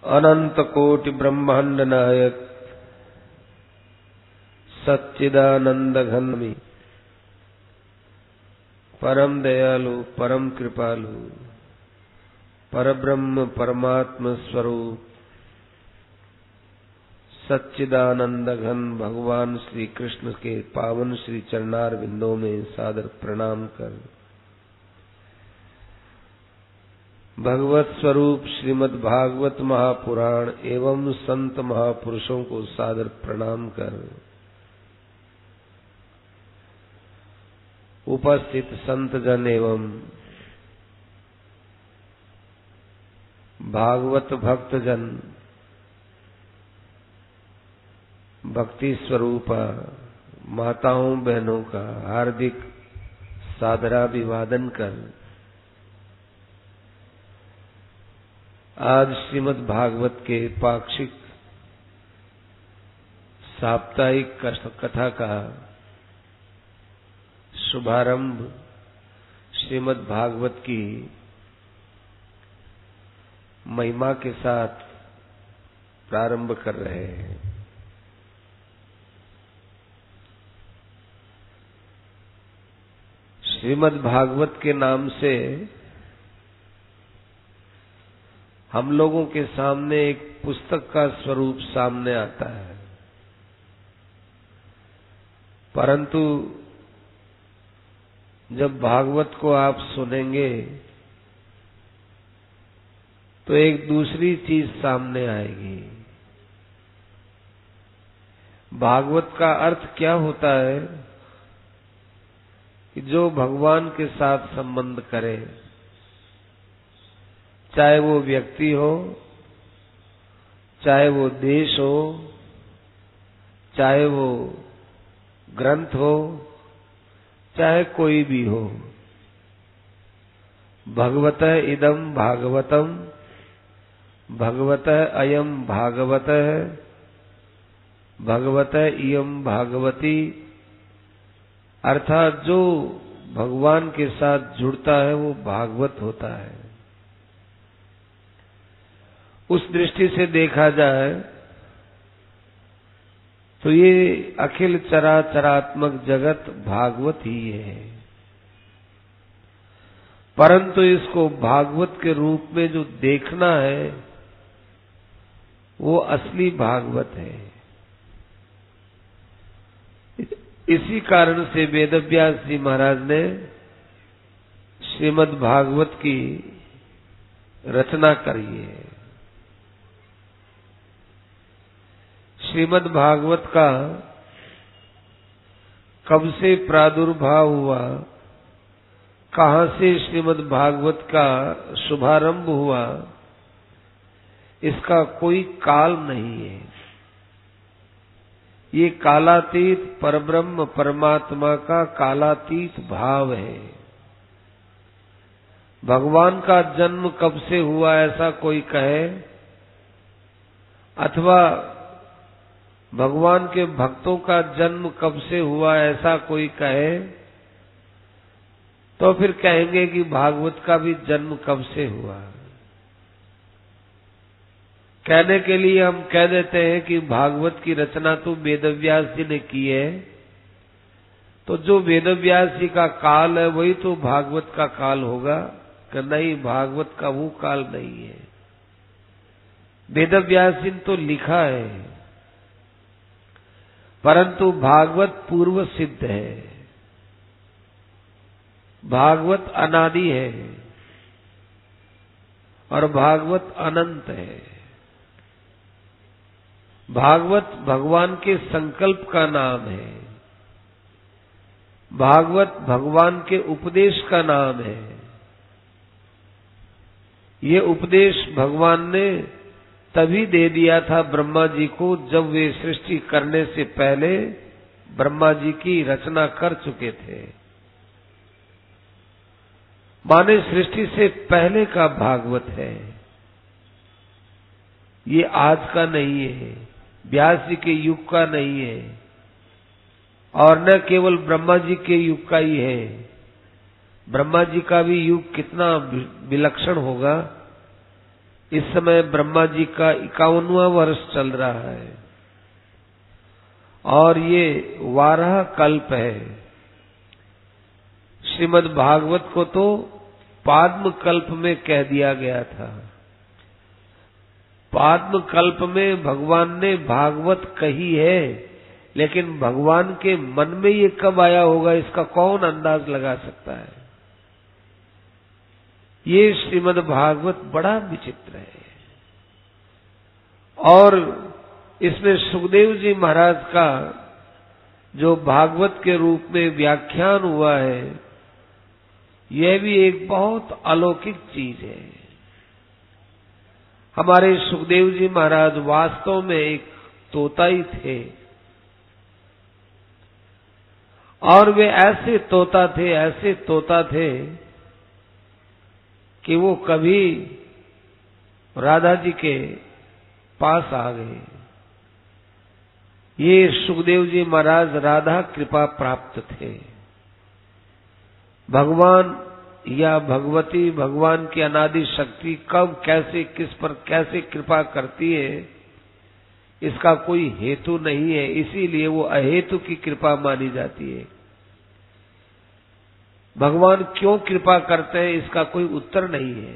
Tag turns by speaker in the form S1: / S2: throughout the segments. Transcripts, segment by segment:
S1: अनंत कोटि ब्रह्मांड नायक सच्चिदानंद घन परम दयालु परम कृपालु परब्रह्म परमात्म स्वरूप सच्चिदानंद घन भगवान श्री कृष्ण के पावन श्री चरणार बिंदों में सादर प्रणाम कर भगवत स्वरूप श्रीमद् भागवत महापुराण एवं संत महापुरुषों को सादर प्रणाम कर उपस्थित संत जन एवं भागवत भक्त जन भक्ति स्वरूपा माताओं बहनों का हार्दिक सादराभिवादन कर आज श्रीमद् भागवत के पाक्षिक साप्ताहिक कथा का शुभारंभ श्रीमद् भागवत की महिमा के साथ प्रारंभ कर रहे हैं। श्रीमद् भागवत के नाम से हम लोगों के सामने एक पुस्तक का स्वरूप सामने आता है, परंतु जब भागवत को आप सुनेंगे तो एक दूसरी चीज सामने आएगी। भागवत का अर्थ क्या होता है कि जो भगवान के साथ संबंध करे, चाहे वो व्यक्ति हो, चाहे वो देश हो, चाहे वो ग्रंथ हो, चाहे कोई भी हो। भगवतः इदं भागवतम भगवतः अयं भागवतः भगवतः इयं भागवती, अर्थात जो भगवान के साथ जुड़ता है वो भागवत होता है। उस दृष्टि से देखा जाए तो ये अखिल चराचरात्मक जगत भागवत ही है, परंतु इसको भागवत के रूप में जो देखना है वो असली भागवत है। इसी कारण से वेदव्यास जी महाराज ने श्रीमद् भागवत की रचना करी है। श्रीमद् भागवत का कब से प्रादुर्भाव हुआ, कहां से श्रीमद् भागवत का शुभारंभ हुआ, इसका कोई काल नहीं है। ये कालातीत परब्रह्म परमात्मा का कालातीत भाव है। भगवान का जन्म कब से हुआ ऐसा कोई कहे, अथवा भगवान के भक्तों का जन्म कब से हुआ ऐसा कोई कहे, तो फिर कहेंगे कि भागवत का भी जन्म कब से हुआ। कहने के लिए हम कह देते हैं कि भागवत की रचना तो वेदव्यास जी ने की है, तो जो वेदव्यास जी का काल है वही तो भागवत का काल होगा। कि नहीं, भागवत का वो काल नहीं है। वेदव्यास जी ने तो लिखा है, परंतु भागवत पूर्व सिद्ध है, भागवत अनादि है और भागवत अनंत है। भागवत भगवान के संकल्प का नाम है, भागवत भगवान के उपदेश का नाम है। ये उपदेश भगवान ने तभी दे दिया था ब्रह्मा जी को जब वे सृष्टि करने से पहले ब्रह्मा जी की रचना कर चुके थे। माने सृष्टि से पहले का भागवत है, ये आज का नहीं है, व्यास जी के युग का नहीं है, और न केवल ब्रह्मा जी के युग का ही है। ब्रह्मा जी का भी युग कितना विलक्षण होगा, इस समय ब्रह्मा जी का 51वां वर्ष चल रहा है और ये वाराह कल्प है। श्रीमद् भागवत को तो पाद्म कल्प में कह दिया गया था। पाद्म कल्प में भगवान ने भागवत कही है, लेकिन भगवान के मन में ये कब आया होगा इसका कौन अंदाज लगा सकता है। ये श्रीमद् भागवत बड़ा विचित्र है। और इसमें सुखदेव जी महाराज का जो भागवत के रूप में व्याख्यान हुआ है, यह भी एक बहुत अलौकिक चीज है। हमारे सुखदेव जी महाराज वास्तव में एक तोता ही थे, और वे ऐसे तोता थे कि वो कभी राधा जी के पास आ गए। ये सुखदेव जी महाराज राधा कृपा प्राप्त थे। भगवान या भगवती, भगवान की अनादि शक्ति कब कैसे किस पर कैसे कृपा करती है इसका कोई हेतु नहीं है, इसीलिए वो अहेतु की कृपा मानी जाती है। भगवान क्यों कृपा करते हैं इसका कोई उत्तर नहीं है।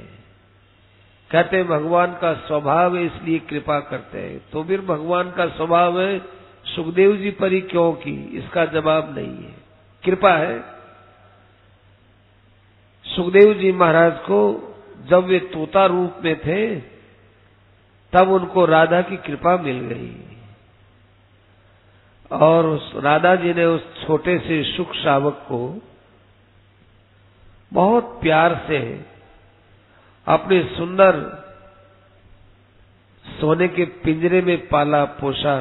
S1: कहते हैं भगवान का स्वभाव है इसलिए कृपा करते हैं, तो फिर भगवान का स्वभाव है सुखदेव जी पर ही क्यों की, इसका जवाब नहीं है। कृपा है। सुखदेव जी महाराज को जब वे तोता रूप में थे तब उनको राधा की कृपा मिल गई, और उस राधा जी ने उस छोटे से सुख शावक को बहुत प्यार से अपने सुंदर सोने के पिंजरे में पाला पोसा,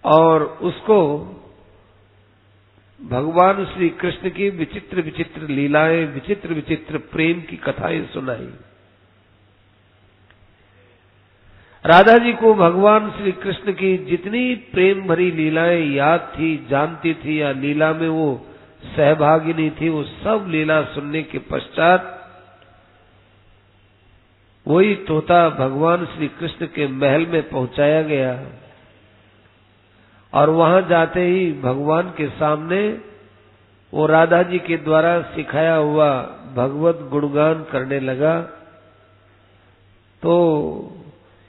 S1: और उसको भगवान श्री कृष्ण की विचित्र विचित्र लीलाएं, विचित्र विचित्र प्रेम की कथाएं सुनाई। राधा जी को भगवान श्री कृष्ण की जितनी प्रेम भरी लीलाएं याद थी, जानती थी, या लीला में वो सहभागिनी थी, वो सब लीला सुनने के पश्चात वही तोता भगवान श्री कृष्ण के महल में पहुंचाया गया, और वहां जाते ही भगवान के सामने वो राधा जी के द्वारा सिखाया हुआ भगवत गुणगान करने लगा। तो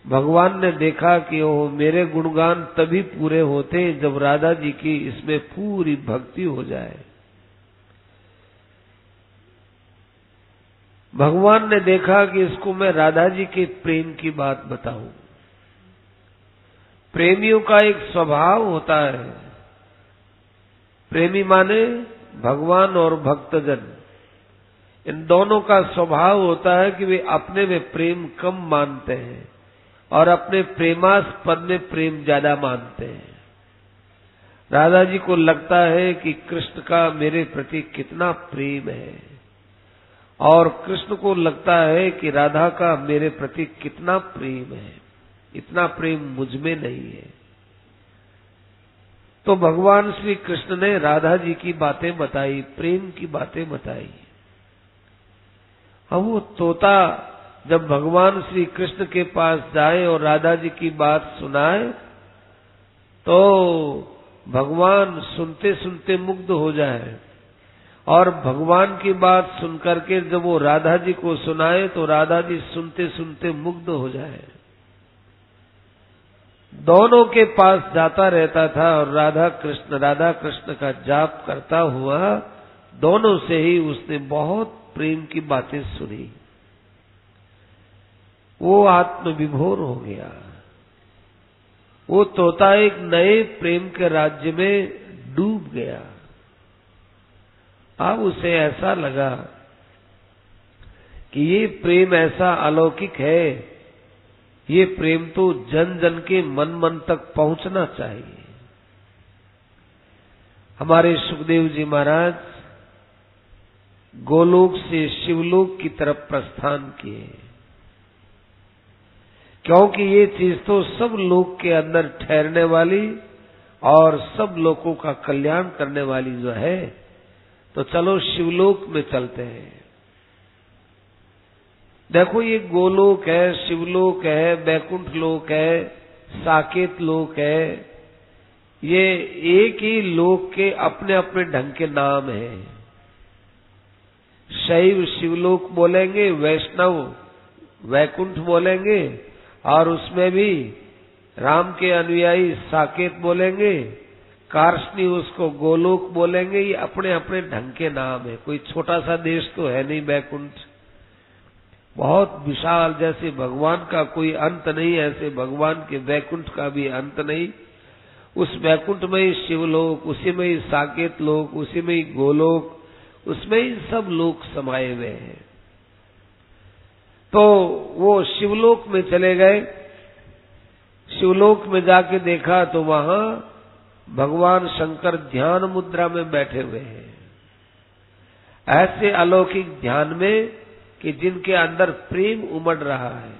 S1: भगवान ने देखा कि वो मेरे गुणगान तभी पूरे होते जब राधा जी की इसमें पूरी भक्ति हो जाए। भगवान ने देखा कि इसको मैं राधा जी के प्रेम की बात बताऊं। प्रेमियों का एक स्वभाव होता है, प्रेमी माने भगवान और भक्तजन, इन दोनों का स्वभाव होता है कि वे अपने में प्रेम कम मानते हैं और अपने प्रेमास्पद में प्रेम ज्यादा मानते हैं। राधा जी को लगता है कि कृष्ण का मेरे प्रति कितना प्रेम है, और कृष्ण को लगता है कि राधा का मेरे प्रति कितना प्रेम है, इतना प्रेम मुझ में नहीं है। तो भगवान श्री कृष्ण ने राधा जी की बातें बताई, प्रेम की बातें बताई। अब वो तोता जब भगवान श्री कृष्ण के पास जाए और राधा जी की बात सुनाए तो भगवान सुनते सुनते मुग्ध हो जाए, और भगवान की बात सुनकर के जब वो राधा जी को सुनाए तो राधा जी सुनते सुनते मुग्ध हो जाए। दोनों के पास जाता रहता था और राधा कृष्ण का जाप करता हुआ दोनों से ही उसने बहुत प्रेम की बातें सुनी। वो आत्मविभोर हो गया। वो तोता एक नए प्रेम के राज्य में डूब गया। अब उसे ऐसा लगा कि ये प्रेम ऐसा अलौकिक है, ये प्रेम तो जन जन के मन मन तक पहुंचना चाहिए। हमारे सुखदेव जी महाराज गोलोक से शिवलोक की तरफ प्रस्थान किए, क्योंकि ये चीज तो सब लोक के अंदर ठहरने वाली और सब लोगों का कल्याण करने वाली जो है, तो चलो शिवलोक में चलते हैं। देखो ये गोलोक है, शिवलोक है, बैकुंठ लोक है, साकेत लोक है, ये एक ही लोक के अपने अपने ढंग के नाम हैं। शैव शिवलोक बोलेंगे, वैष्णव वैकुंठ बोलेंगे, और उसमें भी राम के अनुयायी साकेत बोलेंगे, कार्ष्णी उसको गोलोक बोलेंगे। ये अपने अपने ढंग के नाम है। कोई छोटा सा देश तो है नहीं बैकुंठ, बहुत विशाल। जैसे भगवान का कोई अंत नहीं, ऐसे भगवान के वैकुंठ का भी अंत नहीं। उस वैकुंठ में ही शिवलोक, उसी में ही साकेत लोक, उसी में ही गोलोक, उसमें ही सब लोक समाये हुए हैं। तो वो शिवलोक में चले गए। शिवलोक में जाके देखा तो वहां भगवान शंकर ध्यान मुद्रा में बैठे हुए हैं, ऐसे अलौकिक ध्यान में कि जिनके अंदर प्रेम उमड़ रहा है,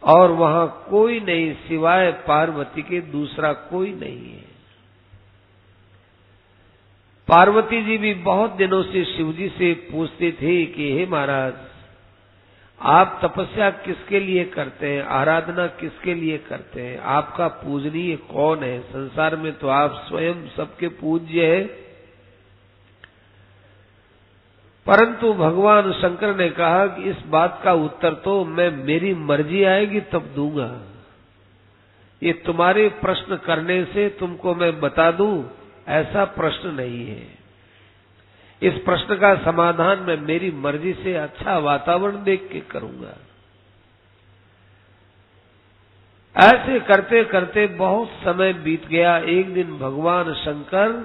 S1: और वहां कोई नहीं सिवाय पार्वती के, दूसरा कोई नहीं है। पार्वती जी भी बहुत दिनों से शिवजी से पूछती थी कि हे महाराज, आप तपस्या किसके लिए करते हैं, आराधना किसके लिए करते हैं, आपका पूजनीय कौन है? संसार में तो आप स्वयं सबके पूज्य है। परंतु भगवान शंकर ने कहा कि इस बात का उत्तर तो मैं, मेरी मर्जी आएगी तब दूंगा। ये तुम्हारे प्रश्न करने से तुमको मैं बता दूं, ऐसा प्रश्न नहीं है। इस प्रश्न का समाधान मैं मेरी मर्जी से अच्छा वातावरण देख के करूंगा। ऐसे करते करते बहुत समय बीत गया। एक दिन भगवान शंकर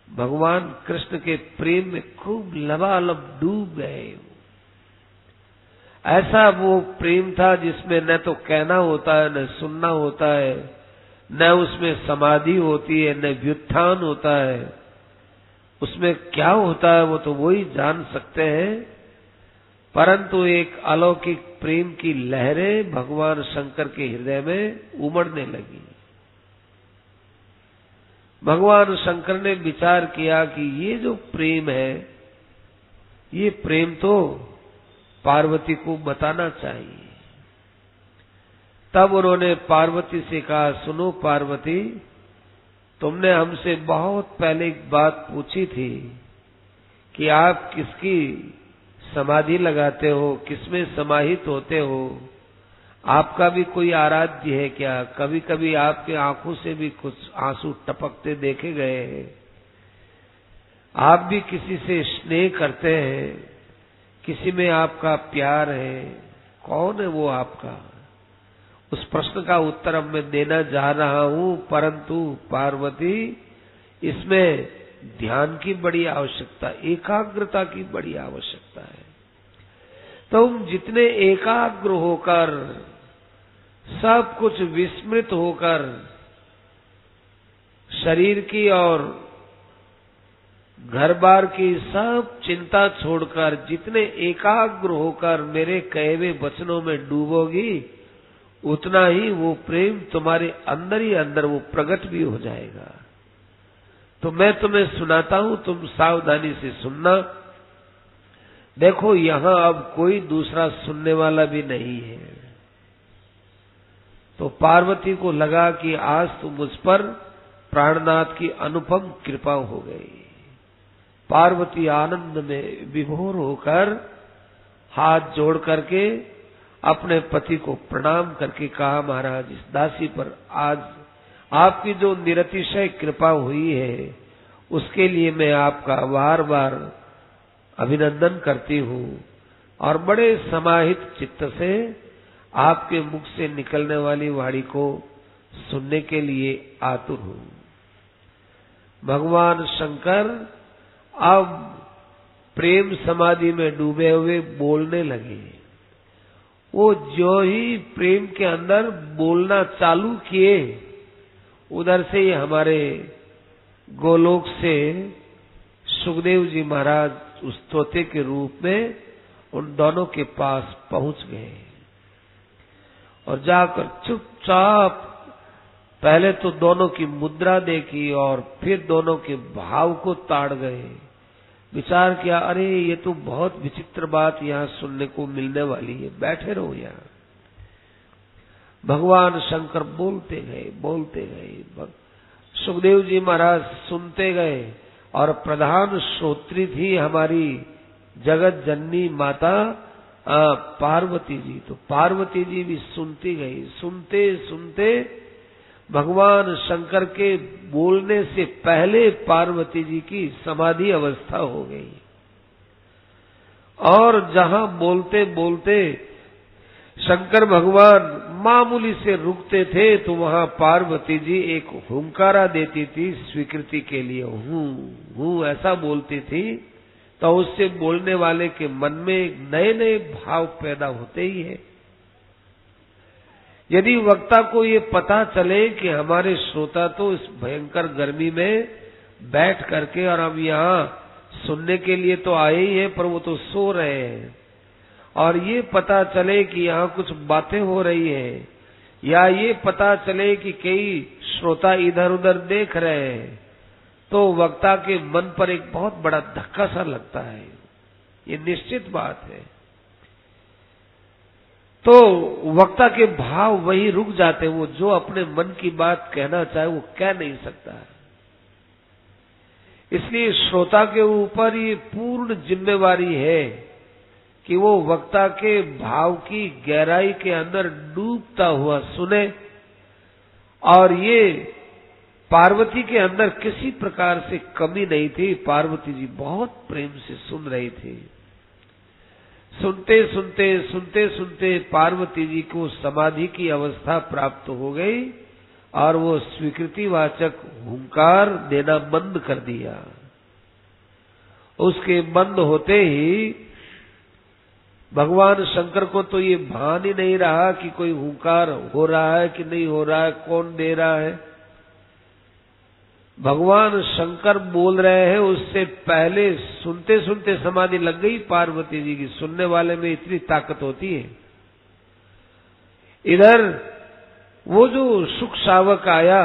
S1: भगवान कृष्ण के प्रेम में खूब लबालब डूब गए। ऐसा वो प्रेम था जिसमें न तो कहना होता है, न सुनना होता है, न उसमें समाधि होती है, न व्युत्थान होता है। उसमें क्या होता है वो तो वही जान सकते हैं। परंतु एक अलौकिक प्रेम की लहरें भगवान शंकर के हृदय में उमड़ने लगी। भगवान शंकर ने विचार किया कि ये जो प्रेम है, ये प्रेम तो पार्वती को बताना चाहिए। तब उन्होंने पार्वती से कहा, सुनो पार्वती, तुमने हमसे बहुत पहले एक बात पूछी थी कि आप किसकी समाधि लगाते हो, किसमें समाहित होते हो, आपका भी कोई आराध्य है क्या? कभी कभी आपके आंखों से भी कुछ आंसू टपकते देखे गए हैं। आप भी किसी से स्नेह करते हैं, किसी में आपका प्यार है। कौन है वो आपका? उस प्रश्न का उत्तर अब मैं देना जा रहा हूं, परंतु पार्वती, इसमें ध्यान की बड़ी आवश्यकता, एकाग्रता की बड़ी आवश्यकता है। तुम जितने एकाग्र होकर, सब कुछ विस्मृत होकर, शरीर की और घर बार की सब चिंता छोड़कर जितने एकाग्र होकर मेरे कहे हुए वचनों में डूबोगी, उतना ही वो प्रेम तुम्हारे अंदर ही अंदर वो प्रकट भी हो जाएगा। तो मैं तुम्हें सुनाता हूं, तुम सावधानी से सुनना। देखो यहां अब कोई दूसरा सुनने वाला भी नहीं है। तो पार्वती को लगा कि आज तो मुझ पर प्राणनाथ की अनुपम कृपा हो गई। पार्वती आनंद में विभोर होकर हाथ जोड़ करके अपने पति को प्रणाम करके कहा, महाराज, इस दासी पर आज आपकी जो निरतिशय कृपा हुई है, उसके लिए मैं आपका बार बार अभिनंदन करती हूँ, और बड़े समाहित चित्त से आपके मुख से निकलने वाली वाणी को सुनने के लिए आतुर हूँ। भगवान शंकर अब प्रेम समाधि में डूबे हुए बोलने लगे। वो जो ही प्रेम के अंदर बोलना चालू किए, उधर से ही हमारे गोलोक से सुखदेव जी महाराज उस तोते के रूप में उन दोनों के पास पहुंच गए, और जाकर चुपचाप पहले तो दोनों की मुद्रा देखी और फिर दोनों के भाव को ताड़ गए। विचार किया, अरे ये तो बहुत विचित्र बात यहाँ सुनने को मिलने वाली है, बैठे रहो यहाँ। भगवान शंकर बोलते गए। सुखदेव जी महाराज सुनते गए और प्रधान श्रोत्री थी हमारी जगत जननी माता पार्वती जी। तो पार्वती जी भी सुनती गई। सुनते सुनते भगवान शंकर के बोलने से पहले पार्वती जी की समाधि अवस्था हो गई। और जहां बोलते बोलते शंकर भगवान मामूली से रुकते थे तो वहां पार्वती जी एक हुंकारा देती थी स्वीकृति के लिए, हूं ऐसा बोलती थी। तो उससे बोलने वाले के मन में नए नए भाव पैदा होते ही है। यदि वक्ता को ये पता चले कि हमारे श्रोता तो इस भयंकर गर्मी में बैठ करके और हम यहाँ सुनने के लिए तो आए ही हैं, पर वो तो सो रहे हैं, और ये पता चले कि यहाँ कुछ बातें हो रही है, या ये पता चले कि कई श्रोता इधर उधर देख रहे हैं, तो वक्ता के मन पर एक बहुत बड़ा धक्का सा लगता है। ये निश्चित बात है। तो वक्ता के भाव वही रुक जाते हैं। वो जो अपने मन की बात कहना चाहे वो कह नहीं सकता है। इसलिए श्रोता के ऊपर ये पूर्ण जिम्मेवारी है कि वो वक्ता के भाव की गहराई के अंदर डूबता हुआ सुने। और ये पार्वती के अंदर किसी प्रकार से कमी नहीं थी। पार्वती जी बहुत प्रेम से सुन रही थी। सुनते सुनते पार्वती जी को समाधि की अवस्था प्राप्त हो गई और वो स्वीकृतिवाचक हुंकार देना बंद कर दिया। उसके बंद होते ही भगवान शंकर को तो ये भान ही नहीं रहा कि कोई हुंकार हो रहा है कि नहीं हो रहा है, कौन दे रहा है। भगवान शंकर बोल रहे हैं, उससे पहले सुनते सुनते समाधि लग गई पार्वती जी की। सुनने वाले में इतनी ताकत होती है। इधर वो जो सुख शावक आया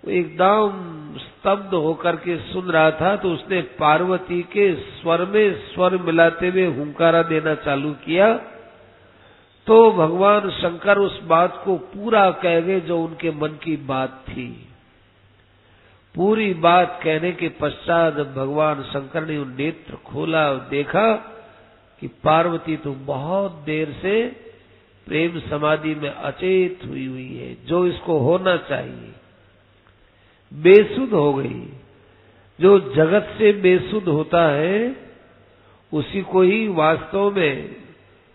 S1: वो एकदम स्तब्ध होकर के सुन रहा था, तो उसने पार्वती के स्वर में स्वर मिलाते हुए हुंकारा देना चालू किया। तो भगवान शंकर उस बात को पूरा कह गए जो उनके मन की बात थी। पूरी बात कहने के पश्चात भगवान शंकर ने नेत्र खोला और देखा कि पार्वती तो बहुत देर से प्रेम समाधि में अचेत हुई है, जो इसको होना चाहिए। बेसुध हो गई। जो जगत से बेसुध होता है उसी को ही वास्तव में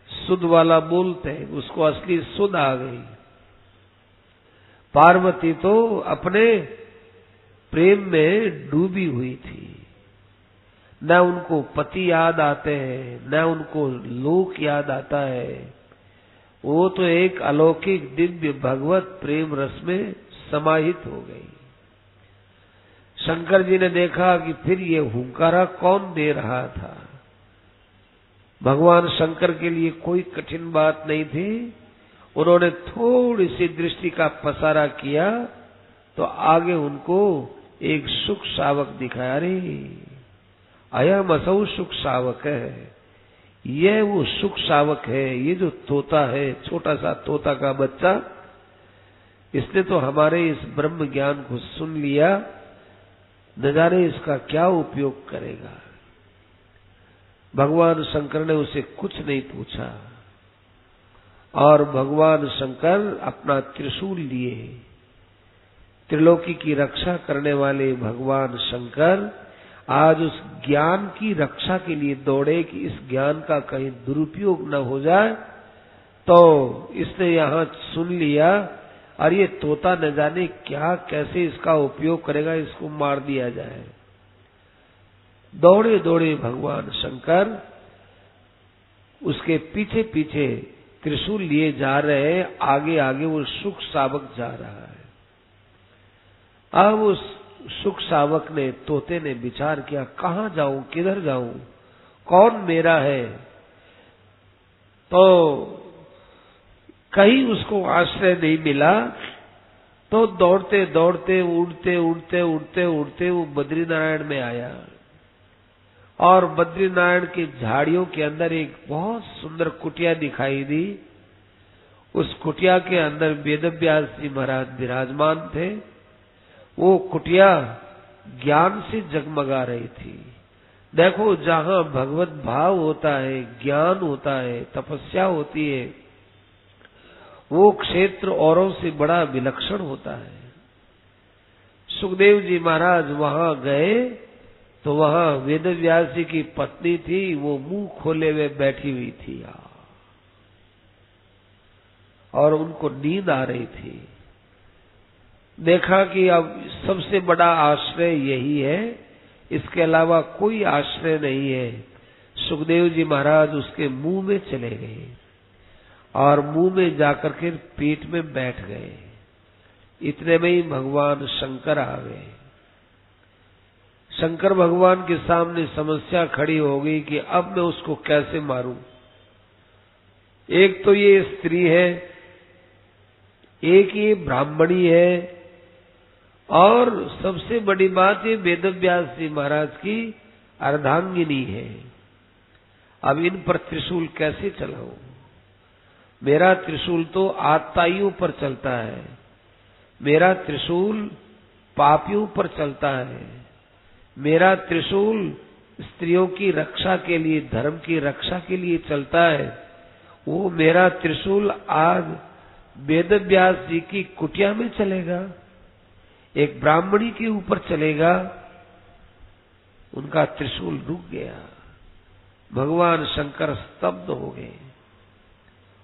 S1: सुध वाला बोलते हैं, उसको असली सुध आ गई। पार्वती तो अपने प्रेम में डूबी हुई थी। न उनको पति याद आते हैं, न उनको लोक याद आता है। वो तो एक अलौकिक दिव्य भगवत प्रेम रस में समाहित हो गई। शंकर जी ने देखा कि फिर ये हुंकारा कौन दे रहा था। भगवान शंकर के लिए कोई कठिन बात नहीं थी। उन्होंने थोड़ी सी दृष्टि का पसारा किया तो आगे उनको एक सुख शावक दिखाया। रे अयम असौ सुख शावक है, यह वो सुख शावक है। ये जो तोता है, छोटा सा तोता का बच्चा, इसने तो हमारे इस ब्रह्म ज्ञान को सुन लिया, न जाने इसका क्या उपयोग करेगा। भगवान शंकर ने उसे कुछ नहीं पूछा और भगवान शंकर अपना त्रिशूल लिए। त्रिलोकी की रक्षा करने वाले भगवान शंकर आज उस ज्ञान की रक्षा के लिए दौड़े कि इस ज्ञान का कहीं दुरुपयोग न हो जाए। तो इसने यहाँ सुन लिया और ये तोता न जाने क्या कैसे इसका उपयोग करेगा, इसको मार दिया जाए। दौड़े दौड़े भगवान शंकर उसके पीछे पीछे त्रिशूल लिए जा रहे हैं। आगे आगे वो सुख शावक जा रहा है। अब उस सुख शावक ने, तोते ने विचार किया, कहां जाऊं, किधर जाऊं, कौन मेरा है। तो कहीं उसको आश्रय नहीं मिला। तो दौड़ते दौड़ते उड़ते उड़ते उड़ते उड़ते वो बद्रीनारायण में आया। और बद्रीनारायण की झाड़ियों के अंदर एक बहुत सुंदर कुटिया दिखाई दी। उस कुटिया के अंदर वेदव्यास जी महाराज विराजमान थे। वो कुटिया ज्ञान से जगमगा रही थी। देखो, जहां भगवत भाव होता है, ज्ञान होता है, तपस्या होती है, वो क्षेत्र औरों से बड़ा विलक्षण होता है। सुखदेव जी महाराज वहां गए तो वहां वेदव्यास जी की पत्नी थी, वो मुंह खोले हुए बैठी हुई थी और उनको नींद आ रही थी। देखा कि अब सबसे बड़ा आश्रय यही है, इसके अलावा कोई आश्रय नहीं है। सुखदेव जी महाराज उसके मुंह में चले गए और मुंह में जाकर के पेट में बैठ गए। इतने में ही भगवान शंकर आ गए। शंकर भगवान के सामने समस्या खड़ी हो गई कि अब मैं उसको कैसे मारूं। एक तो ये स्त्री है, एक ये ब्राह्मणी है, और सबसे बड़ी बात ये वेदव्यास जी महाराज की अर्धांगिनी है। अब इन पर त्रिशूल कैसे चलाऊं? मेरा त्रिशूल तो आताइयों पर चलता है, मेरा त्रिशूल पापियों पर चलता है, मेरा त्रिशूल स्त्रियों की रक्षा के लिए, धर्म की रक्षा के लिए चलता है। वो मेरा त्रिशूल आज वेदव्यास जी की कुटिया में चलेगा, एक ब्राह्मणी के ऊपर चलेगा। उनका त्रिशूल रुक गया। भगवान शंकर स्तब्ध हो गए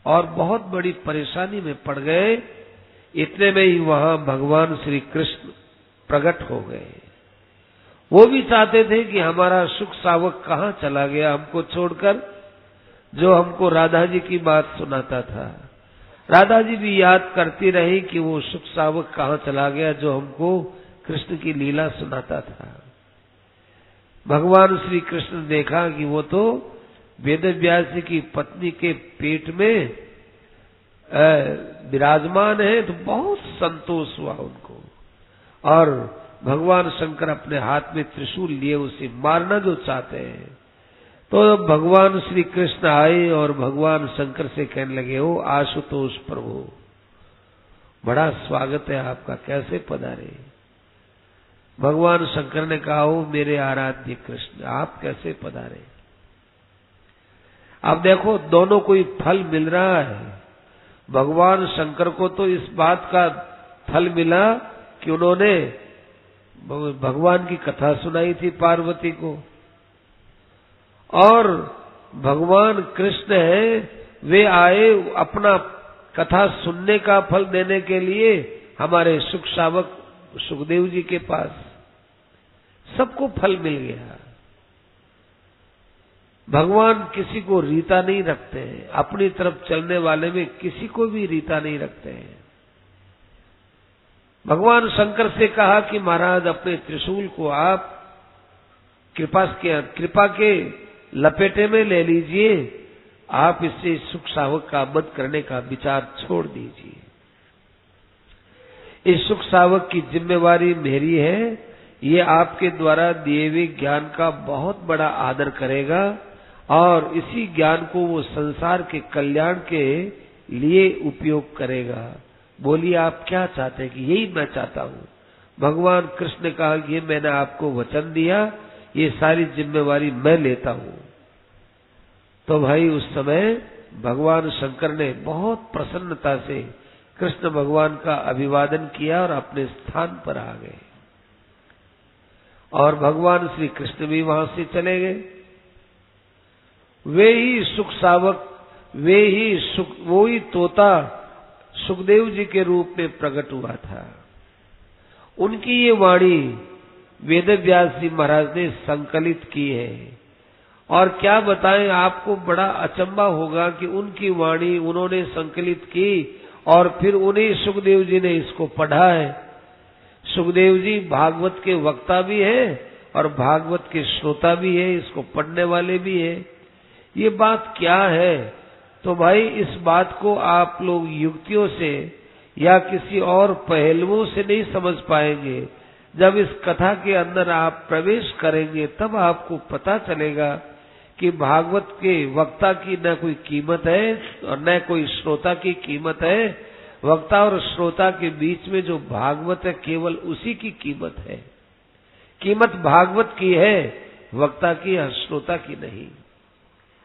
S1: और बहुत बड़ी परेशानी में पड़ गए। इतने में ही वहां भगवान श्री कृष्ण प्रकट हो गए। वो भी चाहते थे कि हमारा सुख सावक कहाँ चला गया हमको छोड़कर, जो हमको राधा जी की बात सुनाता था। राधा जी भी याद करती रही कि वो सुख सावक कहाँ चला गया जो हमको कृष्ण की लीला सुनाता था। भगवान श्री कृष्ण ने देखा कि वो तो वेदव्यास जी की पत्नी के पेट में विराजमान है, तो बहुत संतोष हुआ उनको। और भगवान शंकर अपने हाथ में त्रिशूल लिए उसे मारना जो चाहते हैं। तो भगवान श्री कृष्ण आए और भगवान शंकर से कहने लगे, ओ आशुतोष प्रभु, बड़ा स्वागत है आपका, कैसे पधारे। भगवान शंकर ने कहा, ओ मेरे आराध्य कृष्ण, आप कैसे पधारे। अब देखो, दोनों को ही फल मिल रहा है। भगवान शंकर को तो इस बात का फल मिला कि उन्होंने भगवान की कथा सुनाई थी पार्वती को, और भगवान कृष्ण है, वे आए अपना कथा सुनने का फल देने के लिए हमारे सुख सावक सुखदेव जी के पास। सबको फल मिल गया। भगवान किसी को रीता नहीं रखते हैं, अपनी तरफ चलने वाले में किसी को भी रीता नहीं रखते हैं। भगवान शंकर से कहा कि महाराज, अपने त्रिशूल को आप कृपा के लपेटे में ले लीजिए, आप इससे सुख सावक का वध करने का विचार छोड़ दीजिए। इस सुख सावक की जिम्मेवारी मेरी है, ये आपके द्वारा दिए हुए ज्ञान का बहुत बड़ा आदर करेगा और इसी ज्ञान को वो संसार के कल्याण के लिए उपयोग करेगा। बोलिए, आप क्या चाहते हैं? कि यही मैं चाहता हूँ। भगवान कृष्ण ने कहा कि ये मैंने आपको वचन दिया, ये सारी जिम्मेवारी मैं लेता हूँ। तो भाई, उस समय भगवान शंकर ने बहुत प्रसन्नता से कृष्ण भगवान का अभिवादन किया और अपने स्थान पर आ गए। और भगवान श्री कृष्ण भी वहां से चले गए। वे ही सुख सावक, वो ही तोता सुखदेव जी के रूप में प्रकट हुआ था। उनकी ये वाणी वेदव्यास जी महाराज ने संकलित की है। और क्या बताएं आपको, बड़ा अचंभा होगा कि उनकी वाणी उन्होंने संकलित की और फिर उन्हीं सुखदेव जी ने इसको पढ़ा है। सुखदेव जी भागवत के वक्ता भी हैं और भागवत के श्रोता भी है, इसको पढ़ने वाले भी हैं। ये बात क्या है? तो भाई, इस बात को आप लोग युक्तियों से या किसी और पहलुओं से नहीं समझ पाएंगे। जब इस कथा के अंदर आप प्रवेश करेंगे तब आपको पता चलेगा कि भागवत के वक्ता की न कोई कीमत है और न कोई श्रोता की कीमत है। वक्ता और श्रोता के बीच में जो भागवत है केवल उसी की कीमत है। कीमत भागवत की है, वक्ता की या श्रोता की नहीं।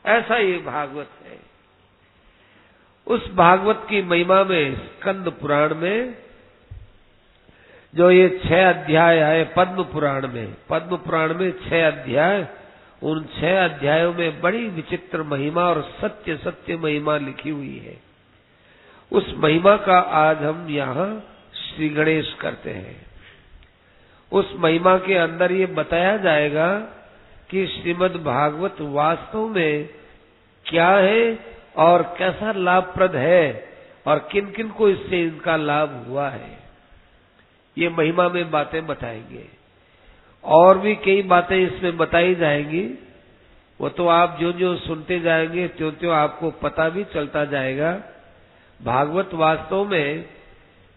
S1: ऐसा ये भागवत है। उस भागवत की महिमा में स्कंद पुराण में जो ये 6 अध्याय आए पद्म पुराण में 6 अध्याय, उन 6 अध्यायों में बड़ी विचित्र महिमा और सत्य सत्य महिमा लिखी हुई है। उस महिमा का आज हम यहाँ श्री गणेश करते हैं। उस महिमा के अंदर ये बताया जाएगा कि श्रीमद् भागवत वास्तव में क्या है और कैसा लाभप्रद है और किन किन को इससे इनका लाभ हुआ है। ये महिमा में बातें बताएंगे। और भी कई बातें इसमें बताई जाएंगी। वो तो आप जो जो सुनते जाएंगे त्यों त्यों आपको पता भी चलता जाएगा। भागवत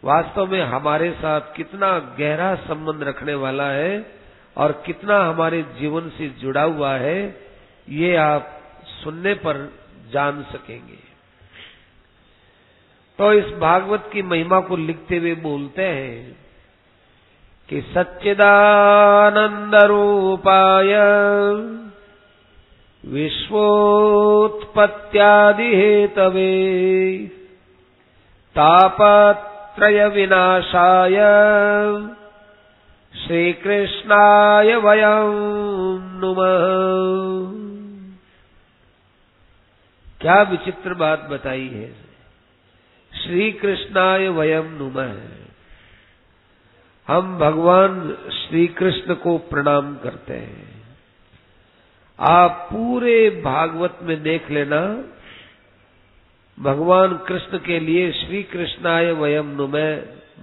S1: वास्तव में हमारे साथ कितना गहरा संबंध रखने वाला है और कितना हमारे जीवन से जुड़ा हुआ है, ये आप सुनने पर जान सकेंगे। तो इस भागवत की महिमा को लिखते हुए बोलते हैं कि सच्चिदानंद रूपाय विश्वोत्पत्त्यादि हेतवे तापत्रय विनाशाय श्री कृष्णाय वयं नुमः। क्या विचित्र बात बताई है। श्री कृष्णाय वयं नुमः। हम भगवान श्री कृष्ण को प्रणाम करते हैं। आप पूरे भागवत में देख लेना, भगवान कृष्ण के लिए श्री कृष्णाय वयं नुमः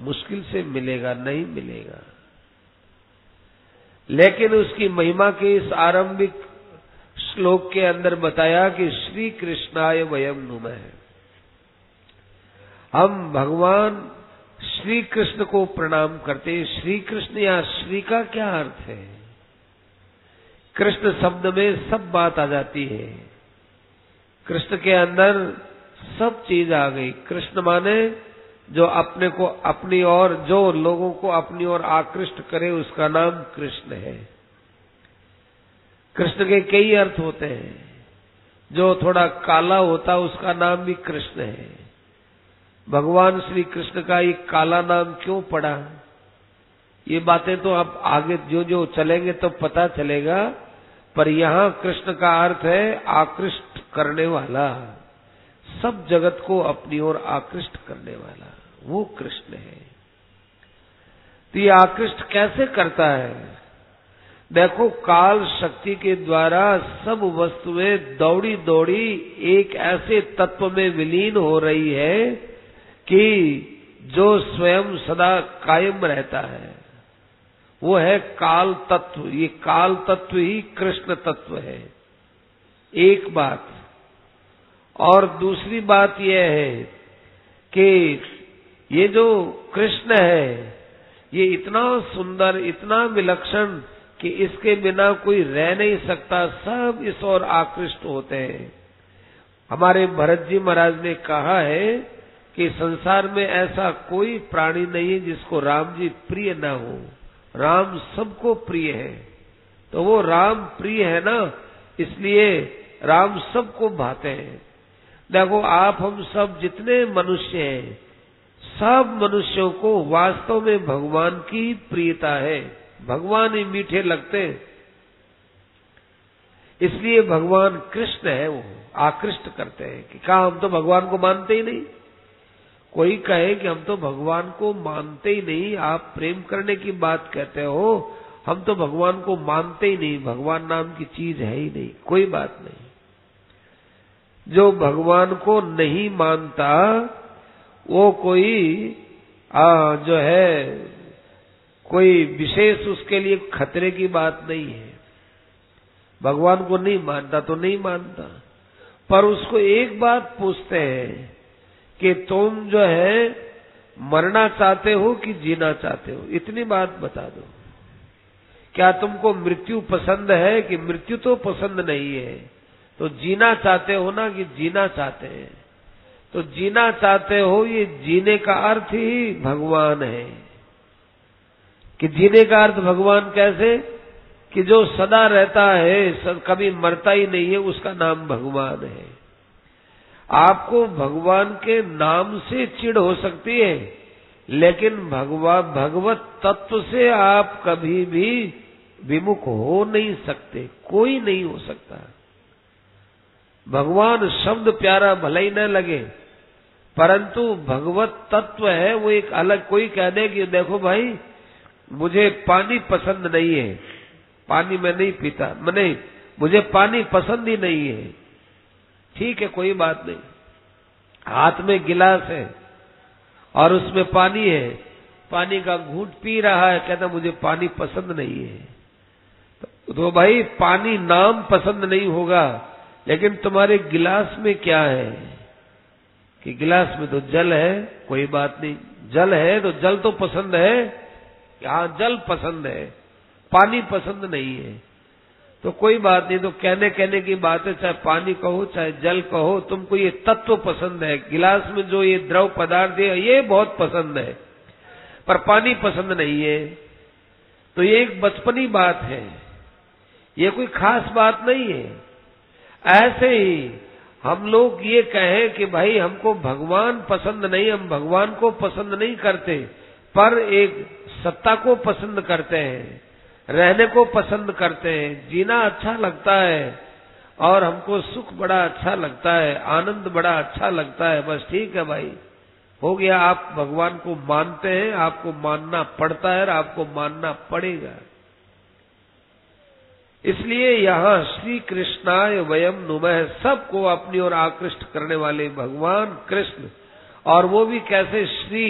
S1: मुश्किल से मिलेगा, नहीं मिलेगा। लेकिन उसकी महिमा के इस आरंभिक श्लोक के अंदर बताया कि श्री कृष्णाय वयं नुमः। हम भगवान श्री कृष्ण को प्रणाम करते। श्री कृष्ण या श्री का क्या अर्थ है। कृष्ण शब्द में सब बात आ जाती है। कृष्ण के अंदर सब चीज आ गई। कृष्ण माने जो अपने को अपनी ओर, जो लोगों को अपनी ओर आकृष्ट करे, उसका नाम कृष्ण है। कृष्ण के कई अर्थ होते हैं। जो थोड़ा काला होता उसका नाम भी कृष्ण है। भगवान श्री कृष्ण का ये काला नाम क्यों पड़ा, ये बातें तो आप आगे जो जो चलेंगे तो पता चलेगा। पर यहाँ कृष्ण का अर्थ है आकृष्ट करने वाला, सब जगत को अपनी ओर आकृष्ट करने वाला, वो कृष्ण है। तो ये आकृष्ट कैसे करता है। देखो, काल शक्ति के द्वारा सब वस्तुएं दौड़ी दौड़ी एक ऐसे तत्व में विलीन हो रही है कि जो स्वयं सदा कायम रहता है, वो है काल तत्व। ये काल तत्व ही कृष्ण तत्व है, एक बात। और दूसरी बात यह है कि ये जो कृष्ण है ये इतना सुंदर, इतना विलक्षण कि इसके बिना कोई रह नहीं सकता। सब इस ओर आकृष्ट होते हैं। हमारे भरत जी महाराज ने कहा है कि संसार में ऐसा कोई प्राणी नहीं है जिसको राम जी प्रिय ना हो। राम सबको प्रिय है। तो वो राम प्रिय है ना, इसलिए राम सबको भाते हैं। देखो, आप हम सब जितने मनुष्य हैं, सब मनुष्यों को वास्तव में भगवान की प्रियता है। भगवान ही मीठे लगते हैं, इसलिए भगवान कृष्ण है, वो आकृष्ट करते हैं। कि कहा हम तो भगवान को मानते ही नहीं। कोई कहे कि हम तो भगवान को मानते ही नहीं, आप प्रेम करने की बात कहते हो, हम तो भगवान को मानते ही नहीं, भगवान नाम की चीज है ही नहीं। कोई बात नहीं। जो भगवान को नहीं मानता वो कोई जो है कोई विशेष उसके लिए खतरे की बात नहीं है। भगवान को नहीं मानता तो नहीं मानता, पर उसको एक बात पूछते हैं कि तुम जो है मरना चाहते हो कि जीना चाहते हो? इतनी बात बता दो। क्या तुमको मृत्यु पसंद है कि मृत्यु तो पसंद नहीं है? तो जीना चाहते हो ना कि जीना चाहते हैं? तो जीना चाहते हो, ये जीने का अर्थ ही भगवान है। कि जीने का अर्थ भगवान कैसे? कि जो सदा रहता है, कभी मरता ही नहीं है, उसका नाम भगवान है। आपको भगवान के नाम से चिढ़ हो सकती है, लेकिन भगवत तत्व से आप कभी भी विमुख हो नहीं सकते, कोई नहीं हो सकता। भगवान शब्द प्यारा भले ही न लगे, परंतु भगवत तत्व है वो एक अलग। कोई कह दे कि देखो भाई मुझे पानी पसंद नहीं है, पानी मैं नहीं पीता, नहीं मुझे पानी पसंद ही नहीं है, ठीक है कोई बात नहीं। हाथ में गिलास है और उसमें पानी है, पानी का घूंट पी रहा है, कहता मुझे पानी पसंद नहीं है। तो भाई पानी नाम पसंद नहीं होगा, लेकिन तुम्हारे गिलास में क्या है? कि गिलास में तो जल है, कोई बात नहीं, जल है तो जल तो पसंद है, हाँ जल पसंद है, पानी पसंद नहीं है, तो कोई बात नहीं। तो कहने की बात है, चाहे पानी कहो चाहे जल कहो, तुमको ये तत्व पसंद है। गिलास में जो ये द्रव पदार्थ है ये बहुत पसंद है, पर पानी पसंद नहीं है। तो ये एक बचपनी बात है, ये कोई खास बात नहीं है। ऐसे ही हम लोग ये कहें कि भाई हमको भगवान पसंद नहीं, हम भगवान को पसंद नहीं करते, पर एक सत्ता को पसंद करते हैं, रहने को पसंद करते हैं, जीना अच्छा लगता है और हमको सुख बड़ा अच्छा लगता है, आनंद बड़ा अच्छा लगता है, बस ठीक है भाई, हो गया। आप भगवान को मानते हैं, आपको मानना पड़ता है और आपको मानना पड़ेगा। इसलिए यहाँ श्री कृष्णाय वयम नुमः, सबको अपनी ओर आकृष्ट करने वाले भगवान कृष्ण, और वो भी कैसे? श्री।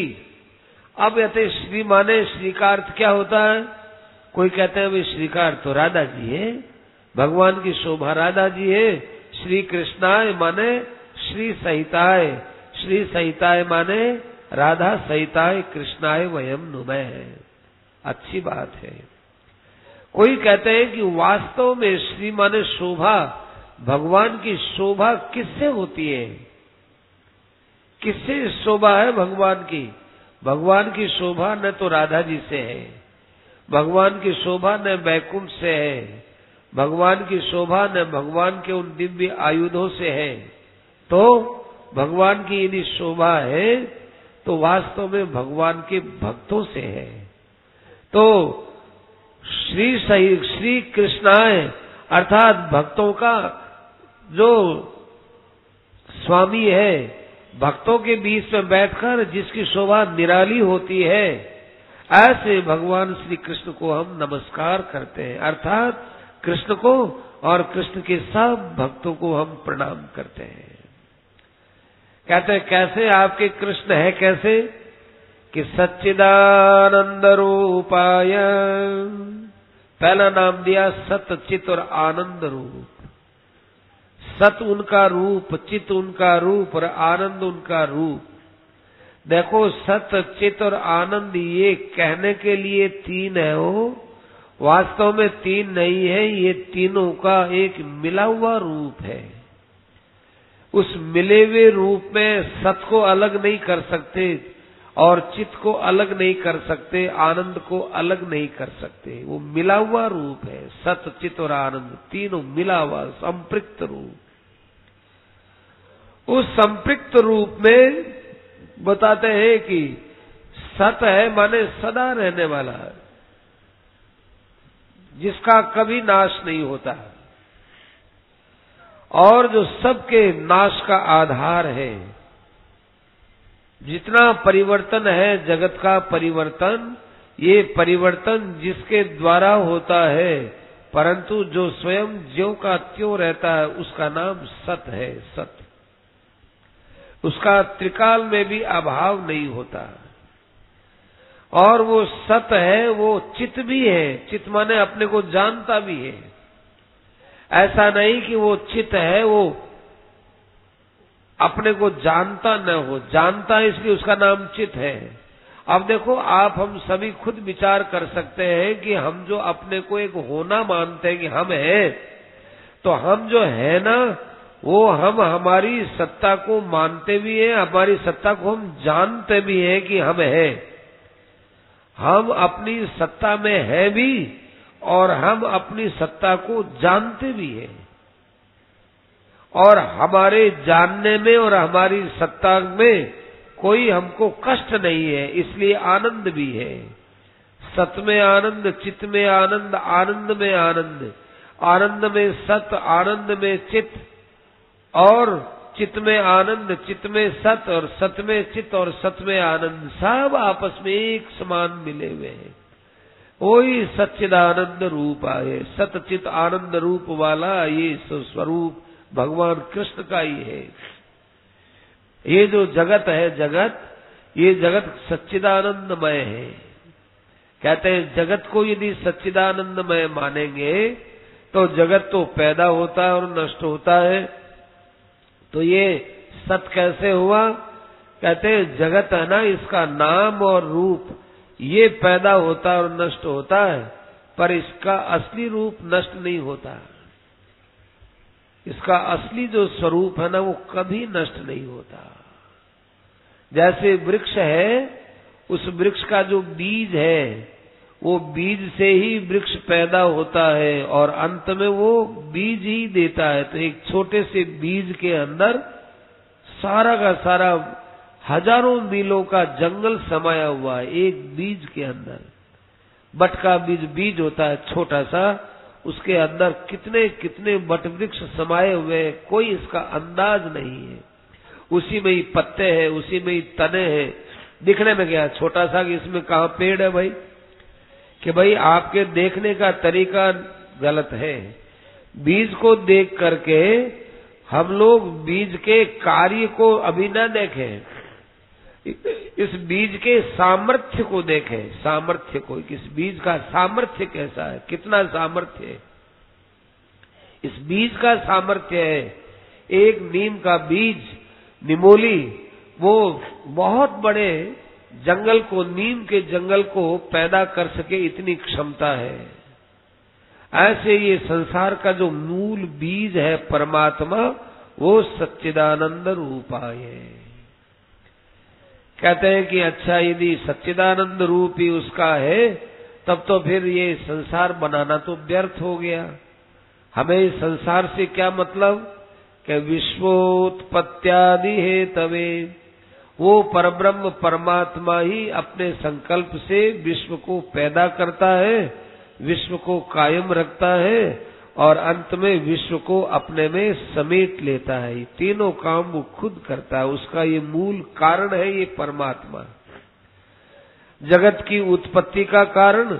S1: अब यते श्री माने श्री का अर्थ क्या होता है? कोई कहते हैं भाई श्री का अर्थ तो राधा जी है, भगवान की शोभा राधा जी है। श्री कृष्णाय माने श्री सहिताय, श्री सहिताय माने राधा सहिताय कृष्णाय वयम नुमः है। अच्छी बात है। कोई कहते हैं कि वास्तव में श्री माने शोभा, भगवान की शोभा किससे होती है? किससे शोभा है भगवान की? भगवान की शोभा न तो राधा जी से है, भगवान की शोभा न बैकुंठ से है, भगवान की शोभा न भगवान के उन दिव्य आयुधों से है। तो भगवान की यदि शोभा है तो वास्तव में भगवान के भक्तों से है। तो श्री कृष्णाय अर्थात भक्तों का जो स्वामी है, भक्तों के बीच में बैठकर जिसकी शोभा निराली होती है, ऐसे भगवान श्री कृष्ण को हम नमस्कार करते हैं, अर्थात कृष्ण को और कृष्ण के सब भक्तों को हम प्रणाम करते हैं। कहते हैं कैसे आपके कृष्ण है? कैसे कि सच्चिदानंद रूपाय, पहला नाम दिया सत चित और आनंद रूप। सत उनका रूप, चित उनका रूप और आनंद उनका रूप। देखो सत चित और आनंद ये कहने के लिए तीन है, हो वास्तव में तीन नहीं है, ये तीनों का एक मिला हुआ रूप है। उस मिले हुए रूप में सत को अलग नहीं कर सकते और चित्त को अलग नहीं कर सकते, आनंद को अलग नहीं कर सकते। वो मिला हुआ रूप है, सत चित्त और आनंद तीनों मिला हुआ संपृक्त रूप। उस संपृक्त रूप में बताते हैं कि सत है माने सदा रहने वाला है, जिसका कभी नाश नहीं होता, और जो सबके नाश का आधार है। जितना परिवर्तन है जगत का परिवर्तन, ये परिवर्तन जिसके द्वारा होता है, परंतु जो स्वयं ज्यों का त्यों रहता है उसका नाम सत है। सत, उसका त्रिकाल में भी अभाव नहीं होता। और वो सत है, वो चित भी है, चित माने अपने को जानता भी है। ऐसा नहीं कि वो चित है, वो अपने को जानता न हो, जानता है इसलिए उसका नाम चित है। अब देखो, आप हम सभी खुद विचार कर सकते हैं कि हम जो अपने को एक होना मानते हैं कि हम हैं, तो हम जो है ना, वो हम हमारी सत्ता को मानते भी हैं, हमारी सत्ता को हम जानते भी हैं कि हम हैं। हम अपनी सत्ता में हैं भी और हम अपनी सत्ता को जानते भी हैं, और हमारे जानने में और हमारी सत्ता में कोई हमको कष्ट नहीं है, इसलिए आनंद भी है। सत में आनंद, चित में आनंद, आनंद में आनंद, आनंद में सत, आनंद में चित, और चित में आनंद, चित में सत, और सत में चित, और सत में आनंद, सब आपस में एक समान मिले हुए हैं। वही सच्चिदानंद रूप आए, सत चित आनंद रूप वाला ये स्वरूप भगवान कृष्ण का ही है। ये जो जगत है, ये जगत सच्चिदानंदमय है। कहते हैं जगत को यदि सच्चिदानंदमय मानेंगे तो जगत तो पैदा होता है और नष्ट होता है, तो ये सत कैसे हुआ? कहते हैं जगत है ना, इसका नाम और रूप ये पैदा होता है और नष्ट होता है, पर इसका असली रूप नष्ट नहीं होता। इसका असली जो स्वरूप है ना, वो कभी नष्ट नहीं होता। जैसे वृक्ष है, उस वृक्ष का जो बीज है, वो बीज से ही वृक्ष पैदा होता है और अंत में वो बीज ही देता है। तो एक छोटे से बीज के अंदर सारा का सारा हजारों मीलों का जंगल समाया हुआ है एक बीज के अंदर। बट का बीज होता है छोटा सा, उसके अंदर कितने कितने बट वृक्ष समाये हुए हैं, कोई इसका अंदाज नहीं है। उसी में ही पत्ते हैं, उसी में ही तने हैं। दिखने में क्या छोटा सा, कि इसमें कहाँ पेड़ है भाई? कि भाई आपके देखने का तरीका गलत है। बीज को देख करके हम लोग बीज के कार्य को अभी न देखें, इस बीज के सामर्थ्य को देखें। सामर्थ्य को, इस बीज का सामर्थ्य कैसा है, कितना सामर्थ्य है। इस बीज का सामर्थ्य है, एक नीम का बीज, निमोली, वो बहुत बड़े जंगल को, नीम के जंगल को पैदा कर सके, इतनी क्षमता है। ऐसे ये संसार का जो मूल बीज है परमात्मा, वो सच्चिदानंद रूपा है। कहते हैं कि अच्छा, यदि सच्चिदानंद रूप ही उसका है, तब तो फिर ये संसार बनाना तो व्यर्थ हो गया। हमें इस संसार से क्या मतलब? कि विश्वोत्पत्त्यादि हेतवे, वो परब्रह्म परमात्मा ही अपने संकल्प से विश्व को पैदा करता है, विश्व को कायम रखता है और अंत में विश्व को अपने में समेट लेता है। ये तीनों काम वो खुद करता है, उसका ये मूल कारण है ये परमात्मा। जगत की उत्पत्ति का कारण,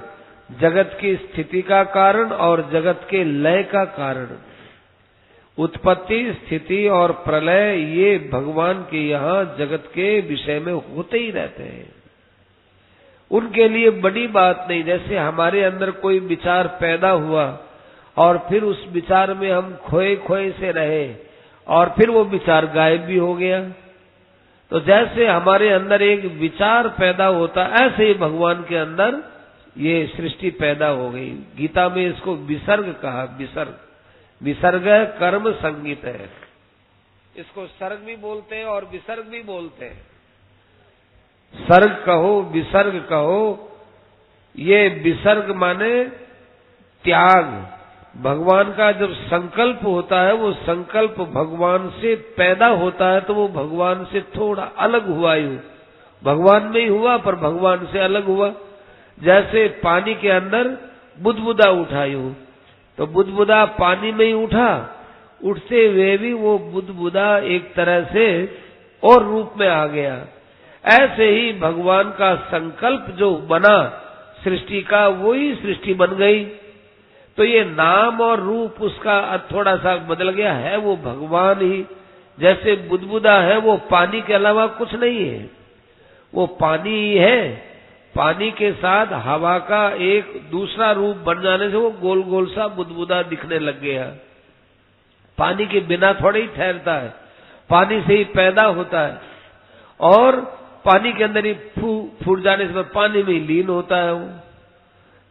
S1: जगत की स्थिति का कारण और जगत के लय का कारण। उत्पत्ति, स्थिति और प्रलय ये भगवान के यहाँ जगत के विषय में होते ही रहते हैं। उनके लिए बड़ी बात नहीं। जैसे हमारे अंदर कोई विचार पैदा हुआ और फिर उस विचार में हम खोए खोए से रहे और फिर वो विचार गायब भी हो गया, तो जैसे हमारे अंदर एक विचार पैदा होता, ऐसे ही भगवान के अंदर ये सृष्टि पैदा हो गई। गीता में इसको विसर्ग कहा। विसर्ग, विसर्ग कर्म संगीत है। इसको सर्ग भी बोलते हैं और विसर्ग भी बोलते हैं। सर्ग कहो, विसर्ग कहो। ये विसर्ग माने त्याग। भगवान का जब संकल्प होता है, वो संकल्प भगवान से पैदा होता है, तो वो भगवान से थोड़ा अलग हुआ ही, भगवान में ही हुआ पर भगवान से अलग हुआ। जैसे पानी के अंदर बुदबुदा उठा यूं, तो बुदबुदा पानी में ही उठा, उठते हुए भी वो बुदबुदा एक तरह से और रूप में आ गया। ऐसे ही भगवान का संकल्प जो बना सृष्टि का, वही सृष्टि बन गई। तो ये नाम और रूप उसका थोड़ा सा बदल गया है, वो भगवान ही। जैसे बुदबुदा है, वो पानी के अलावा कुछ नहीं है, वो पानी ही है। पानी के साथ हवा का एक दूसरा रूप बन जाने से वो गोल गोल सा बुदबुदा दिखने लग गया। पानी के बिना थोड़ा ही ठहरता है, पानी से ही पैदा होता है और पानी के अंदर ही फूट जाने से पानी में ही लीन होता है वो।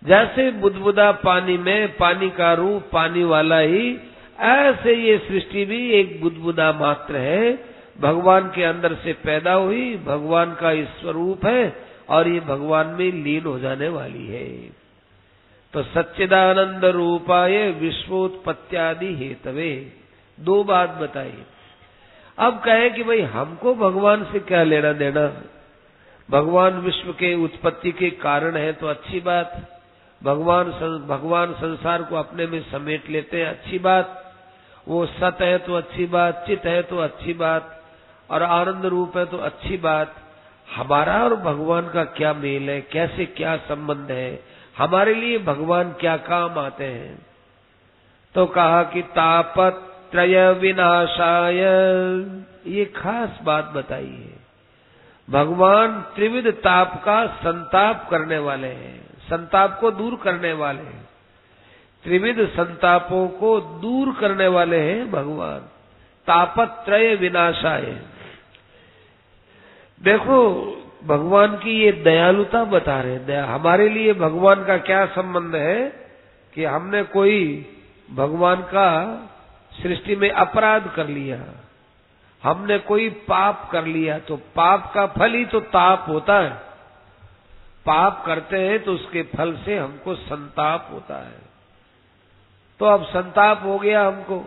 S1: जैसे बुदबुदा पानी में, पानी का रूप पानी वाला ही, ऐसे ये सृष्टि भी एक बुदबुदा मात्र है, भगवान के अंदर से पैदा हुई, भगवान का स्वरूप है और ये भगवान में लीन हो जाने वाली है। तो सच्चिदानंद रूपाय विश्वोत्पत्त्यादि हेतवे, दो बात बताई। अब कहे कि भाई हमको भगवान से क्या लेना देना, भगवान विश्व के उत्पत्ति के कारण है तो अच्छी बात, भगवान संसार को अपने में समेट लेते हैं, अच्छी बात, वो सत है तो अच्छी बात, चित है तो अच्छी बात, और आनंद रूप है तो अच्छी बात। हमारा और भगवान का क्या मेल है, कैसे क्या संबंध है, हमारे लिए भगवान क्या काम आते हैं? तो कहा कि तापत्रय विनाशाय, ये खास बात बताई है। भगवान त्रिविध ताप का संताप करने वाले हैं, संताप को दूर करने वाले हैं, त्रिविध संतापों को दूर करने वाले हैं भगवान। तापत्रय विनाशाय, देखो भगवान की ये दयालुता बता रहे हैं। हमारे लिए भगवान का क्या संबंध है कि हमने कोई भगवान का सृष्टि में अपराध कर लिया, हमने कोई पाप कर लिया, तो पाप का फल ही तो ताप होता है। पाप करते हैं तो उसके फल से हमको संताप होता है। तो अब संताप हो गया हमको,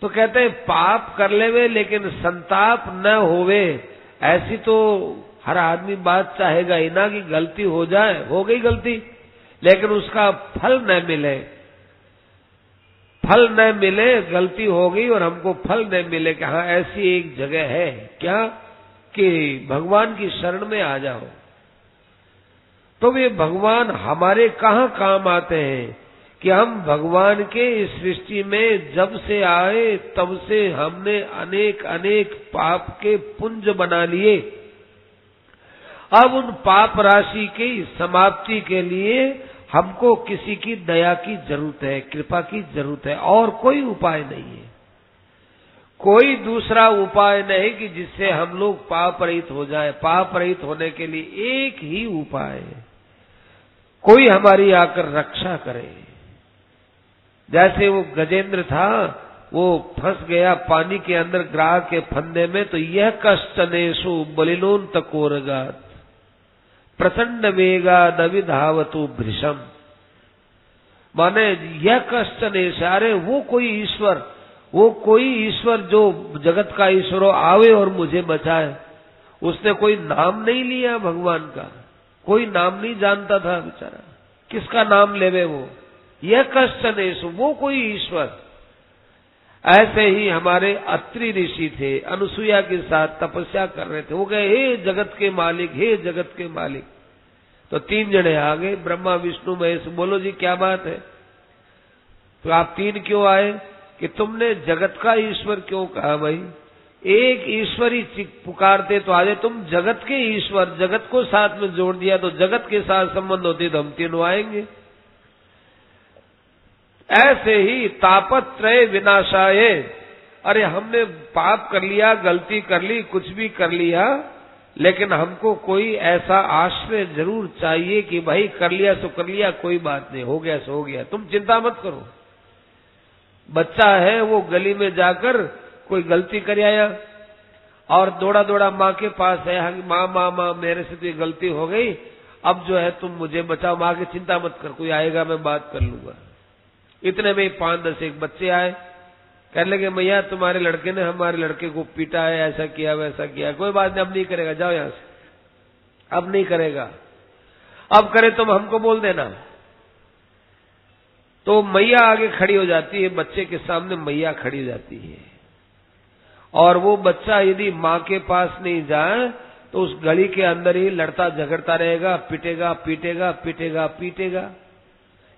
S1: तो कहते हैं पाप कर लेवे लेकिन संताप न होवे, ऐसी तो हर आदमी बात चाहेगा ही ना कि गलती हो जाए, हो गई गलती लेकिन उसका फल न मिले, फल न मिले, गलती हो गई और हमको फल न मिले। कि हाँ ऐसी एक जगह है क्या कि भगवान की शरण में आ जाओ। तो वे भगवान हमारे कहाँ काम आते हैं कि हम भगवान के इस सृष्टि में जब से आए तब से हमने अनेक अनेक पाप के पुंज बना लिए। अब उन पाप राशि की समाप्ति के लिए हमको किसी की दया की जरूरत है, कृपा की जरूरत है, और कोई उपाय नहीं है। कोई दूसरा उपाय नहीं कि जिससे हम लोग पाप रहित हो जाए। पाप रहित होने के लिए एक ही उपाय है, कोई हमारी आकर रक्षा करे। जैसे वो गजेंद्र था, वो फंस गया पानी के अंदर ग्राह के फंदे में, तो यह कष्टनेशु बलिनोन तकोरगात प्रचंड वेगा दविधावतु भृशम, माने यह कष्टनेश, अरे वो कोई ईश्वर जो जगत का ईश्वर हो आवे और मुझे बचाए। उसने कोई नाम नहीं लिया भगवान का, कोई नाम नहीं जानता था बेचारा, किसका नाम लेवे वो, यह कष्टनेश, वो कोई ईश्वर। ऐसे ही हमारे अत्रि ऋषि थे, अनुसुईया के साथ तपस्या कर रहे थे। वो कहे हे जगत के मालिक, हे जगत के मालिक। तो 3 जने आ गए, ब्रह्मा विष्णु महेश। बोलो जी क्या बात है? तो आप 3 क्यों आए? कि तुमने जगत का ईश्वर क्यों कहा? भाई एक ईश्वर ही पुकारते तो आजे, तुम जगत के ईश्वर, जगत को साथ में जोड़ दिया, तो जगत के साथ संबंध होती तो हम तीनों आएंगे। ऐसे ही तापत्रय विनाशाय, अरे हमने पाप कर लिया, गलती कर ली, कुछ भी कर लिया, लेकिन हमको कोई ऐसा आश्रय जरूर चाहिए कि भाई कर लिया सो कर लिया, कोई बात नहीं, हो गया सो हो गया, तुम चिंता मत करो। बच्चा है वो गली में जाकर कोई गलती कर आया और दौड़ा दौड़ा माँ के पास है, माँ माँ माँ मेरे से तो ये गलती हो गई, अब जो है तुम मुझे बचाओ। माँ की चिंता मत कर, कोई आएगा मैं बात कर लूंगा। इतने में 5-10 एक बच्चे आए, कहने लगे मैया तुम्हारे लड़के ने हमारे लड़के को पीटा है, ऐसा किया वैसा किया। कोई बात नहीं, अब नहीं करेगा, जाओ यहां से, अब नहीं करेगा, अब करे तुम हमको बोल देना। तो मैया आगे खड़ी हो जाती है, बच्चे के सामने मैया खड़ी हो जाती है, और वो बच्चा यदि माँ के पास नहीं जाए तो उस गली के अंदर ही लड़ता झगड़ता रहेगा, पीटेगा पीटेगा पीटेगा पीटेगा,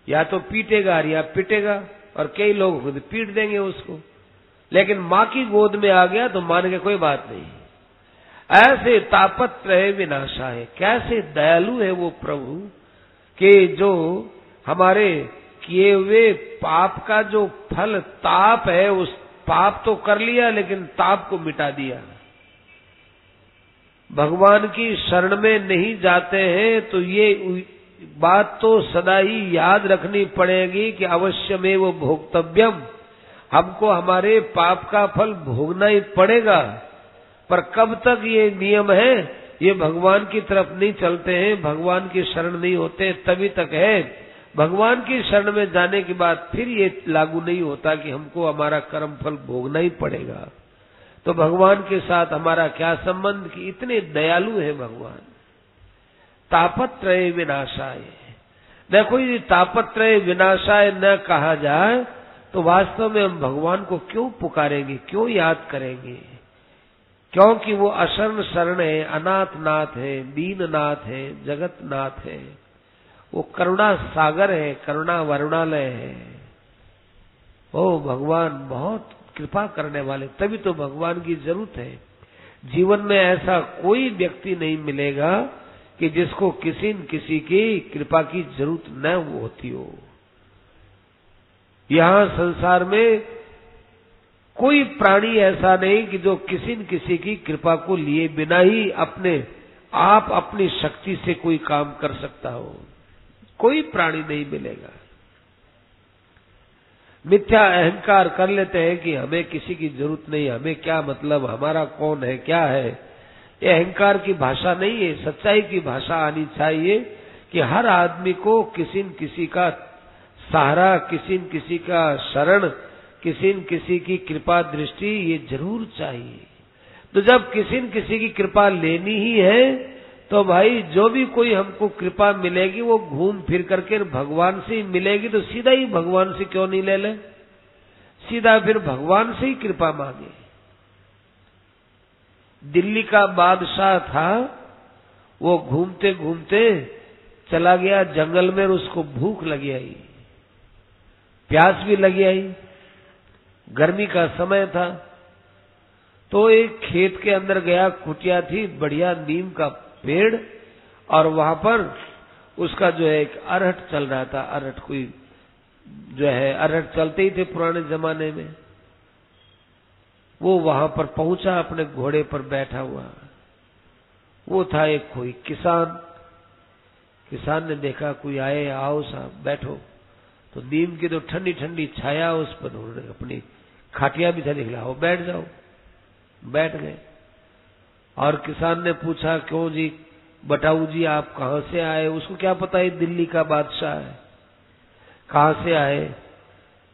S1: या तो पीटेगा या पिटेगा, और कई लोग खुद पीट देंगे उसको। लेकिन माँ की गोद में आ गया तो मान के कोई बात नहीं। ऐसे तापत्रय विनाशा है, कैसे दयालु है वो प्रभु कि जो हमारे किए हुए पाप का जो फल ताप है, उस पाप तो कर लिया लेकिन ताप को मिटा दिया। भगवान की शरण में नहीं जाते हैं तो ये बात तो सदा ही याद रखनी पड़ेगी कि अवश्य में वो भोक्तव्यम, हमको हमारे पाप का फल भोगना ही पड़ेगा। पर कब तक ये नियम है, ये भगवान की तरफ नहीं चलते हैं, भगवान की शरण नहीं होते तभी तक है। भगवान की शरण में जाने के बाद फिर ये लागू नहीं होता कि हमको हमारा कर्म फल भोगना ही पड़ेगा। तो भगवान के साथ हमारा क्या संबंध कि इतने दयालु है भगवान। तापत्रय विनाशाय, देखो यदि तापत्रय विनाशाय न कहा जाए तो वास्तव में हम भगवान को क्यों पुकारेंगे, क्यों याद करेंगे? क्योंकि वो अशरण शरण है, अनाथ नाथ है, दीननाथ है, जगत नाथ है। वो करुणा सागर है, करुणा वरुणालय है। ओ भगवान बहुत कृपा करने वाले, तभी तो भगवान की जरूरत है। जीवन में ऐसा कोई व्यक्ति नहीं मिलेगा कि जिसको किसी न किसी की कृपा की जरूरत न होती हो। यहां संसार में कोई प्राणी ऐसा नहीं कि जो किसी न किसी की कृपा को लिए बिना ही अपने आप अपनी शक्ति से कोई काम कर सकता हो, कोई प्राणी नहीं मिलेगा। मिथ्या अहंकार कर लेते हैं कि हमें किसी की जरूरत नहीं, हमें क्या मतलब, हमारा कौन है, क्या है। ये अहंकार की भाषा नहीं है, सच्चाई की भाषा आनी चाहिए कि हर आदमी को किसी न किसी का सहारा, किसी न किसी का शरण, किसी न किसी की कृपा दृष्टि ये जरूर चाहिए। तो जब किसी न किसी की कृपा लेनी ही है तो भाई जो भी कोई हमको कृपा मिलेगी वो घूम फिर करके भगवान से ही मिलेगी। तो सीधा ही भगवान से क्यों नहीं ले ले, सीधा फिर भगवान से ही कृपा मांगे। दिल्ली का बादशाह था, वो घूमते घूमते चला गया जंगल में और उसको भूख लगी आई, प्यास भी लगी आई, गर्मी का समय था। तो एक खेत के अंदर गया, कुटिया थी, बढ़िया नीम का पेड़, और वहां पर उसका जो है एक अरहट चल रहा था। अरहट कोई जो है अरहट चलते ही थे पुराने जमाने में। वो वहां पर पहुंचा, अपने घोड़े पर बैठा हुआ। वो था एक कोई किसान। किसान ने देखा कोई आए, आओ साहब बैठो। तो नीम की तो ठंडी ठंडी छाया उस पर, उन्होंने अपनी खाटिया भी था, दिखलाओ बैठ जाओ। बैठ गए और किसान ने पूछा, क्यों जी बताऊ जी आप कहां से आए? उसको क्या पता है दिल्ली का बादशाह है, कहां से आए?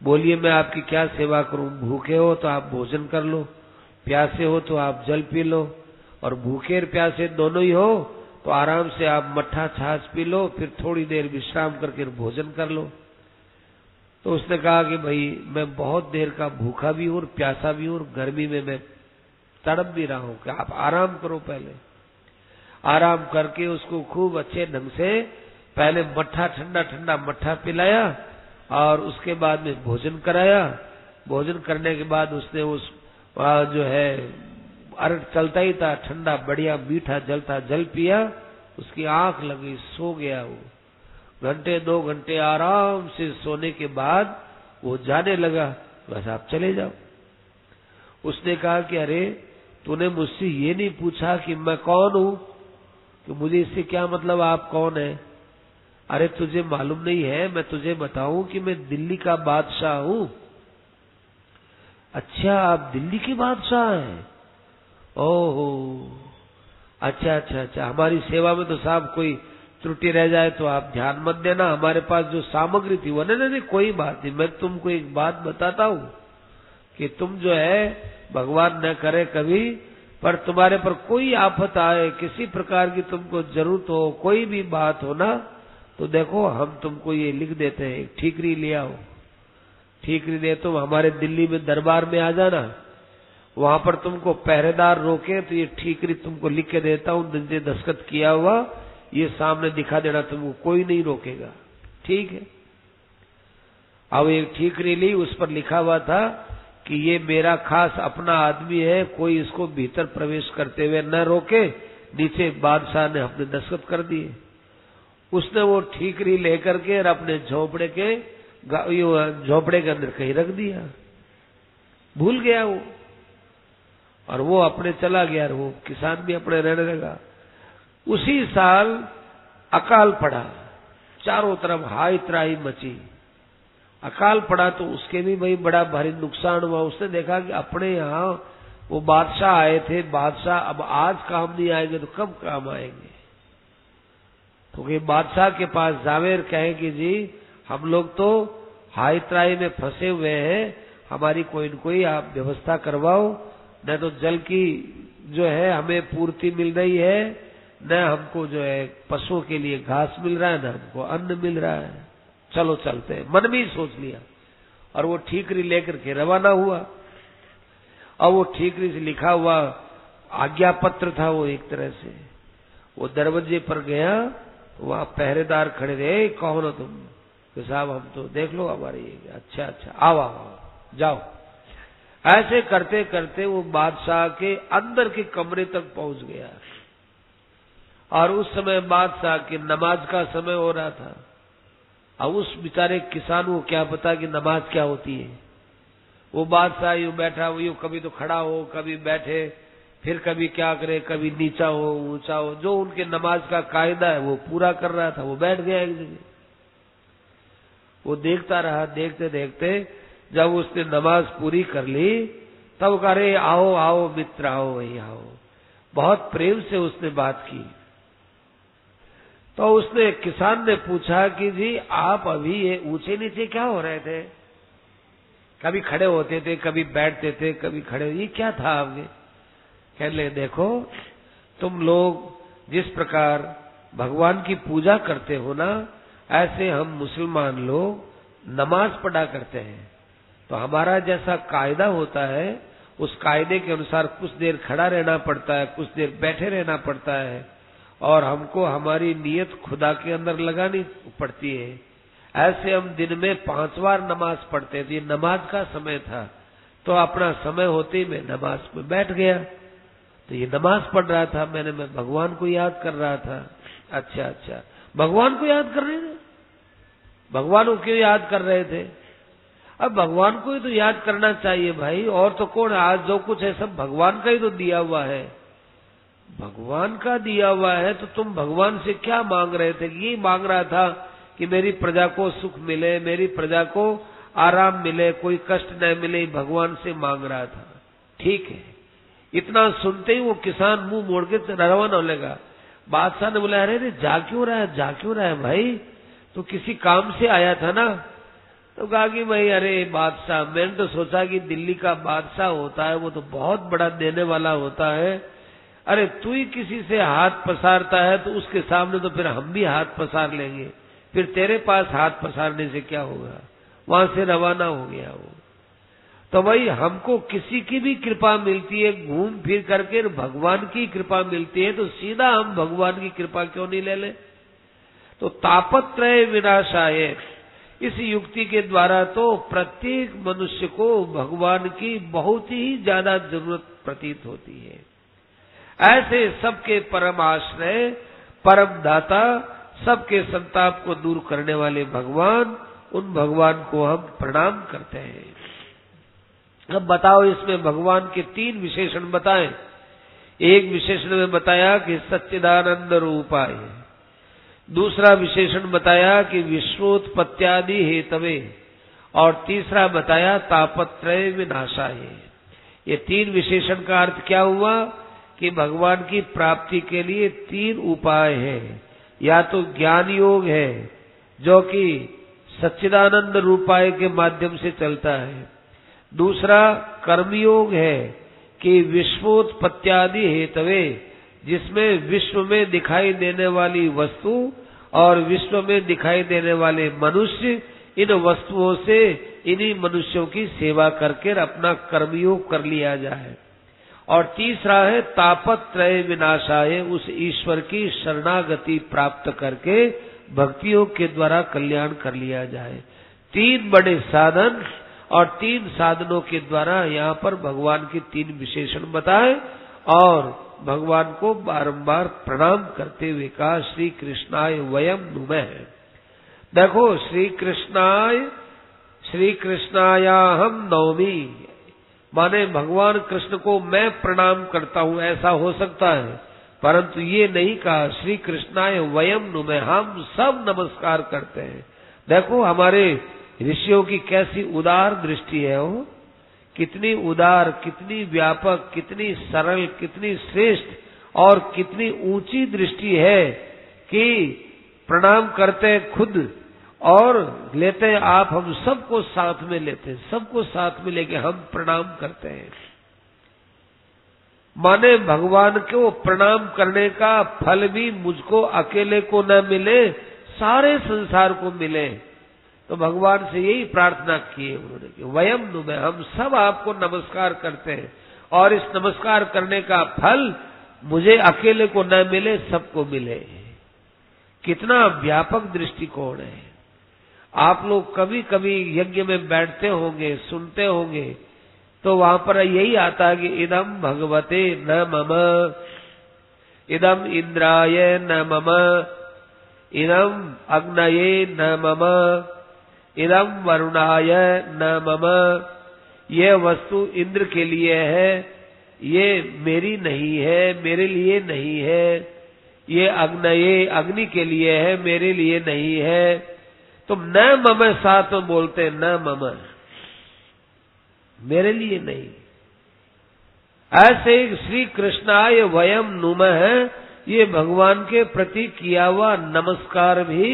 S1: बोलिए मैं आपकी क्या सेवा करूं? भूखे हो तो आप भोजन कर लो, प्यासे हो तो आप जल पी लो, और भूखे और प्यासे दोनों ही हो तो आराम से आप मट्ठा छाछ पी लो, फिर थोड़ी देर विश्राम करके भोजन कर लो। तो उसने कहा कि भाई मैं बहुत देर का भूखा भी हूं और प्यासा भी हूं और गर्मी में मैं तड़प भी रहा हूं, कि आप आराम करो। पहले आराम करके उसको खूब अच्छे ढंग से पहले मट्ठा, ठंडा ठंडा मट्ठा पिलाया और उसके बाद में भोजन कराया। भोजन करने के बाद उसने उस जो है अरहट चलता ही था, ठंडा बढ़िया मीठा जलता जल पिया। उसकी आंख लगी, सो गया। वो घंटे 2 घंटे आराम से सोने के बाद वो जाने लगा, बस आप चले जाओ। उसने कहा कि अरे तूने मुझसे ये नहीं पूछा कि मैं कौन हूं, कि मुझे इससे क्या मतलब, आप कौन है? अरे तुझे मालूम नहीं है, मैं तुझे बताऊं कि मैं दिल्ली का बादशाह हूं। अच्छा आप दिल्ली के बादशाह हैं? ओहो अच्छा अच्छा अच्छा, हमारी सेवा में तो साहब कोई त्रुटि रह जाए तो आप ध्यान मत देना, हमारे पास जो सामग्री थी वो नहीं, कोई बात नहीं। मैं तुमको एक बात बताता हूं कि तुम जो है भगवान न करे कभी, पर तुम्हारे पर कोई आफत आए, किसी प्रकार की तुमको जरूरत हो, कोई भी बात हो ना, तो देखो हम तुमको ये लिख देते हैं, एक ठीकरी ले आओ। ठीकरी दे तुम हमारे दिल्ली में दरबार में आ जाना, वहां पर तुमको पहरेदार रोके तो ये ठीकरी तुमको लिख के देता हूं, नीचे दस्तखत किया हुआ, ये सामने दिखा देना, तुमको कोई नहीं रोकेगा। ठीक है। अब एक ठीकरी ली, उस पर लिखा हुआ था कि ये मेरा खास अपना आदमी है, कोई इसको भीतर प्रवेश करते हुए न रोके। नीचे बादशाह ने अपने दस्तखत कर दिए। उसने वो ठीकरी लेकर के अपने झोपड़े के अंदर कहीं रख दिया। भूल गया वो, और वो अपने चला गया, वो किसान भी अपने रहने लगा। उसी साल अकाल पड़ा, चारों तरफ हाई त्राही मची। अकाल पड़ा तो उसके भी भाई बड़ा भारी नुकसान हुआ। उसने देखा कि अपने यहाँ वो बादशाह आए थे, बादशाह अब आज काम नहीं आएंगे तो कब काम आएंगे। तो कि बादशाह के पास जावेर कहे कि जी हम लोग तो हाई त्राही में फंसे हुए हैं, हमारी कोई न कोई आप व्यवस्था करवाओ, न तो जल की जो है हमें पूर्ति मिल रही है, न हमको जो है पशुओं के लिए घास मिल रहा है, न हमको अन्न मिल रहा है, चलो चलते हैं। मन में ही सोच लिया और वो ठीकरी लेकर के रवाना हुआ। और वो ठीकरी से लिखा हुआ आज्ञा पत्र था वो, एक तरह से वो दरवाजे पर गया तो वहां पहरेदार खड़े थे। कौन हो तुम? तो साहब हम तो देख लो हमारे ये। अच्छा अच्छा, आओ आओ जाओ। ऐसे करते करते वो बादशाह के अंदर के कमरे तक पहुंच गया। और उस समय बादशाह की नमाज का समय हो रहा था। अब उस बेचारे किसान को क्या पता कि नमाज क्या होती है। वो बादशाह यूं बैठा, वो यूं कभी तो खड़ा हो, कभी बैठे, फिर कभी क्या करे, कभी नीचा हो ऊंचा हो, जो उनके नमाज का कायदा है वो पूरा कर रहा था। वो बैठ गया एक जगह, वो देखता रहा। देखते देखते जब उसने नमाज पूरी कर ली तब कह रहे आओ आओ मित्र, आओ वही आओ। बहुत प्रेम से उसने बात की। तो उसने किसान ने पूछा कि जी आप अभी ये ऊंचे नीचे क्या हो रहे थे? कभी खड़े होते थे, कभी बैठते थे, कभी खड़े, ये क्या था आपके? कहने लगे देखो तुम लोग जिस प्रकार भगवान की पूजा करते हो ना, ऐसे हम मुसलमान लोग नमाज पढ़ा करते हैं। तो हमारा जैसा कायदा होता है उस कायदे के अनुसार कुछ देर खड़ा रहना पड़ता है, कुछ देर बैठे रहना पड़ता है, और हमको हमारी नियत खुदा के अंदर लगानी पड़ती है। ऐसे हम दिन में 5 बार नमाज पढ़ते थे। नमाज का समय था तो अपना समय होते ही मैं नमाज में बैठ गया। तो ये नमाज पढ़ रहा था, मैं भगवान को याद कर रहा था। अच्छा अच्छा, भगवान को याद कर रहे थे? भगवान को क्यों याद कर रहे थे? अब भगवान को ही तो याद करना चाहिए भाई, और तो कौन? आज जो कुछ है सब भगवान का ही तो दिया हुआ है। भगवान का दिया हुआ है तो तुम भगवान से क्या मांग रहे थे? ये मांग रहा था कि मेरी प्रजा को सुख मिले, मेरी प्रजा को आराम मिले, कोई कष्ट न मिले, भगवान से मांग रहा था। ठीक है, इतना सुनते ही वो किसान मुंह मोड़ के रवाना होने लगा। बादशाह ने बोला अरे जा क्यों रहा है, जा क्यों रहा है भाई? तो किसी काम से आया था ना? तो कहा कि भाई अरे बादशाह, मैंने तो सोचा कि दिल्ली का बादशाह होता है वो तो बहुत बड़ा देने वाला होता है। अरे तू ही किसी से हाथ पसारता है तो उसके सामने तो फिर हम भी हाथ पसार लेंगे, फिर तेरे पास हाथ पसारने से क्या होगा? वहां से रवाना हो गया वो। तो भाई हमको किसी की भी कृपा मिलती है घूम फिर करके, भगवान की कृपा मिलती है तो सीधा हम भगवान की कृपा क्यों नहीं ले लें? तो तापत्रय विनाशाय, इस युक्ति के द्वारा तो प्रत्येक मनुष्य को भगवान की बहुत ही ज्यादा जरूरत प्रतीत होती है। ऐसे सबके परम आश्रय, परम दाता, सबके संताप को दूर करने वाले भगवान, उन भगवान को हम प्रणाम करते हैं। अब बताओ इसमें भगवान के 3 विशेषण बताएं। एक विशेषण में बताया कि सच्चिदानंद रूपाय, दूसरा विशेषण बताया कि विश्वोत्पत्त्यादि हेतवे, और तीसरा बताया तापत्रय विनाशाय। ये 3 विशेषण का अर्थ क्या हुआ कि भगवान की प्राप्ति के लिए 3 उपाय हैं। या तो ज्ञान योग है जो कि सच्चिदानंद रूपाय के माध्यम से चलता है, दूसरा कर्मयोग है कि विश्वोत्पत्त्यादि हेतवे, जिसमें विश्व में दिखाई देने वाली वस्तु और विश्व में दिखाई देने वाले मनुष्य, इन वस्तुओं से इन्हीं मनुष्यों की सेवा करके अपना कर्मयोग कर लिया जाए। और तीसरा है तापत्रय विनाशाय, उस ईश्वर की शरणागति प्राप्त करके भक्तियों के द्वारा कल्याण कर लिया जाए। 3 बड़े साधन, और 3 साधनों के द्वारा यहाँ पर भगवान के 3 विशेषण बताए, और भगवान को बारंबार प्रणाम करते हुए कहा श्री कृष्णाय वयम नुमः। देखो श्री कृष्णाय, श्री कृष्णाया हम नौमी, माने भगवान कृष्ण को मैं प्रणाम करता हूं, ऐसा हो सकता है, परंतु ये नहीं कहा श्री कृष्णाय वयम नुमः, हम सब नमस्कार करते हैं। देखो हमारे ऋषियों की कैसी उदार दृष्टि है, वो कितनी उदार, कितनी व्यापक, कितनी सरल, कितनी श्रेष्ठ और कितनी ऊंची दृष्टि है कि प्रणाम करते हैं खुद और लेते हैं आप, हम सबको साथ में लेते हैं, सबको साथ में लेके हम प्रणाम करते हैं। माने भगवान को प्रणाम करने का फल भी मुझको अकेले को न मिले, सारे संसार को मिले। तो भगवान से यही प्रार्थना की है उन्होंने कि वयम नुमः, हम सब आपको नमस्कार करते हैं और इस नमस्कार करने का फल मुझे अकेले को न मिले, सबको मिले। कितना व्यापक दृष्टिकोण है। आप लोग कभी कभी यज्ञ में बैठते होंगे, सुनते होंगे, तो वहां पर यही आता है कि इदम भगवते न मम, इदम इंद्राय न मम, इदम अग्नये न मम, इदम वरुणाय न मम। ये वस्तु इंद्र के लिए है, ये मेरी नहीं है, मेरे लिए नहीं है। ये अग्नये अग्नि के लिए है, मेरे लिए नहीं है। तुम न मम साथ में बोलते, न मम, मेरे लिए नहीं। ऐसे श्री कृष्णाय वयम नुमः, ये भगवान के प्रति किया हुआ नमस्कार भी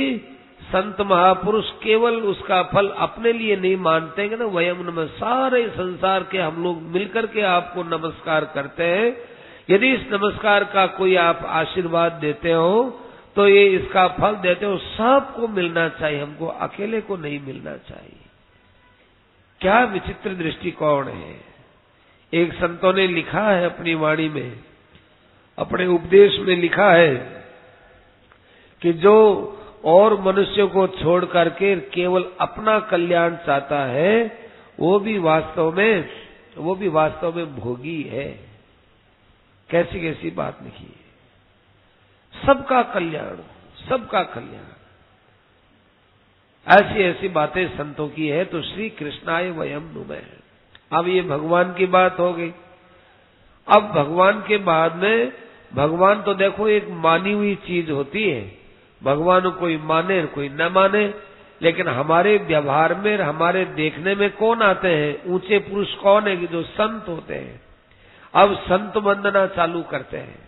S1: संत महापुरुष केवल उसका फल अपने लिए नहीं मानते हैं ना, वयम नुमः, सारे संसार के हम लोग मिलकर के आपको नमस्कार करते हैं। यदि इस नमस्कार का कोई आप आशीर्वाद देते हो तो ये इसका फल देते हो, सबको मिलना चाहिए, हमको अकेले को नहीं मिलना चाहिए। क्या विचित्र दृष्टिकोण है। एक संतों ने लिखा है अपनी वाणी में, अपने उपदेश में लिखा है कि जो और मनुष्यों को छोड़ करके केवल अपना कल्याण चाहता है, वो भी वास्तव में भोगी है। कैसी कैसी बात लिखी है। सबका कल्याण, सबका कल्याण, ऐसी ऐसी बातें संतों की है। तो श्री कृष्णाय वयम नुमः। अब ये भगवान की बात हो गई। अब भगवान के बाद में, भगवान तो देखो एक मानी हुई चीज होती है, भगवान को कोई माने कोई न माने, लेकिन हमारे व्यवहार में, हमारे देखने में कौन आते हैं? ऊंचे पुरुष कौन है कि जो संत होते हैं। अब संत वंदना चालू करते हैं।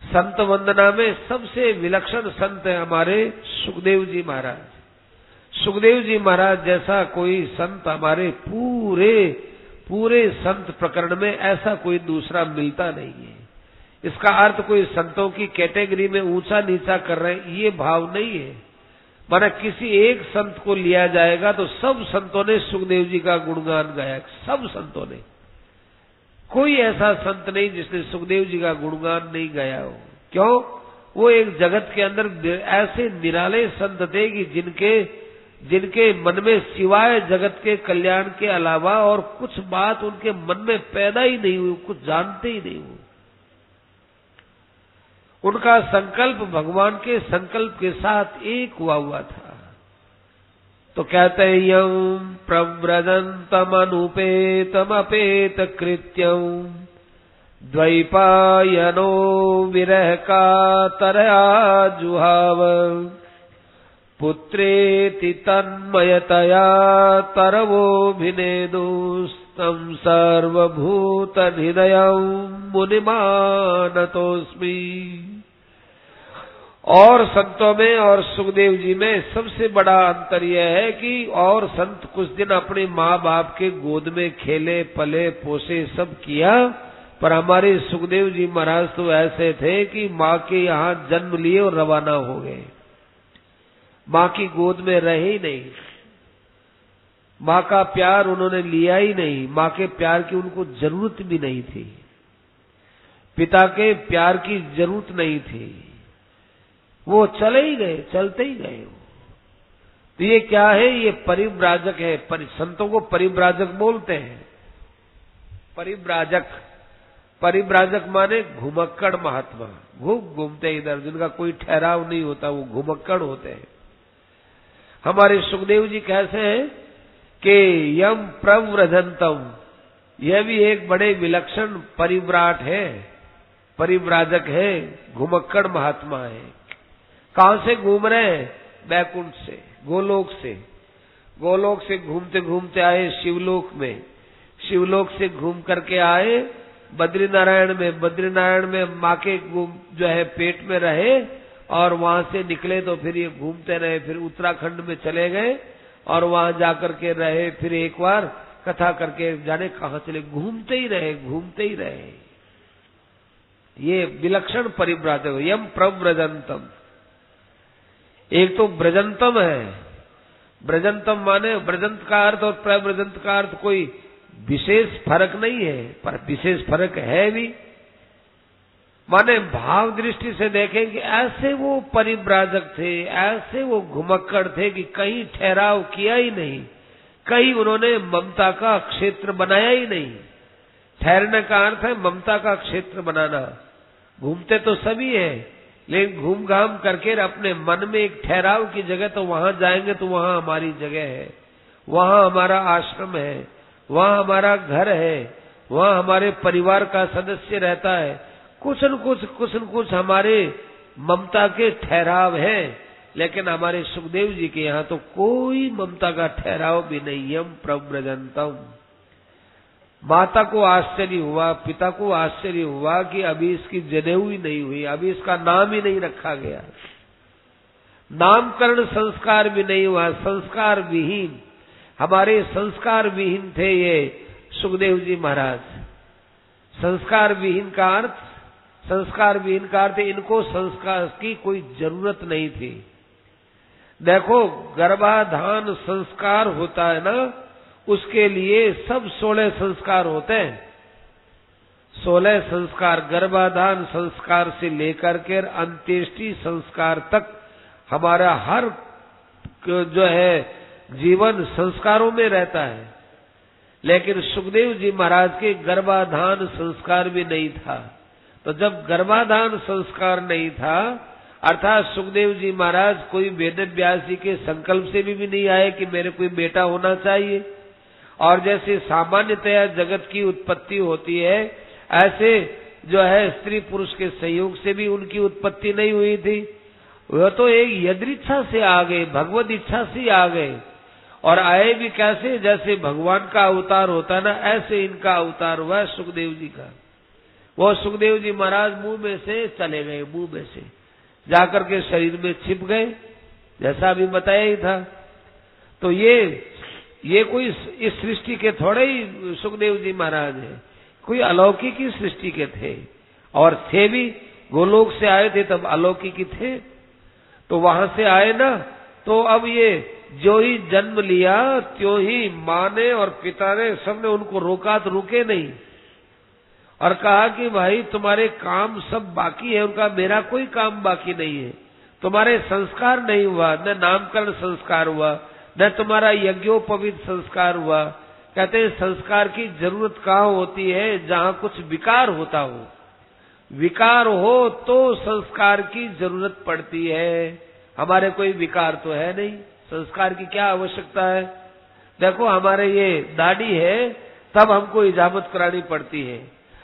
S1: संत वंदना में सबसे विलक्षण संत है हमारे सुखदेव जी महाराज। सुखदेव जी महाराज जैसा कोई संत हमारे पूरे संत प्रकरण में ऐसा कोई दूसरा मिलता नहीं है। इसका अर्थ कोई संतों की कैटेगरी में ऊंचा नीचा कर रहे हैं, ये भाव नहीं है। माना किसी एक संत को लिया जाएगा तो सब संतों ने सुखदेव जी का गुणगान गाया, सब संतों ने। कोई ऐसा संत नहीं जिसने सुखदेव जी का गुणगान नहीं गाया हो। क्यों? वो एक जगत के अंदर ऐसे निराले संत थे कि जिनके मन में सिवाय जगत के कल्याण के अलावा और कुछ बात उनके मन में पैदा ही नहीं हुई, कुछ जानते ही नहीं हुए। उनका संकल्प भगवान के संकल्प के साथ एक हुआ था। तो कहते हैं यम प्रव्रजन्तम अनुपेतम अपेत कृत्यम द्वैपायनो विरह का तरया जुहाव पुत्रेति तन्मयतया तरवोभिनेदुस्तम सर्वभूत हृदयं मुनिमानतोस्मि। और संतों में और सुखदेव जी में सबसे बड़ा अंतर यह है कि और संत कुछ दिन अपने माँ बाप के गोद में खेले पले पोसे सब किया, पर हमारे सुखदेव जी महाराज तो ऐसे थे कि माँ के यहाँ जन्म लिए और रवाना हो गए, माँ की गोद में रहे ही नहीं, माँ का प्यार उन्होंने लिया ही नहीं, माँ के प्यार की उनको जरूरत भी नहीं थी, पिता के प्यार की जरूरत नहीं थी, वो चले ही गए, चलते ही गए। तो ये क्या है? ये परिव्राजक है। संतों को परिव्राजक बोलते हैं। परिव्राजक माने घुमक्कड़ महात्मा, घूमते इधर, जिनका कोई ठहराव नहीं होता, वो घुमक्कड़ होते हैं। हमारे सुखदेव जी कैसे हैं कि यम प्रव्रजंतम, यह भी एक बड़े विलक्षण परिव्राट है, परिव्राजक है, घुमक्कड़ महात्मा है। कहां से घूम रहे हैं? बैकुंठ से, गोलोक से। गोलोक से घूमते घूमते आए शिवलोक में, शिवलोक से घूम करके आए बद्रीनारायण में, बद्रीनारायण में माँ के जो है पेट में रहे और वहां से निकले तो फिर ये घूमते रहे, फिर उत्तराखंड में चले गए और वहां जाकर के रहे, फिर एक बार कथा करके जाने कहां चले, घूमते ही रहे, घूमते ही रहे। ये विलक्षण परिव्राजक। यम प्रव्रजंतम, एक तो ब्रजंतम है, ब्रजंतम माने ब्रजंत का अर्थ और प्रव्रजंत का अर्थ कोई विशेष फर्क नहीं है, पर विशेष फर्क है भी। माने भाव दृष्टि से देखें कि ऐसे वो परिव्राजक थे, ऐसे वो घुमक्कड़ थे कि कहीं ठहराव किया ही नहीं, कहीं उन्होंने ममता का क्षेत्र बनाया ही नहीं। ठहरने का अर्थ है ममता का क्षेत्र बनाना। घूमते तो सभी है, लेकिन घूम घाम करके अपने मन में एक ठहराव की जगह, तो वहां जाएंगे तो वहां हमारी जगह है, वहां हमारा आश्रम है, वहां हमारा घर है, वहां हमारे परिवार का सदस्य रहता है। कुछ न कुछ हमारे ममता के ठहराव है, लेकिन हमारे सुखदेव जी के यहाँ तो कोई ममता का ठहराव भी नहीं। यम प्रव्रजंतम। माता को आश्चर्य हुआ, पिता को आश्चर्य हुआ कि अभी इसकी जनेऊ ही नहीं हुई, अभी इसका नाम ही नहीं रखा गया, नामकरण संस्कार भी नहीं हुआ, संस्कार विहीन, हमारे संस्कार विहीन थे ये सुखदेव जी महाराज। संस्कार विहीन का अर्थ, संस्कार विहीन का अर्थ इनको संस्कार की कोई जरूरत नहीं थी। देखो गर्भाधान संस्कार होता है ना, उसके लिए सब 16 संस्कार होते हैं। 16 संस्कार गर्भाधान संस्कार से लेकर के अंत्येष्टि संस्कार तक हमारा हर जो है जीवन संस्कारों में रहता है। लेकिन सुखदेव जी महाराज के गर्भाधान संस्कार भी नहीं था। तो जब गर्भाधान संस्कार नहीं था, अर्थात सुखदेव जी महाराज कोई वेद व्यास जी के संकल्प से भी नहीं आए कि मेरे कोई बेटा होना चाहिए, और जैसे सामान्यतया जगत की उत्पत्ति होती है, ऐसे जो है स्त्री पुरुष के सहयोग से भी उनकी उत्पत्ति नहीं हुई थी। वह तो एक यदृच्छा से आ गए, भगवत इच्छा से आ गए। और आए भी कैसे? जैसे भगवान का अवतार होता है ना, ऐसे इनका अवतार हुआ सुखदेव जी का। वो सुखदेव जी महाराज मुंह में से चले गए, मुंह में से जाकर के शरीर में छिप गए, जैसा अभी बताया ही था। तो ये कोई इस सृष्टि के थोड़े ही सुखदेव जी महाराज हैं, कोई अलौकिक ही सृष्टि के थे, और थे भी। गोलोक से आए थे तब अलौकिक ही थे। तो वहां से आए ना, तो अब ये जो ही जन्म लिया त्यों ही माँ ने और पिता ने सबने उनको रोका, तो रुके नहीं और कहा कि भाई तुम्हारे काम सब बाकी है। उनका मेरा कोई काम बाकी नहीं है। तुम्हारे संस्कार नहीं हुआ, न नामकरण संस्कार हुआ, न तुम्हारा यज्ञोपवीत संस्कार हुआ। कहते हैं संस्कार की जरूरत कहाँ होती है? जहाँ कुछ विकार होता हो। विकार हो तो संस्कार की जरूरत पड़ती है। हमारे कोई विकार तो है नहीं, संस्कार की क्या आवश्यकता है? देखो हमारे ये दाढ़ी है तब हमको इजामत करानी पड़ती है,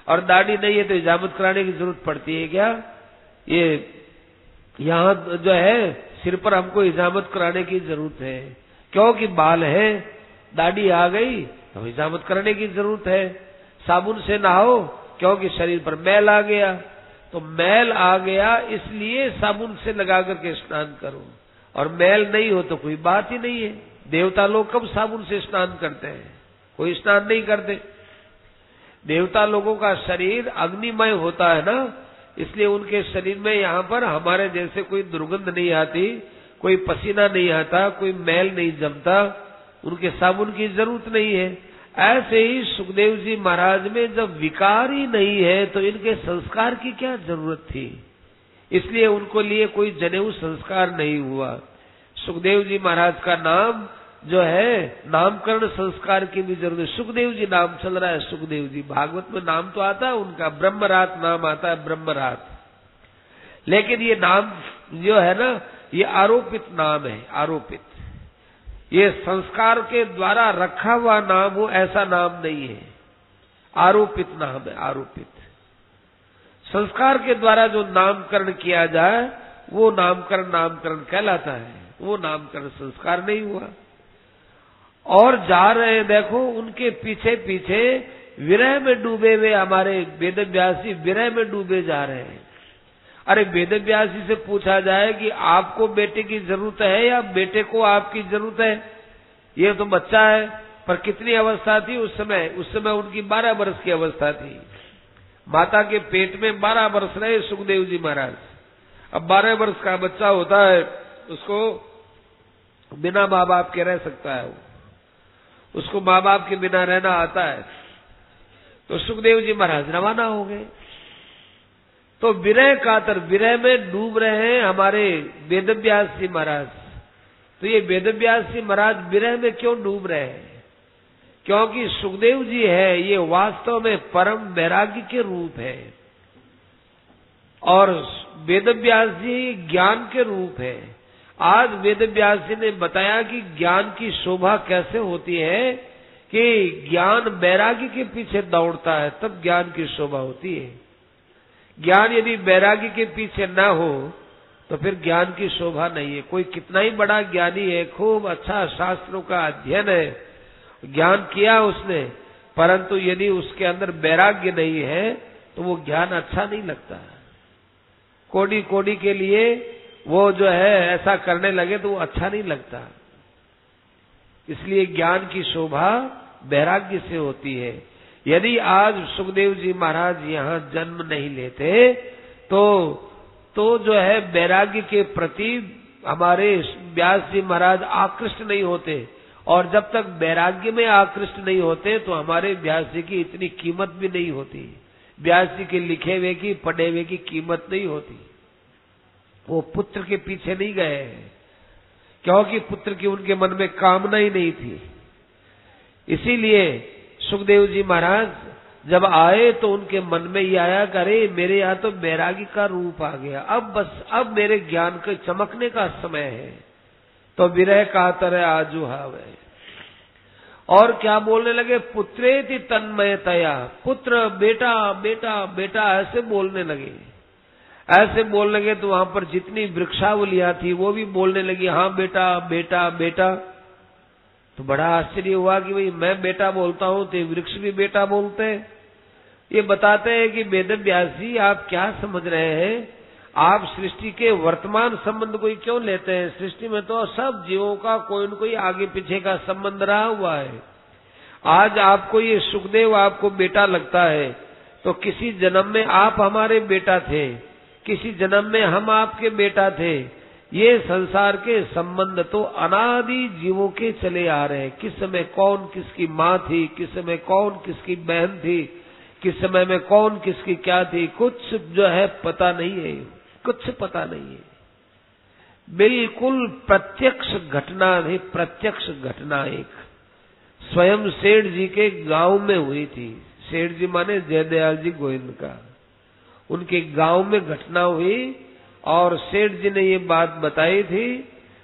S1: और दाढ़ी नहीं है तो इजामत कराने की जरूरत पड़ती है क्या? ये यहाँ जो है सिर पर हमको इजामत कराने की जरूरत है, क्योंकि बाल है, दाढ़ी आ गई तो इजामत कराने की जरूरत है। साबुन से नहाओ क्योंकि शरीर पर मैल आ गया, तो मैल आ गया इसलिए साबुन से लगा करके स्नान करो, और मैल नहीं हो तो कोई बात ही नहीं है। देवता लोग कब साबुन से स्नान करते हैं? कोई स्नान नहीं करते। देवता लोगों का शरीर अग्निमय होता है ना, इसलिए उनके शरीर में यहाँ पर हमारे जैसे कोई दुर्गंध नहीं आती, कोई पसीना नहीं आता, कोई मैल नहीं जमता, उनके साबुन की जरूरत नहीं है। ऐसे ही सुखदेव जी महाराज में जब विकार ही नहीं है तो इनके संस्कार की क्या जरूरत थी? इसलिए उनको लिए कोई जनेऊ संस्कार नहीं हुआ। सुखदेव जी महाराज का नाम जो है नामकरण संस्कार की भी जरूरत है। सुखदेव जी नाम चल रहा है, सुखदेव जी। भागवत में नाम तो आता है उनका, ब्रह्मरात नाम आता है, ब्रह्मरात। लेकिन ये नाम जो है ना, ये आरोपित नाम है, आरोपित। ये संस्कार के द्वारा रखा हुआ नाम हो ऐसा नाम नहीं है। आरोपित नाम है, आरोपित। संस्कार के द्वारा जो नामकरण किया जाए वो नामकरण कहलाता है, वो नामकरण संस्कार नहीं हुआ। और जा रहे हैं, देखो उनके पीछे पीछे विरह में डूबे हुए हमारे वेदव्यासी विरह में डूबे जा रहे हैं। अरे वेदव्यासी से पूछा जाए कि आपको बेटे की जरूरत है या बेटे को आपकी जरूरत है? ये तो बच्चा है, पर कितनी अवस्था थी उस समय? उस समय उनकी 12 वर्ष की अवस्था थी। माता के पेट में 12 वर्ष रहे सुखदेव जी महाराज। अब 12 वर्ष का बच्चा होता है, उसको बिना माँ बाप के रह सकता है, उसको माँ बाप के बिना रहना आता है। तो सुखदेव जी महाराज रवाना हो गए। तो विरह कातर, विरह में डूब रहे हैं हमारे वेदव्यास जी महाराज। तो ये वेदव्यास जी महाराज विरह में क्यों डूब रहे हैं? क्योंकि सुखदेव जी है ये वास्तव में परम वैराग्य के रूप है और वेदव्यास जी ज्ञान के रूप है। आज वेदव्यास जी ने बताया कि ज्ञान की शोभा कैसे होती है कि ज्ञान वैराग्य के पीछे दौड़ता है, तब ज्ञान की शोभा होती है। ज्ञान यदि वैराग्य के पीछे ना हो तो फिर ज्ञान की शोभा नहीं है। कोई कितना ही बड़ा ज्ञानी है, खूब अच्छा शास्त्रों का अध्ययन है, ज्ञान किया उसने, परंतु यदि उसके अंदर वैराग्य नहीं है तो वो ज्ञान अच्छा नहीं लगता। कोड़ी कोड़ी के लिए वो जो है ऐसा करने लगे तो वो अच्छा नहीं लगता। इसलिए ज्ञान की शोभा वैराग्य से होती है। यदि आज सुखदेव जी महाराज यहाँ जन्म नहीं लेते तो जो है वैराग्य के प्रति हमारे व्यास जी महाराज आकृष्ट नहीं होते, और जब तक वैराग्य में आकृष्ट नहीं होते तो हमारे व्यास जी की इतनी कीमत भी नहीं होती। व्यास जी के लिखे हुए की पढ़े हुए की कीमत नहीं होती। वो पुत्र के पीछे नहीं गए क्योंकि पुत्र की उनके मन में कामना ही नहीं थी। इसीलिए सुखदेव जी महाराज जब आए तो उनके मन में ये आया कि अरे मेरे यहाँ तो वैरागी का रूप आ गया, अब मेरे ज्ञान के चमकने का समय है। तो विरह कातर आजू हावे, और क्या बोलने लगे? पुत्रेति तन्मयतया, पुत्र बेटा बेटा बेटा ऐसे बोलने लगे। ऐसे बोलने लगे तो वहां पर जितनी वृक्षावलियां थी वो भी बोलने लगी, हाँ बेटा बेटा बेटा। तो बड़ा आश्चर्य हुआ कि भाई मैं बेटा बोलता हूं तो वृक्ष भी बेटा बोलते हैं। ये बताते हैं कि वेदव्यास जी आप क्या समझ रहे हैं, आप सृष्टि के वर्तमान संबंध को क्यों लेते हैं? सृष्टि में तो सब जीवों का कोई न कोई आगे पीछे का संबंध रहा हुआ है। आज आपको ये सुखदेव आपको बेटा लगता है तो किसी जन्म में आप हमारे बेटा थे, किसी जन्म में हम आपके बेटा थे। ये संसार के संबंध तो अनादि जीवों के चले आ रहे हैं। किस समय कौन किसकी माँ थी, किस समय कौन किसकी बहन थी, किस समय में कौन किसकी क्या थी, कुछ जो है पता नहीं है, कुछ पता नहीं है। बिल्कुल प्रत्यक्ष घटना थी, प्रत्यक्ष घटना एक स्वयं सेठ जी के गांव में हुई थी। सेठ जी माने जयदयाल जी गोविंद का, उनके गांव में घटना हुई और सेठ जी ने ये बात बताई थी।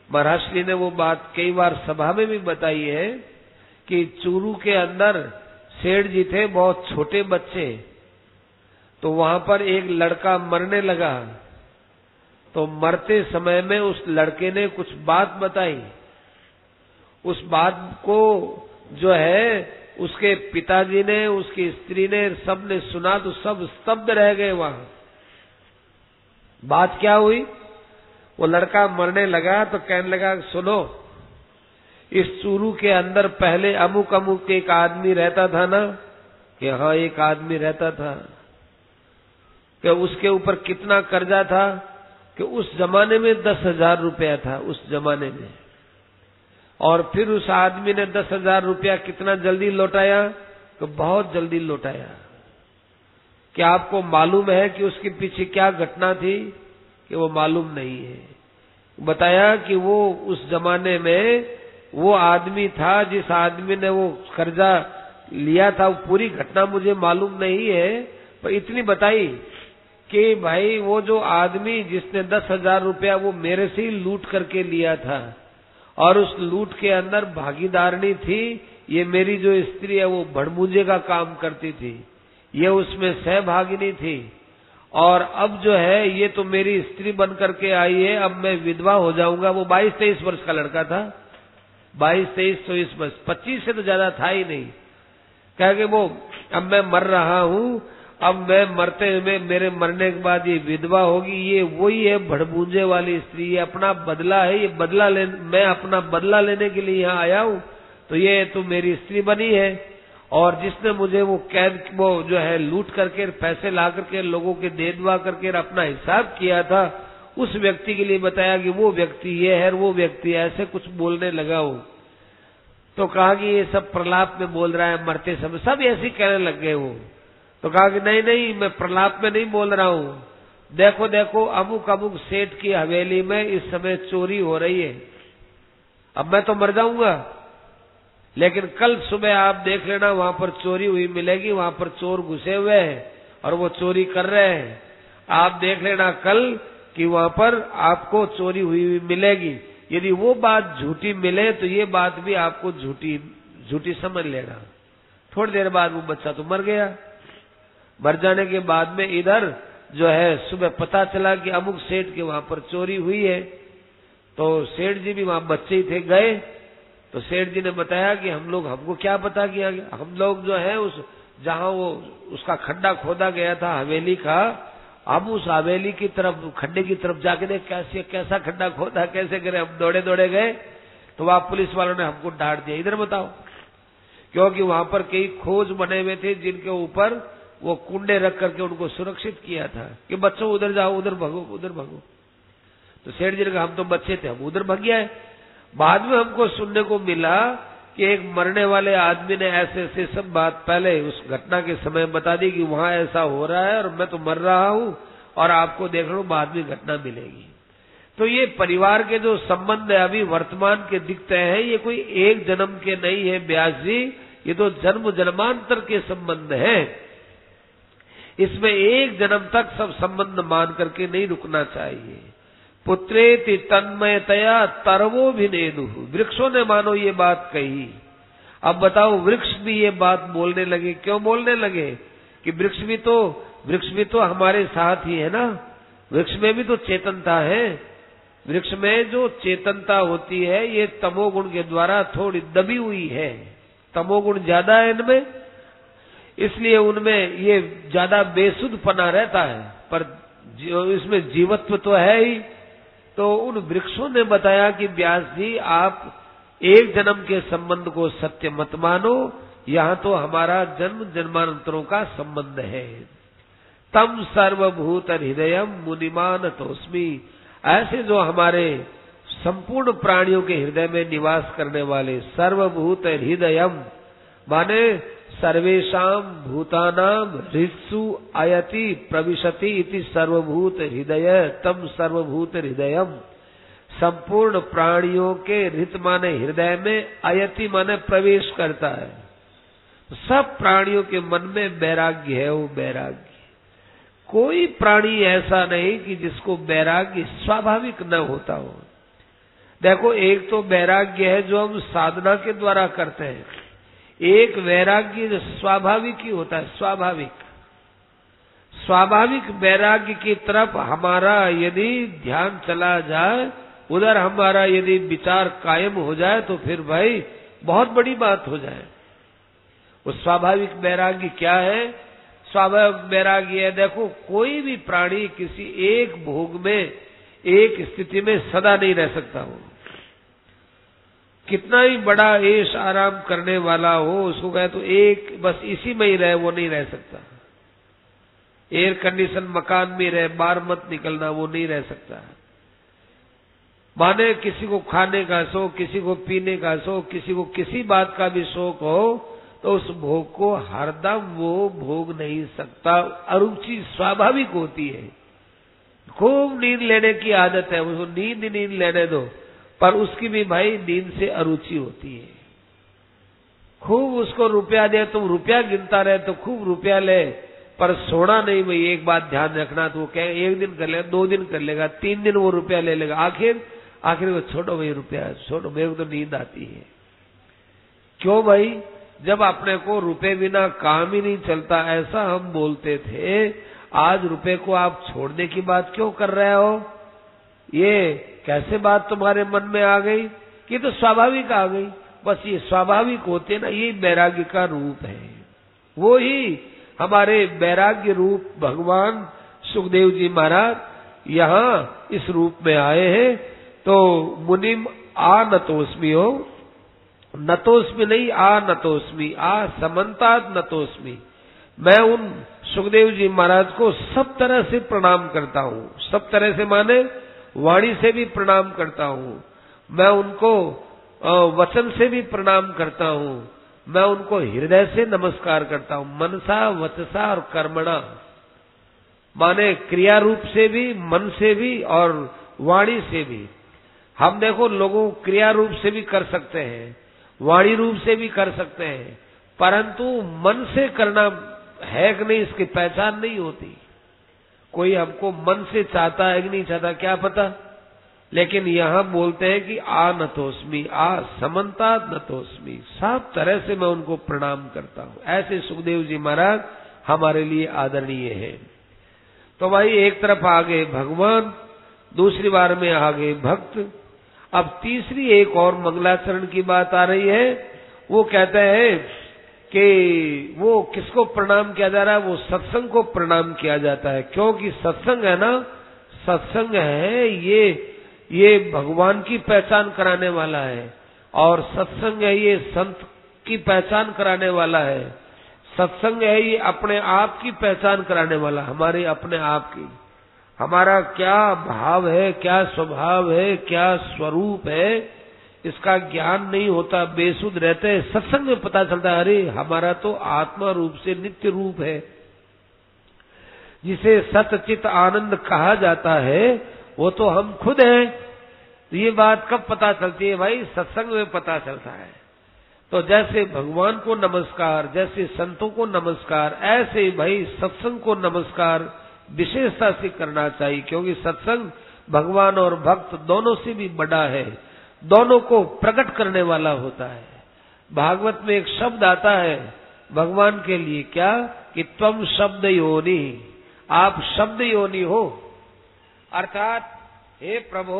S1: महाराष्ट्री ने वो बात कई बार सभा में भी बताई है कि चूरू के अंदर सेठ जी थे, बहुत छोटे बच्चे, तो वहां पर एक लड़का मरने लगा। तो मरते समय में उस लड़के ने कुछ बात बताई। उस बात को जो है उसके पिताजी ने, उसकी स्त्री ने, सब ने सुना तो सब स्तब्ध रह गए वहां। बात क्या हुई? वो लड़का मरने लगा तो कहने लगा, सुनो, इस चूरू के अंदर पहले अमुक अमुक एक आदमी रहता था ना, कि हाँ एक आदमी रहता था, कि उसके ऊपर कितना कर्जा था, कि उस जमाने में 10,000 रुपया था, उस जमाने में। और फिर उस आदमी ने 10,000 रुपया कितना जल्दी लौटाया? तो बहुत जल्दी लौटाया। क्या आपको मालूम है कि उसके पीछे क्या घटना थी? कि वो मालूम नहीं है। बताया कि वो उस जमाने में वो आदमी था जिस आदमी ने वो कर्जा लिया था। वो पूरी घटना मुझे मालूम नहीं है, पर इतनी बताई कि भाई वो जो आदमी जिसने 10,000 रुपया वो मेरे से ही लूट करके लिया था, और उस लूट के अंदर भागीदारनी थी ये मेरी जो स्त्री है, वो भड़मूजे का काम करती थी, ये उसमें सहभागिनी थी। और अब जो है ये तो मेरी स्त्री बन करके आई है, अब मैं विधवा हो जाऊंगा। वो 22-23 वर्ष का लड़का था, 22-23-24 वर्ष, 25 से तो ज्यादा था ही नहीं। कह के वो अब मैं मर रहा हूं, अब मैं मरते हुए मेरे मरने के बाद ये विधवा होगी, ये वही है भड़बूंजे वाली स्त्री, ये अपना बदला है, ये मैं अपना बदला लेने के लिए यहाँ आया हूँ, तो ये तो मेरी स्त्री बनी है। और जिसने मुझे वो जो है लूट करके पैसे ला करके लोगों के दे दुआ करके अपना हिसाब किया था, उस व्यक्ति के लिए बताया कि वो व्यक्ति ये है, वो व्यक्ति ऐसे कुछ बोलने लगा वो। तो कहा कि ये सब प्रलाप में बोल रहा है मरते समय, सब ऐसे कहने लग गए वो। तो कहा कि नहीं नहीं, मैं प्रलाप में नहीं बोल रहा हूं, देखो देखो अमुक अमुक सेठ की हवेली में इस समय चोरी हो रही है। अब मैं तो मर जाऊंगा, लेकिन कल सुबह आप देख लेना वहां पर चोरी हुई मिलेगी, वहां पर चोर घुसे हुए हैं और वो चोरी कर रहे हैं। आप देख लेना कल कि वहां पर आपको चोरी हुई मिलेगी। यदि वो बात झूठी मिले तो ये बात भी आपको झूठी समझ लेना। थोड़ी देर बाद वो बच्चा तो मर गया। मर जाने के बाद में इधर जो है सुबह पता चला कि अमुक सेठ के वहां पर चोरी हुई है। तो सेठ जी भी वहां बच्चे ही थे, गए। तो सेठ जी ने बताया कि हमको क्या पता किया, हम लोग जो है उस जहां वो उसका खड्डा खोदा गया था हवेली का, हम उस हवेली की तरफ खड्डे की तरफ जाके देख कैसा खड्डा खोदा, कैसे करे। हम दौड़े दौड़े गए तो वहां पुलिस वालों ने हमको डांट दिया, इधर बताओ, क्योंकि वहां पर कई खोज बने हुए थे जिनके ऊपर वो कुंडे रख करके उनको सुरक्षित किया था कि बच्चों उधर जाओ, उधर भागो, उधर भागो। तो सेठ जी ने कहा हम तो बच्चे थे, हम उधर भाग गए। बाद में हमको सुनने को मिला कि एक मरने वाले आदमी ने ऐसे ऐसे सब बात पहले उस घटना के समय बता दी कि वहां ऐसा हो रहा है और मैं तो मर रहा हूं और आपको देख रहा हूं, बाद में घटना मिलेगी। तो ये परिवार के जो संबंध है अभी वर्तमान के दिखते हैं, ये कोई एक जन्म के नहीं है व्यास जी, ये तो जन्म जन्मांतर के संबंध है। इसमें एक जन्म तक सब संबंध मान करके नहीं रुकना चाहिए। पुत्रेति तन्मयतया तरवो भिनेदु, वृक्षों ने मानो ये बात कही। अब बताओ वृक्ष भी ये बात बोलने लगे, क्यों बोलने लगे कि वृक्ष भी तो हमारे साथ ही है ना, वृक्ष में भी तो चेतनता है। वृक्ष में जो चेतनता होती है ये तमोगुण के द्वारा थोड़ी दबी हुई है, तमोगुण ज्यादा है इनमें, इसलिए उनमें ये ज्यादा बेसुधपना रहता है, पर इसमें जीवत्व तो है ही। तो उन वृक्षों ने बताया कि व्यास जी आप एक जन्म के संबंध को सत्य मत मानो, यहाँ तो हमारा जन्म जन्मांतरों का संबंध है। तम सर्वभूत हृदयम मुनिमान तोस्मी, ऐसे जो हमारे संपूर्ण प्राणियों के हृदय में निवास करने वाले सर्वभूत हृदयम माने सर्वेषाम भूतानाम हृत्सु आयति प्रविशति इति सर्वभूत हृदय तम सर्वभूत हृदयम, संपूर्ण प्राणियों के हृत माने हृदय में, आयति माने प्रवेश करता है। सब प्राणियों के मन में वैराग्य है, वो वैराग्य कोई प्राणी ऐसा नहीं कि जिसको वैराग्य स्वाभाविक न होता हो। देखो एक तो वैराग्य है जो हम साधना के द्वारा करते हैं, एक वैराग्य जो स्वाभाविक ही होता है। स्वाभाविक वैराग्य की तरफ हमारा यदि ध्यान चला जाए, उधर हमारा यदि विचार कायम हो जाए तो फिर भाई बहुत बड़ी बात हो जाए। वो स्वाभाविक वैराग्य क्या है? स्वाभाविक वैराग्य है, देखो कोई भी प्राणी किसी एक भोग में एक स्थिति में सदा नहीं रह सकता। हो कितना ही बड़ा ऐश आराम करने वाला हो, उसको कहे तो एक बस इसी में ही रहे, वो नहीं रह सकता। एयर कंडीशन मकान में रहे, बाहर मत निकलना, वो नहीं रह सकता। माने किसी को खाने का शौक, किसी को पीने का शौक, किसी को किसी बात का भी शौक हो, तो उस भोग को हरदम वो भोग नहीं सकता। अरुचि स्वाभाविक होती है। खूब नींद लेने की आदत है, उसको नींद लेने दो, पर उसकी भी भाई नींद से अरुचि होती है। खूब उसको रुपया दे, तुम रुपया गिनता रहे तो खूब रुपया ले, पर सोना नहीं। भाई एक बात ध्यान रखना, तो वो कहे एक दिन कर लेगा, 2 दिन कर लेगा, 3 दिन वो रुपया ले लेगा, आखिर आखिर को छोड़ो भाई रुपया, छोड़ो, मेरे को तो नींद आती है। क्यों भाई? जब अपने को रुपए बिना काम ही नहीं चलता, ऐसा हम बोलते थे, आज रुपए को आप छोड़ने की बात क्यों कर रहे हो? ये कैसे बात तुम्हारे मन में आ गई? ये तो स्वाभाविक आ गई। बस ये स्वाभाविक होते ना, ये वैराग्य का रूप है। वो ही हमारे वैराग्य रूप भगवान सुखदेव जी महाराज यहाँ इस रूप में आए हैं। तो मुनिम आ नतोस्मि हो, नतोस्मि नहीं, आ नतोस्मि, आ समन्तात नतोस्मि। मैं उन सुखदेव जी महाराज को सब तरह से प्रणाम करता हूँ। सब तरह से माने वाणी से भी प्रणाम करता हूँ, मैं उनको वचन से भी प्रणाम करता हूँ, मैं उनको हृदय से नमस्कार करता हूँ। मनसा वचसा और कर्मणा, माने क्रिया रूप से भी, मन से भी और वाणी से भी। हम देखो लोगों क्रिया रूप से भी कर सकते हैं, वाणी रूप से भी कर सकते हैं, परंतु मन से करना है कि नहीं इसकी पहचान नहीं होती। कोई हमको मन से चाहता है कि नहीं चाहता क्या पता। लेकिन यहां बोलते हैं कि आ नतोस्मि, आ समन्तात नतोस्मि, सब तरह से मैं उनको प्रणाम करता हूं। ऐसे सुखदेव जी महाराज हमारे लिए आदरणीय है। तो भाई एक तरफ आ गए भगवान, दूसरी बार में आ गए भक्त। अब तीसरी एक और मंगलाचरण की बात आ रही है। वो कहते हैं कि वो किसको प्रणाम किया जा रहा है? वो सत्संग को प्रणाम किया जाता है। क्योंकि सत्संग है ना, सत्संग है ये भगवान की पहचान कराने वाला है, और सत्संग है ये संत की पहचान कराने वाला है। सत्संग है ये अपने आप की पहचान कराने वाला, हमारे अपने आप की, हमारा क्या भाव है, क्या स्वभाव है, क्या स्वरूप है, इसका ज्ञान नहीं होता, बेसुध रहते हैं। सत्संग में पता चलता है, अरे हमारा तो आत्मा रूप से नित्य रूप है। जिसे सतचित आनंद कहा जाता है वो तो हम खुद हैं। ये बात कब पता चलती है भाई? सत्संग में पता चलता है। तो जैसे भगवान को नमस्कार, जैसे संतों को नमस्कार, ऐसे भाई सत्संग को नमस्कार विशेषता से करना चाहिए। क्योंकि सत्संग भगवान और भक्त दोनों से भी बड़ा है, दोनों को प्रकट करने वाला होता है। भागवत में एक शब्द आता है भगवान के लिए, क्या? कि त्वम शब्द योनि, आप शब्द योनि हो। अर्थात हे प्रभु,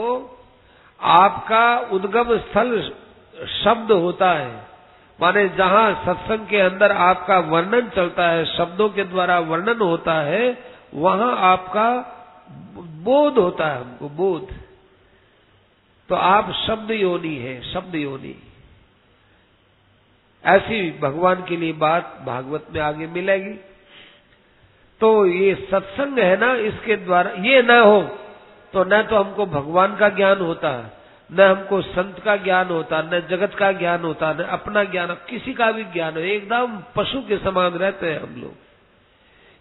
S1: आपका उद्गम स्थल शब्द होता है। माने जहां सत्संग के अंदर आपका वर्णन चलता है, शब्दों के द्वारा वर्णन होता है, वहां आपका बोध होता है, हमको बोध। तो आप शब्द योनि है, शब्द योनि। ऐसी भगवान के लिए बात भागवत में आगे मिलेगी। तो ये सत्संग है ना, इसके द्वारा ये न हो तो न तो हमको भगवान का ज्ञान होता, न हमको संत का ज्ञान होता, न जगत का ज्ञान होता, न अपना ज्ञान, किसी का भी ज्ञान हो। एकदम पशु के समान रहते हैं हम लोग।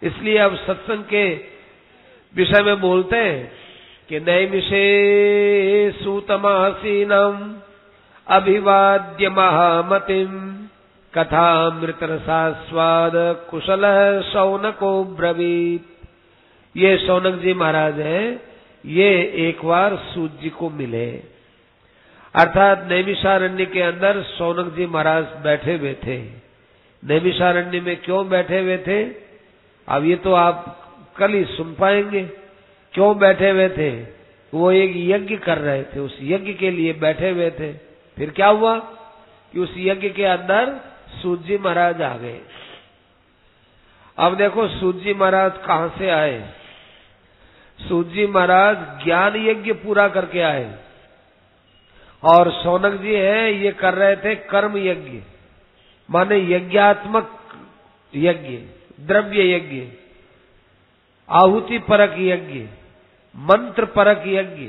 S1: इसलिए अब सत्संग के विषय में बोलते हैं कि नैमिषे सूतमासीनम अभिवाद्य महामतिम कथामृत रसास्वाद कुशल शौनको ब्रवीत। ये शौनक जी महाराज हैं, ये एक बार सूत जी को मिले। अर्थात नैमिषारण्य के अंदर शौनक जी महाराज बैठे हुए थे। नैमिषारण्य में क्यों बैठे हुए थे, अब ये तो आप कल ही सुन पाएंगे। क्यों बैठे हुए थे? वो एक यज्ञ कर रहे थे, उस यज्ञ के लिए बैठे हुए थे। फिर क्या हुआ कि उस यज्ञ के अंदर सूत जी महाराज आ गए। अब देखो सूत जी महाराज कहां से आए? सूत जी महाराज ज्ञान यज्ञ पूरा करके आए, और शौनक जी हैं ये कर रहे थे कर्म यज्ञ, माने यज्ञात्मक यज्ञ, द्रव्य यज्ञ, आहुति परक यज्ञ, मंत्र परक यज्ञ,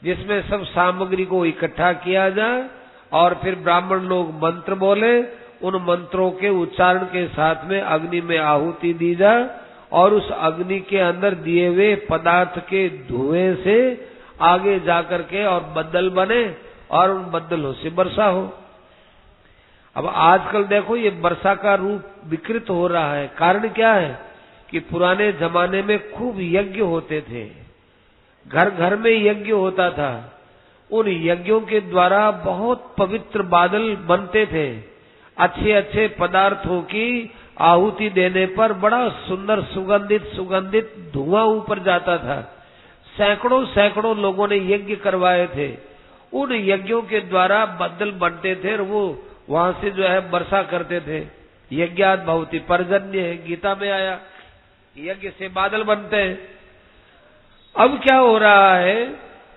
S1: जिसमें सब सामग्री को इकट्ठा किया जाए और फिर ब्राह्मण लोग मंत्र बोले, उन मंत्रों के उच्चारण के साथ में अग्नि में आहुति दी जाए, और उस अग्नि के अंदर दिए हुए पदार्थ के धुएं से आगे जाकर के और बदल बने, और उन बदलों से वर्षा हो। अब आजकल देखो ये वर्षा का रूप विकृत हो रहा है। कारण क्या है कि पुराने जमाने में खूब यज्ञ होते थे, घर घर में यज्ञ होता था, उन यज्ञों के द्वारा बहुत पवित्र बादल बनते थे। अच्छे अच्छे पदार्थों की आहुति देने पर बड़ा सुंदर सुगंधित सुगंधित धुआं ऊपर जाता था। सैकड़ों सैकड़ों लोगों ने यज्ञ करवाए थे। उन यज्ञों के द्वारा बादल बनते थे और वो वहां से जो है वर्षा करते थे। यज्ञात भवति पर्जन्य है, गीता में आया, यज्ञ से बादल बनते हैं। अब क्या हो रहा है,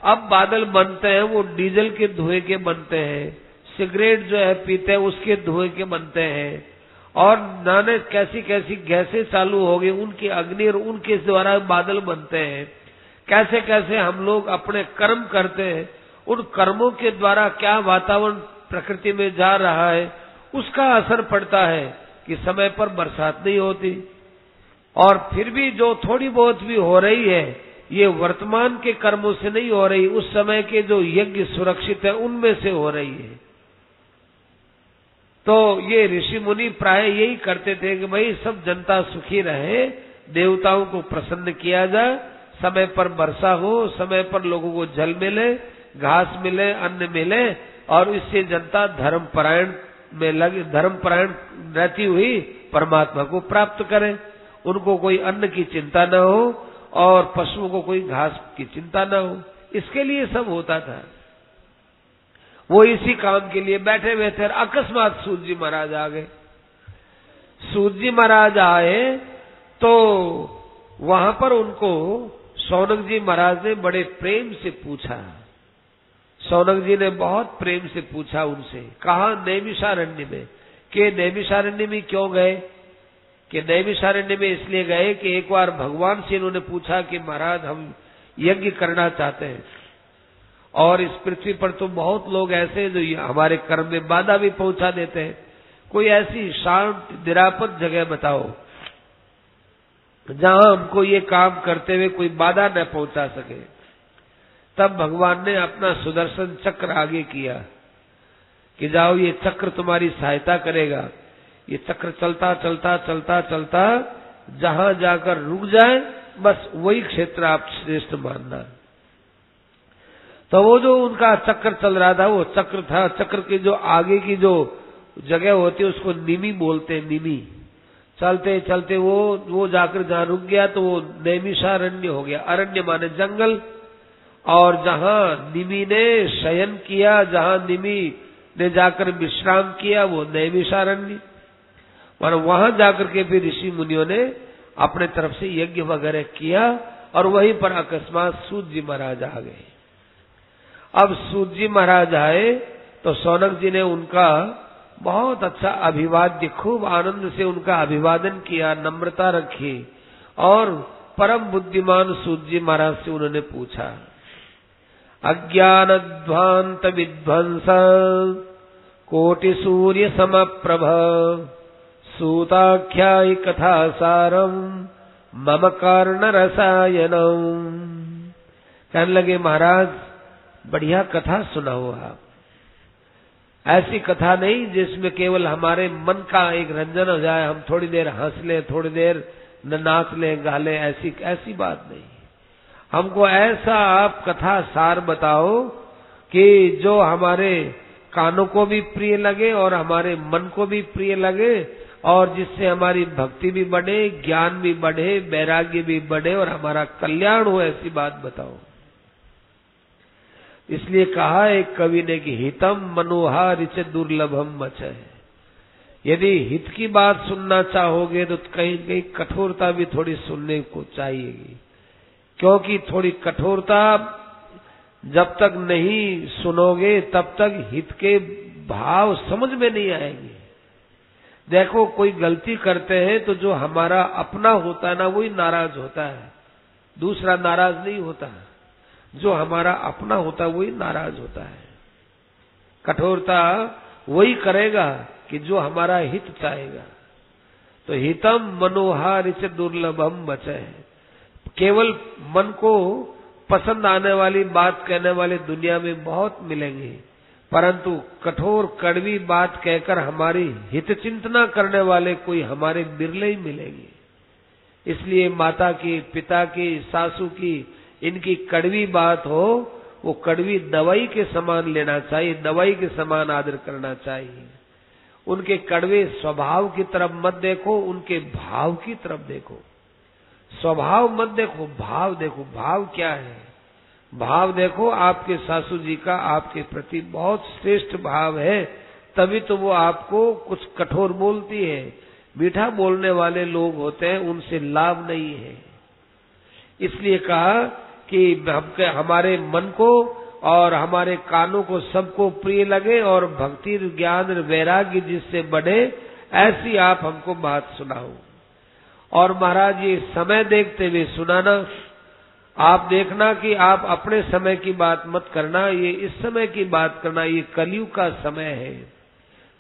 S1: अब बादल बनते हैं वो डीजल के धुएं के बनते हैं, सिगरेट जो है पीते हैं उसके धुएं के बनते हैं, और नाने कैसी कैसी गैसें चालू हो गई, उनकी अग्नि और उनके द्वारा बादल बनते हैं। कैसे कैसे हम लोग अपने कर्म करते हैं, उन कर्मों के द्वारा क्या वातावरण प्रकृति में जा रहा है, उसका असर पड़ता है कि समय पर बरसात नहीं होती। और फिर भी जो थोड़ी बहुत भी हो रही है, ये वर्तमान के कर्मों से नहीं हो रही, उस समय के जो यज्ञ सुरक्षित है उनमें से हो रही है। तो ये ऋषि मुनि प्राय यही करते थे कि भाई सब जनता सुखी रहे, देवताओं को प्रसन्न किया जाए, समय पर वर्षा हो, समय पर लोगों को जल मिले, घास मिले, अन्न मिले, और इससे जनता धर्मपरायण में लगे, धर्मपरायण रहती हुई परमात्मा को प्राप्त करे। उनको कोई अन्न की चिंता न हो और पशुओं को कोई घास की चिंता न हो। इसके लिए सब होता था। वो इसी काम के लिए बैठे हुए थे। अकस्मात सूत जी महाराज आ गए। सूत जी महाराज आए तो वहां पर उनको शौनक जी महाराज ने बड़े प्रेम से पूछा। शौनक जी ने बहुत प्रेम से पूछा उनसे, कहा नैमिषारण्य में। कि नैमिषारण्य में क्यों गए? कि नैमिषारण्य में इसलिए गए कि एक बार भगवान से इन्होंने पूछा कि महाराज हम यज्ञ करना चाहते हैं, और इस पृथ्वी पर तो बहुत लोग ऐसे हैं जो हमारे कर्म में बाधा भी पहुंचा देते हैं। कोई ऐसी शांत निरापद जगह बताओ जहां हमको ये काम करते हुए कोई बाधा न पहुंचा सके। तब भगवान ने अपना सुदर्शन चक्र आगे किया कि जाओ ये चक्र तुम्हारी सहायता करेगा। ये चक्र चलता चलता चलता चलता जहां जाकर रुक जाए, बस वही क्षेत्र आप श्रेष्ठ मानना। तो वो जो उनका चक्र चल रहा था वो चक्र था, चक्र की जो आगे की जो जगह होती है उसको निमि बोलते हैं। निमि चलते चलते वो जाकर जहां रुक गया तो वो नैमिषारण्य हो गया। अरण्य माने जंगल, और जहां निमि ने शयन किया, जहां निमि ने जाकर विश्राम किया, वो नैमिषारण्य। और वहां जाकर के फिर ऋषि मुनियों ने अपने तरफ से यज्ञ वगैरह किया, और वहीं पर अकस्मात सूत जी महाराज आ गए। अब सूत जी महाराज आए तो शौनक जी ने उनका बहुत अच्छा अभिवाद्य, खूब आनंद से उनका अभिवादन किया, नम्रता रखी, और परम बुद्धिमान सूत जी महाराज से उन्होंने पूछा, अज्ञानध्वांत विध्वंस कोटि सूर्य समप्रभ सूताख्यायि कथा सारम मम कर्ण रसायनम। कहने लगे महाराज बढ़िया कथा सुनाओ आप। ऐसी कथा नहीं जिसमें केवल हमारे मन का एक रंजन हो जाए, हम थोड़ी देर हंस लें, थोड़ी देर नाच लें, गा लें, ऐसी बात नहीं। हमको ऐसा आप कथा सार बताओ कि जो हमारे कानों को भी प्रिय लगे और हमारे मन को भी प्रिय लगे, और जिससे हमारी भक्ति भी बढ़े, ज्ञान भी बढ़े, वैराग्य भी बढ़े और हमारा कल्याण हो, ऐसी बात बताओ। इसलिए कहा एक कवि ने कि हितम मनोहार रिच दुर्लभम मचय। यदि हित की बात सुनना चाहोगे तो कहीं कहीं कठोरता भी थोड़ी सुनने को चाहिएगी, क्योंकि थोड़ी कठोरता जब तक नहीं सुनोगे तब तक हित के भाव समझ में नहीं आएंगे। देखो कोई गलती करते हैं तो जो हमारा अपना होता है ना वही नाराज होता है, दूसरा नाराज नहीं होता। जो हमारा अपना होता है वही नाराज होता है। कठोरता वही करेगा कि जो हमारा हित चाहेगा। तो हितम मनोहार से दुर्लभम बचे। केवल मन को पसंद आने वाली बात कहने वाले दुनिया में बहुत मिलेंगे, परंतु कठोर कड़वी बात कहकर हमारी हित चिंतना करने वाले कोई हमारे बिरले ही मिलेंगे। इसलिए माता की, पिता की, सासू की, इनकी कड़वी बात हो वो कड़वी दवाई के समान लेना चाहिए, दवाई के समान आदर करना चाहिए। उनके कड़वे स्वभाव की तरफ मत देखो, उनके भाव की तरफ देखो। स्वभाव मत देखो, भाव देखो। भाव क्या है? भाव देखो, आपके सासू जी का आपके प्रति बहुत श्रेष्ठ भाव है, तभी तो वो आपको कुछ कठोर बोलती है। मीठा बोलने वाले लोग होते हैं, उनसे लाभ नहीं है। इसलिए कहा कि हमारे मन को और हमारे कानों को सबको प्रिय लगे और भक्ति ज्ञान वैराग्य जिससे बढ़े, ऐसी आप हमको बात सुनाओ। और महाराज ये समय देखते हुए सुनाना। आप देखना कि आप अपने समय की बात मत करना, ये इस समय की बात करना। ये कलयुग का समय है।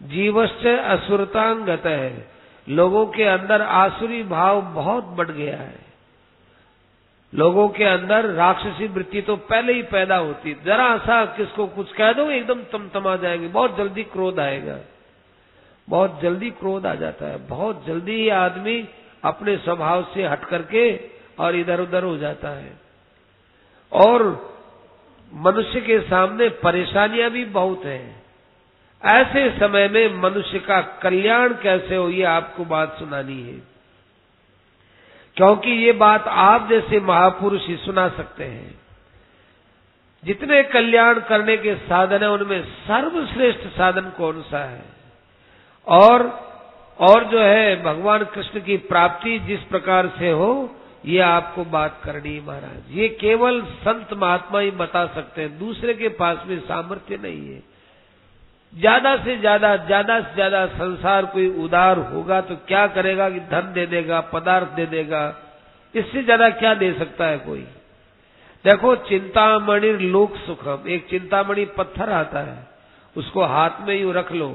S1: जीवश्च असुरतांगत है। लोगों के अंदर आसुरी भाव बहुत बढ़ गया है। लोगों के अंदर राक्षसी वृत्ति तो पहले ही पैदा होती। जरा सा किसको कुछ कह दो एकदम तमतमा जाएंगे, बहुत जल्दी क्रोध आएगा, बहुत जल्दी क्रोध आ जाता है। बहुत जल्दी ही आदमी अपने स्वभाव से हट करके और इधर उधर हो जाता है। और मनुष्य के सामने परेशानियां भी बहुत हैं। ऐसे समय में मनुष्य का कल्याण कैसे हो, ये आपको बात सुनानी है। क्योंकि ये बात आप जैसे महापुरुष ही सुना सकते हैं। जितने कल्याण करने के साधन है, उनमें सर्वश्रेष्ठ साधन कौन सा है? और जो है भगवान कृष्ण की प्राप्ति जिस प्रकार से हो, ये आपको बात करनी है महाराज। ये केवल संत महात्मा ही बता सकते हैं, दूसरे के पास में सामर्थ्य नहीं है। ज्यादा से ज्यादा संसार कोई उदार होगा तो क्या करेगा कि धन दे देगा, पदार्थ दे देगा। इससे ज्यादा क्या दे सकता है कोई? देखो, चिंतामणि लोक सुखम, एक चिंतामणि पत्थर आता है, उसको हाथ में यूं रख लो,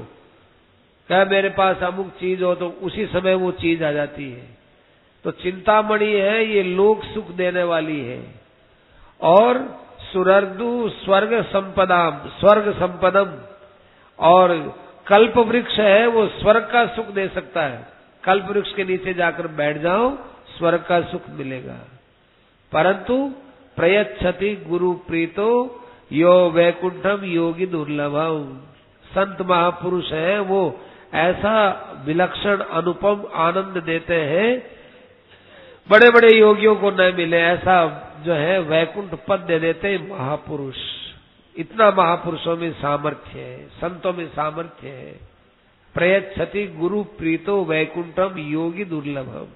S1: क्या मेरे पास अमुक चीज हो, तो उसी समय वो चीज आ जाती है। तो चिंतामणि है, ये लोक सुख देने वाली है। और सुरर्दु स्वर्ग संपदम, और कल्प वृक्ष है, वो स्वर्ग का सुख दे सकता है। कल्प वृक्ष के नीचे जाकर बैठ जाओ, स्वर्ग का सुख मिलेगा। परंतु प्रयच्छति गुरु प्रीतो यो वैकुंठम योगी दुर्लभम। संत महापुरुष है, वो ऐसा विलक्षण अनुपम आनंद देते हैं, बड़े बड़े योगियों को न मिले ऐसा जो है वैकुंठ पद दे देते हैं महापुरुष। इतना महापुरुषों में सामर्थ्य है, संतों में सामर्थ्य है। प्रयच्छति गुरु प्रीतो वैकुंठम योगी दुर्लभम।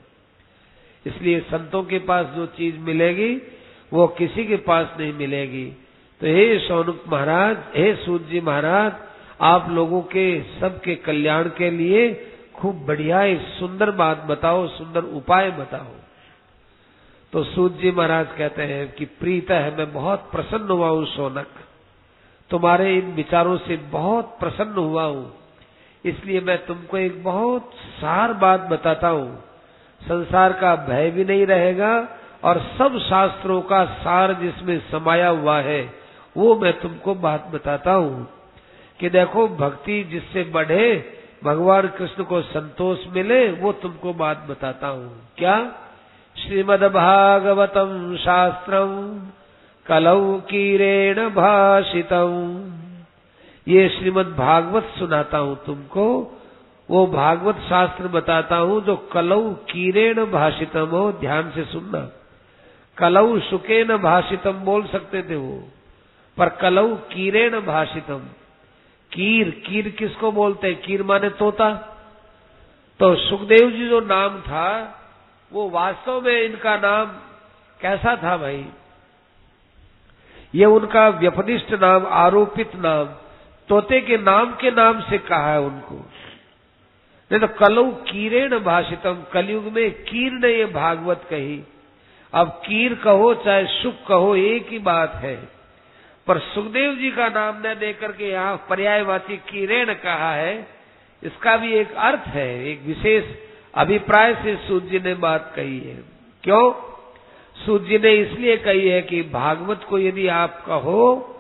S1: इसलिए संतों के पास जो चीज मिलेगी वो किसी के पास नहीं मिलेगी। तो हे शौनक महाराज, हे सूत जी महाराज, आप लोगों के सबके कल्याण के लिए खूब बढ़िया एक सुंदर बात बताओ, सुंदर उपाय बताओ। तो सूत जी महाराज कहते हैं कि प्रीत है, मैं बहुत प्रसन्न हुआ हूं शौनक, तुम्हारे इन विचारों से बहुत प्रसन्न हुआ हूं। इसलिए मैं तुमको एक बहुत सार बात बताता हूं। संसार का भय भी नहीं रहेगा और सब शास्त्रों का सार जिसमें समाया हुआ है, वो मैं तुमको बात बताता हूं कि देखो, भक्ति जिससे बढ़े, भगवान कृष्ण को संतोष मिले, वो तुमको बात बताता हूं। क्या? श्रीमद्भागवतम शास्त्रम कलौ कीरेण भाषितम। ये श्रीमद् भागवत सुनाता हूं तुमको, वो भागवत शास्त्र बताता हूं जो कलौ कीरेण भाषितम हो। ध्यान से सुनना। कलौ शुकेन भाषितम बोल सकते थे वो, पर कलौ कीरेण भाषितम। कीर किसको बोलते हैं? कीर माने तोता। तो सुखदेव जी जो नाम था, वो वास्तव में इनका नाम कैसा था भाई? ये उनका व्यपदिष्ट नाम, आरोपित नाम, तोते के नाम से कहा है उनको। नहीं तो कलौ कीरेण भाषितम, कलयुग में कीर ने ये भागवत कही। अब कीर कहो चाहे शुक कहो, एक ही बात है। पर सुखदेव जी का नाम न देकर के यहाँ पर्यायवाची कीरेण कहा है, इसका भी एक अर्थ है, एक विशेष अभिप्राय से सूत जी ने बात कही है। क्यों? सूत जी ने इसलिए कही है कि भागवत को यदि आप कहो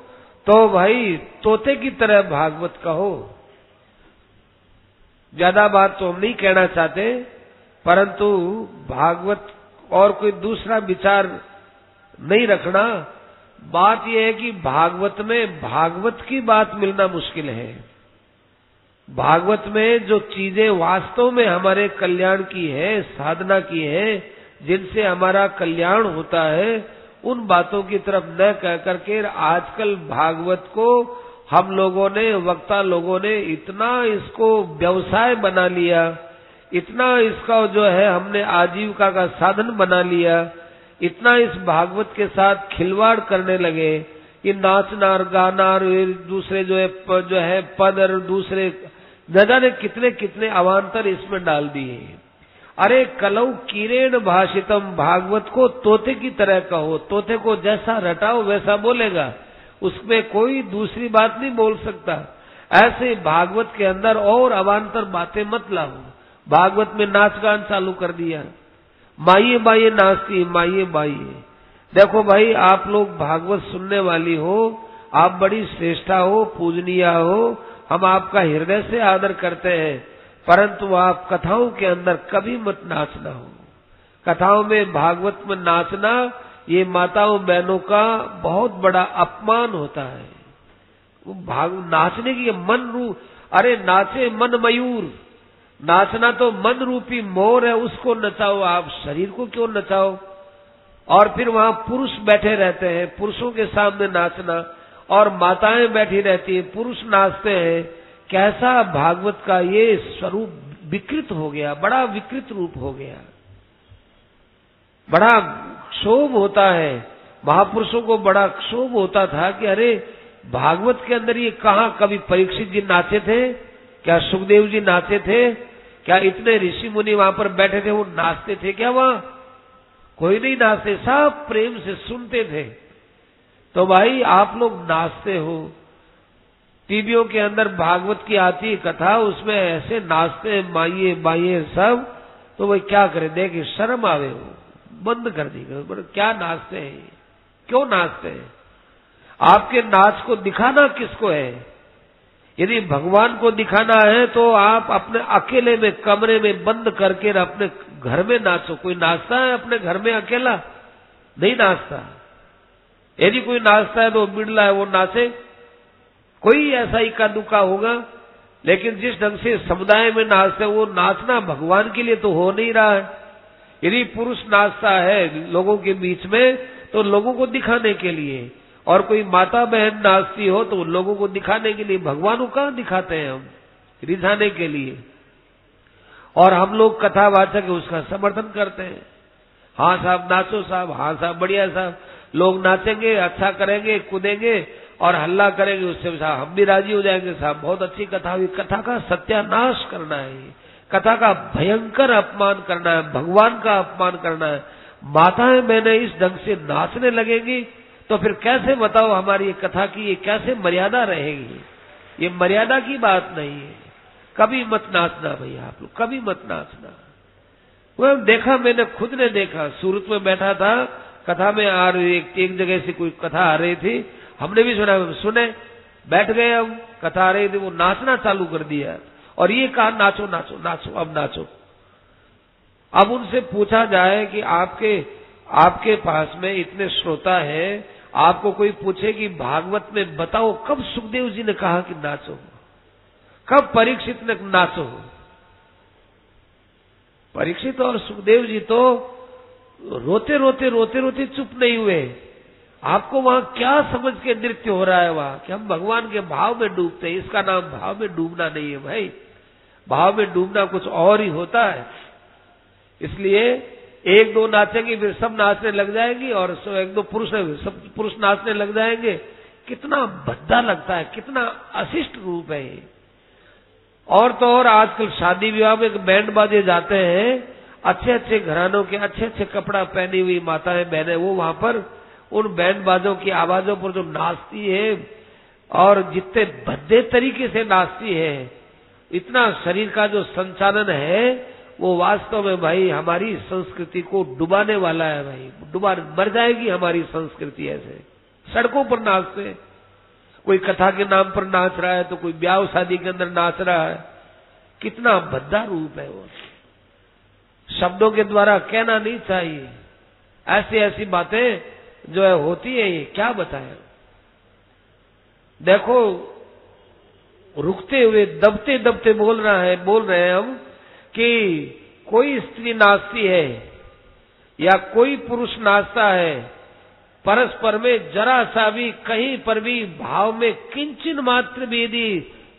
S1: तो भाई तोते की तरह भागवत कहो। ज्यादा बात तो हम नहीं कहना चाहते, परंतु भागवत और कोई दूसरा विचार नहीं रखना, बात यह है कि भागवत में भागवत की बात मिलना मुश्किल है। भागवत में जो चीजें वास्तव में हमारे कल्याण की है, साधना की है, जिनसे हमारा कल्याण होता है, उन बातों की तरफ न कह करके आजकल भागवत को हम लोगों ने, वक्ता लोगों ने इतना इसको व्यवसाय बना लिया, इतना इसका जो है हमने आजीविका का साधन बना लिया, इतना इस भागवत के साथ खिलवाड़ करने लगे कि नाचना और गाना और दूसरे जो है पद और दूसरे न जाने कितने कितने अवान्तर इसमें डाल दिए। अरे कलौ कीरेण भाषितम, भागवत को तोते की तरह कहो, तोते को जैसा रटाओ वैसा बोलेगा, उसमें कोई दूसरी बात नहीं बोल सकता। ऐसे भागवत के अंदर और अवान्तर बातें मत लाओ। भागवत में नाच गान चालू कर दिया, माइये बाइये नाचती, माइये बाइये। देखो भाई, आप लोग भागवत सुनने वाली हो, आप बड़ी श्रेष्ठा हो, पूजनीय हो, हम आपका हृदय से आदर करते हैं, परंतु आप कथाओं के अंदर कभी मत नाचना हो। कथाओं में, भागवत में नाचना ये माताओं बहनों का बहुत बड़ा अपमान होता है। नाचने की मन रूप, अरे नाचे मन मयूर, नाचना तो मन रूपी मोर है, उसको नचाओ, आप शरीर को क्यों नचाओ? और फिर वहां पुरुष बैठे रहते हैं, पुरुषों के सामने नाचना, और माताएं बैठी रहती है, पुरुष नाचते हैं। कैसा भागवत का ये स्वरूप विकृत हो गया, बड़ा विकृत रूप हो गया, बड़ा क्षोभ होता है। महापुरुषों को बड़ा क्षोभ होता था कि अरे भागवत के अंदर ये कहां, कभी परीक्षित जी नाचे थे क्या? सुखदेव जी नाचे थे क्या? इतने ऋषि मुनि वहां पर बैठे थे, वो नाचते थे क्या? वहां कोई नहीं नाचते, सब प्रेम से सुनते थे। तो भाई आप लोग नाचते हो, टीवियों के अंदर भागवत की आती कथा, उसमें ऐसे नाचते हैं माइये बाइये सब, तो वही क्या करे, देखे शर्म आवे, हो बंद कर दी। क्या नाचते हैं, क्यों नाचते हैं? आपके नाच को दिखाना किसको है? यदि भगवान को दिखाना है तो आप अपने अकेले में कमरे में बंद करके अपने घर में नाचो। कोई नाचता है अपने घर में अकेला? नहीं नाचता। यदि कोई नाचता है तो बिड़ला है, वो नाचे, कोई ऐसा इक्का दुक्का होगा। लेकिन जिस ढंग से समुदाय में नाचते हैं, वो नाचना भगवान के लिए तो हो नहीं रहा है। यदि पुरुष नाचता है लोगों के बीच में तो लोगों को दिखाने के लिए, और कोई माता बहन नाचती हो तो लोगों को दिखाने के लिए। भगवान को कहां दिखाते हैं हम? रिझाने के लिए। और हम लोग कथावाचक उसका समर्थन करते हैं। हाँ साहब नाचो साहब, हाँ साहब बढ़िया साहब, लोग नाचेंगे, अच्छा करेंगे, कूदेंगे और हल्ला करेंगे, उससे साहब हम भी राजी हो जाएंगे, साहब बहुत अच्छी कथा हुई। कथा का सत्यानाश करना है, कथा का भयंकर अपमान करना है, भगवान का अपमान करना है। माताएं बहनें इस ढंग से नाचने लगेंगी तो फिर कैसे बताओ हमारी कथा की ये कैसे मर्यादा रहेगी? ये मर्यादा की बात नहीं है। कभी मत नाचना भैया, आप लोग कभी मत नाचना। वो देखा, मैंने खुद ने देखा, सूरत में बैठा था, कथा में आ रही एक जगह से कोई कथा आ रही थी, हमने भी सुने, बैठ गए, हम कथा आ रही थी, वो नाचना चालू कर दिया और ये कहा नाचो नाचो नाचो, अब नाचो। अब उनसे पूछा जाए कि आपके पास में इतने श्रोता हैं, आपको कोई पूछे कि भागवत में बताओ कब सुखदेव जी ने कहा कि नाचो, कब परीक्षित ने नाचो? परीक्षित और सुखदेव जी तो रोते रोते चुप नहीं हुए। आपको वहां क्या समझ के नृत्य हो रहा है वहां कि हम भगवान के भाव में डूबते हैं? इसका नाम भाव में डूबना नहीं है भाई। भाव में डूबना कुछ और ही होता है। इसलिए एक दो नाचेंगे फिर सब नाचने लग जाएंगी, और एक दो पुरुष सब पुरुष नाचने लग जाएंगे। कितना भद्दा लगता है, कितना अशिष्ट रूप है ये। और तो और आजकल शादी विवाह में बैंड बाजे जाते हैं, अच्छे अच्छे घरानों के अच्छे अच्छे कपड़ा पहनी हुई माताएं बहनें, वो वहां पर उन बैंड बाजों की आवाजों पर जो नाचती है और जितने भद्दे तरीके से नाचती है, इतना शरीर का जो संचालन है वो वास्तव में भाई हमारी संस्कृति को डुबाने वाला है भाई। डुबा मर जाएगी हमारी संस्कृति। ऐसे सड़कों पर नाचते हैं, कोई कथा के नाम पर नाच रहा है तो कोई ब्याह शादी के अंदर नाच रहा है। कितना भद्दा रूप है वो। शब्दों के द्वारा कहना नहीं चाहिए, ऐसी ऐसी बातें जो है होती है, ये क्या बताएं। देखो रुकते हुए दबते दबते बोल रहे हैं हम कि कोई स्त्री नाचती है या कोई पुरुष नाचता है, परस्पर में जरा सा भी कहीं पर भी भाव में किंचन मात्र भी यदि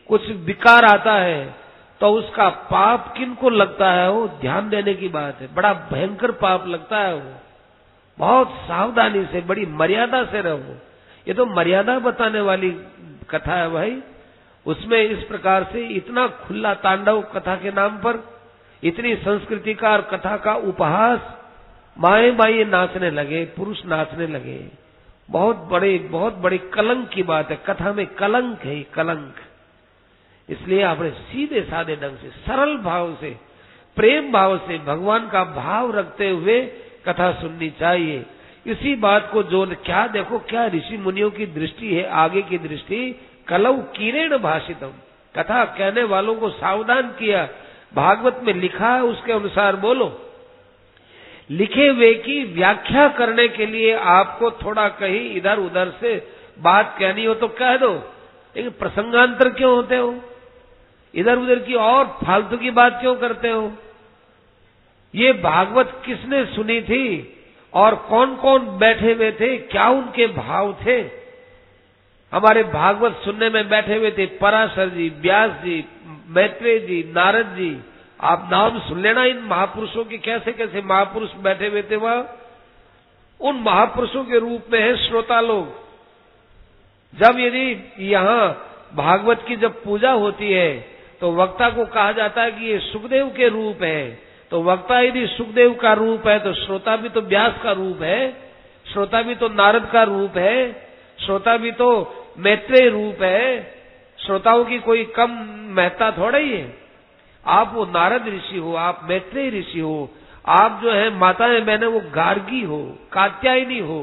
S1: कुछ विकार आता है तो उसका पाप किनको लगता है, वो ध्यान देने की बात है। बड़ा भयंकर पाप लगता है वो। बहुत सावधानी से, बड़ी मर्यादा से रहो। ये तो मर्यादा बताने वाली कथा है भाई। उसमें इस प्रकार से इतना खुला तांडव कथा के नाम पर, इतनी संस्कृति का और कथा का उपहास, माए बाई नाचने लगे, पुरुष नाचने लगे। बहुत बड़े कलंक की बात है। कथा में कलंक है, कलंक। इसलिए आपने सीधे साधे ढंग से, सरल भाव से, प्रेम भाव से, भगवान का भाव रखते हुए कथा सुननी चाहिए। इसी बात को जो क्या देखो, क्या ऋषि मुनियों की दृष्टि है, आगे की दृष्टि। कलौ कीरेण भाषितम, कथा कहने वालों को सावधान किया। भागवत में लिखा है उसके अनुसार बोलो। लिखे हुए की व्याख्या करने के लिए आपको थोड़ा कहीं इधर उधर से बात कहनी हो तो कह दो, लेकिन प्रसंगांतर क्यों होते हो? इधर उधर की और फालतू की बात क्यों करते हो? ये भागवत किसने सुनी थी और कौन कौन बैठे हुए थे, क्या उनके भाव थे? हमारे भागवत सुनने में बैठे हुए थे पराशर जी, व्यास जी, मैत्रेय जी, नारद जी। आप नाम सुन लेना इन महापुरुषों के, कैसे कैसे महापुरुष बैठे हुए थे वहां। उन महापुरुषों के रूप में है श्रोता लोग। जब यदि यहाँ भागवत की जब पूजा होती है तो वक्ता को कहा जाता है कि ये सुखदेव के रूप है। तो वक्ता यदि सुखदेव का रूप है तो श्रोता भी तो व्यास का रूप है, श्रोता भी तो नारद का रूप है, श्रोता भी तो मैत्रेय रूप है। श्रोताओं की कोई कम महत्ता थोड़ा ही है। आप वो नारद ऋषि हो, आप मैत्रेय ऋषि हो, आप जो है माताएं बहनें वो गार्गी हो, कात्यायनी हो।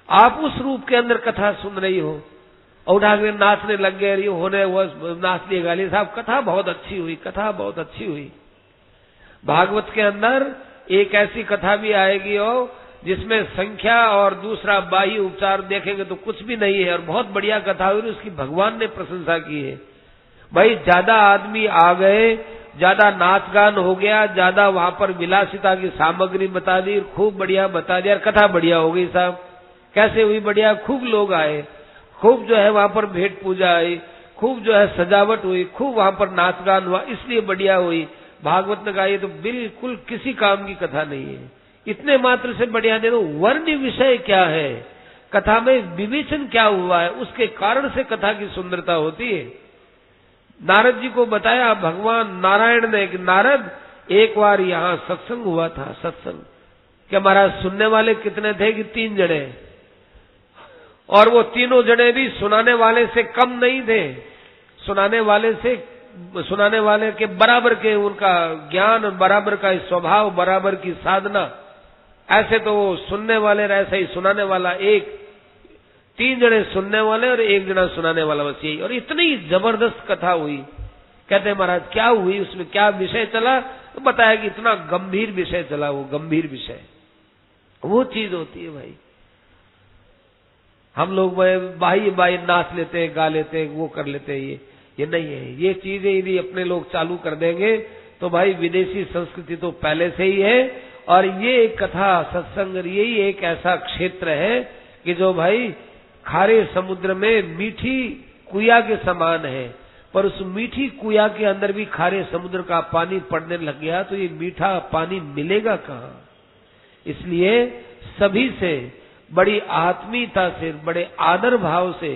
S1: आप उस रूप के अंदर कथा सुन रही हो और उठा के नाचने लग गए, ये होने वो नाच लिए गाली। साहब कथा बहुत अच्छी हुई, कथा बहुत अच्छी हुई। भागवत के अंदर एक ऐसी कथा भी आएगी हो जिसमें संख्या और दूसरा बाह्य उपचार देखेंगे तो कुछ भी नहीं है, और बहुत बढ़िया कथा हुई, उसकी भगवान ने प्रशंसा की है। भाई ज्यादा आदमी आ गए, ज्यादा नाच गान हो गया, ज्यादा वहां पर विलासिता की सामग्री बता दी, खूब बढ़िया बता दिया, कथा बढ़िया हो गई। साहब कैसे हुई बढ़िया? खूब लोग आए, खूब जो है वहां पर भेंट पूजा आई, खूब जो है सजावट हुई, खूब वहां पर नाच गान हुआ, इसलिए बढ़िया हुई। भागवत ने कहा ये तो बिल्कुल किसी काम की कथा नहीं है, इतने मात्र से बढ़िया दे दो। वर्ण विषय क्या है, कथा में विवेचन क्या हुआ है, उसके कारण से कथा की सुंदरता होती है। नारद जी को बताया भगवान नारायण ने कि नारद एक बार यहाँ सत्संग हुआ था। सत्संग क्या महाराज सुनने वाले कितने थे? कि 3 जने, और वो तीनों जने भी सुनाने वाले से कम नहीं थे, सुनाने वाले के बराबर के उनका ज्ञान, बराबर का स्वभाव, बराबर की साधना। ऐसे तो वो सुनने वाले, ऐसा ही सुनाने वाला एक, 3 जने सुनने वाले और 1 जना सुनाने वाला, बस यही। और इतनी जबरदस्त कथा हुई। कहते हैं महाराज क्या हुई, उसमें क्या विषय चला? तो बताया कि इतना गंभीर विषय चला, वो गंभीर विषय। वो चीज होती है भाई। हम लोग बाई नाच लेते हैं, गा लेते हैं, वो कर लेते हैं, ये नहीं है। ये चीजें यदि अपने लोग चालू कर देंगे तो भाई विदेशी संस्कृति तो पहले से ही है। और ये कथा सत्संग यही एक ऐसा क्षेत्र है कि जो भाई खारे समुद्र में मीठी कुया के समान है, पर उस मीठी कुया के अंदर भी खारे समुद्र का पानी पड़ने लग गया तो ये मीठा पानी मिलेगा कहाँ? इसलिए सभी से बड़ी आत्मीयता से, बड़े आदर भाव से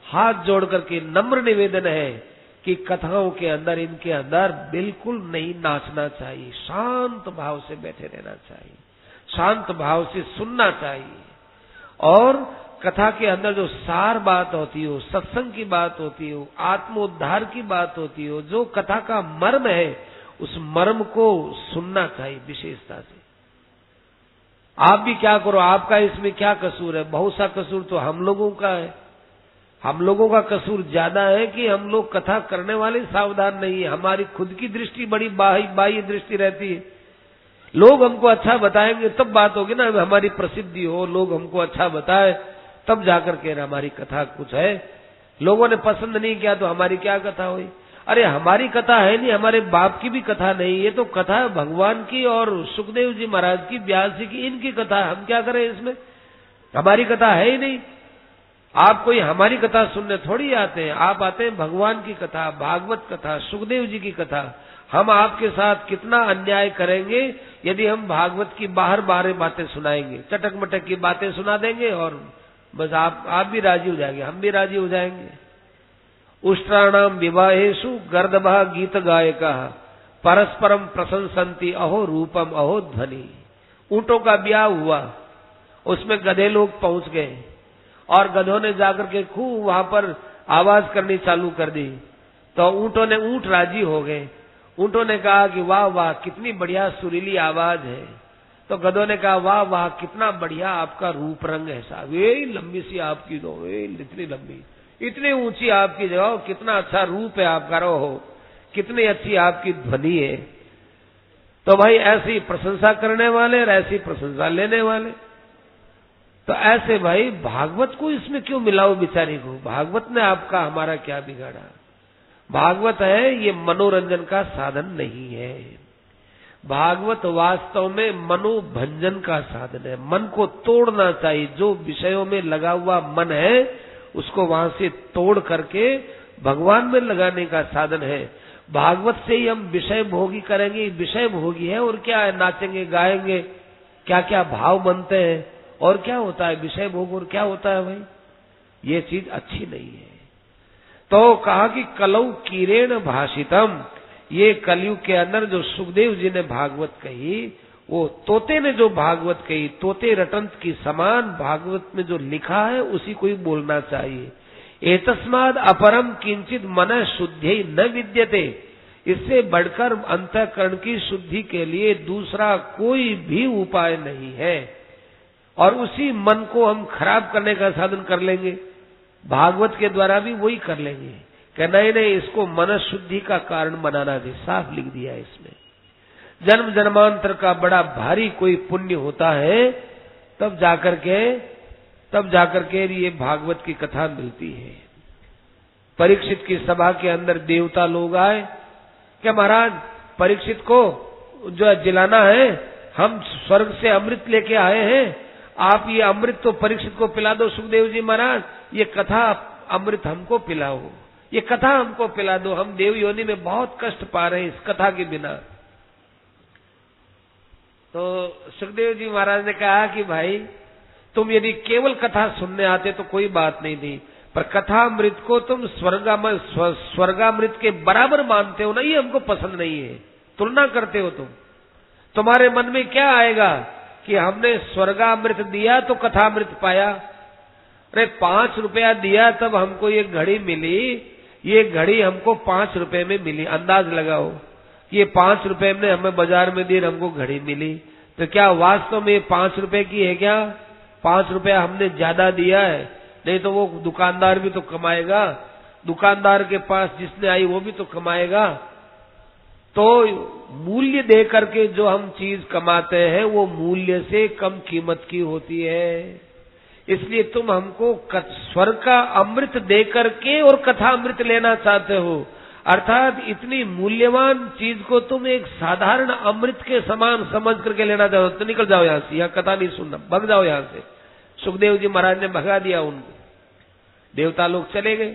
S1: हाथ जोड़ करके नम्र निवेदन है कि कथाओं के अंदर, इनके अंदर बिल्कुल नहीं नाचना चाहिए। शांत भाव से बैठे रहना चाहिए, शांत भाव से सुनना चाहिए। और कथा के अंदर जो सार बात होती हो, सत्संग की बात होती हो, आत्मोद्धार की बात होती हो, जो कथा का मर्म है, उस मर्म को सुनना चाहिए विशेषता से। आप भी क्या करो, आपका इसमें क्या कसूर है? बहुत सा कसूर तो हम लोगों का है। हम लोगों का कसूर ज्यादा है कि हम लोग कथा करने वाले सावधान नहीं है। हमारी खुद की दृष्टि बड़ी बाह्य दृष्टि रहती है। लोग हमको अच्छा बताएंगे तब बात होगी ना, हमारी प्रसिद्धि हो, लोग हमको अच्छा बताए तब जाकर के हमारी कथा कुछ है। लोगों ने पसंद नहीं किया तो हमारी क्या कथा हुई? अरे हमारी कथा है नहीं, हमारे बाप की भी कथा नहीं, ये तो कथा है भगवान की और सुखदेव जी महाराज की, व्यास जी की, इनकी कथा है। हम क्या करें इसमें? हमारी कथा है ही नहीं। आप कोई हमारी कथा सुनने थोड़ी आते हैं, आप आते हैं भगवान की कथा, भागवत कथा, सुखदेव जी की कथा। हम आपके साथ कितना अन्याय करेंगे यदि हम भागवत की बाहर बाहर बातें सुनाएंगे, चटक मटक की बातें सुना देंगे और बस आप भी राजी हो जाएंगे, हम भी राजी हो जाएंगे। उष्ट्राणाम विवाहेषु गर्दभा गीत गायका परस्परम प्रशंसन्ति अहो रूपम अहो ध्वनि। ऊंटों का ब्याह हुआ, उसमें गधे लोग पहुंच गए और गधों ने जाकर के खूब वहां पर आवाज करनी चालू कर दी, तो ऊंटों ने ऊंट राजी हो गए। ऊंटों ने कहा कि वाह वाह कितनी बढ़िया सुरीली आवाज है, तो गधों ने कहा वाह वाह कितना बढ़िया आपका रूप रंग है साहब, ये लंबी सी आपकी दो, इतनी लंबी, इतनी ऊंची आपकी जगह, कितना अच्छा रूप है आपका, रहो कितनी अच्छी आपकी ध्वनि है। तो भाई ऐसी प्रशंसा करने वाले और ऐसी प्रशंसा लेने वाले, तो ऐसे भाई भागवत को इसमें क्यों मिलाओ बेचारी को? भागवत ने आपका हमारा क्या बिगाड़ा? भागवत है ये मनोरंजन का साधन नहीं है। भागवत वास्तव में मनोभंजन का साधन है। मन को तोड़ना चाहिए, जो विषयों में लगा हुआ मन है उसको वहां से तोड़ करके भगवान में लगाने का साधन है। भागवत से ही हम विषय भोगी करेंगे, विषय भोगी है और क्या है, नाचेंगे गाएंगे, क्या क्या भाव बनते हैं और क्या होता है विषय भोग, और क्या होता है भाई, ये चीज अच्छी नहीं है। तो कहा कि कलौ कीरेण भाषितम, ये कलयुग के अंदर जो सुखदेव जी ने भागवत कही, वो तोते ने जो भागवत कही, तोते रटंत की समान भागवत में जो लिखा है उसी को ही बोलना चाहिए। एतस्माद अपरम किंचित मन शुद्धि न विद्यते, इससे बढ़कर अंतःकरण की शुद्धि के लिए दूसरा कोई भी उपाय नहीं है। और उसी मन को हम खराब करने का साधन कर लेंगे, भागवत के द्वारा भी वही कर लेंगे कि नहीं नहीं इसको मन शुद्धि का कारण बनाना दे, साफ लिख दिया इसमें। जन्म जन्मांतर का बड़ा भारी कोई पुण्य होता है तब जाकर के ये भागवत की कथा मिलती है। परीक्षित की सभा के अंदर देवता लोग आए, क्या महाराज परीक्षित को जो जिलाना है, हम स्वर्ग से अमृत लेके आए हैं, आप ये अमृत तो परीक्षित को पिला दो सुखदेव जी महाराज, ये कथा अमृत हमको पिलाओ, ये कथा हमको पिला दो, हम देव योनि में बहुत कष्ट पा रहे हैं इस कथा के बिना। तो सुखदेव जी महाराज ने कहा कि भाई तुम यदि केवल कथा सुनने आते तो कोई बात नहीं थी, पर कथामृत को तुम स्वर्गामृत के बराबर मानते हो ना, ये हमको पसंद नहीं है। तुलना करते हो तुम, तुम्हारे मन में क्या आएगा कि हमने स्वर्गामृत दिया तो कथामृत पाया। अरे 5 रुपया दिया तब हमको ये घड़ी मिली, ये घड़ी हमको 5 रुपए में मिली, अंदाज लगाओ ये 5 रुपए में हमें बाजार में दी, हमको घड़ी मिली, तो क्या वास्तव में 5 रुपए की है क्या? 5 रुपया हमने ज्यादा दिया है, नहीं तो वो दुकानदार भी तो कमाएगा, दुकानदार के पास जिसने आई वो भी तो कमाएगा। तो मूल्य दे करके जो हम चीज कमाते हैं वो मूल्य से कम कीमत की होती है। इसलिए तुम हमको स्वर्ग का अमृत दे करके और कथा अमृत लेना चाहते हो, अर्थात इतनी मूल्यवान चीज को तुम एक साधारण अमृत के समान समझ करके लेना चाहते हो, तो निकल जाओ यहां से, यहाँ कथा नहीं सुनना, भग जाओ यहां से। सुखदेव जी महाराज ने भगा दिया उनको, देवता लोग चले गए।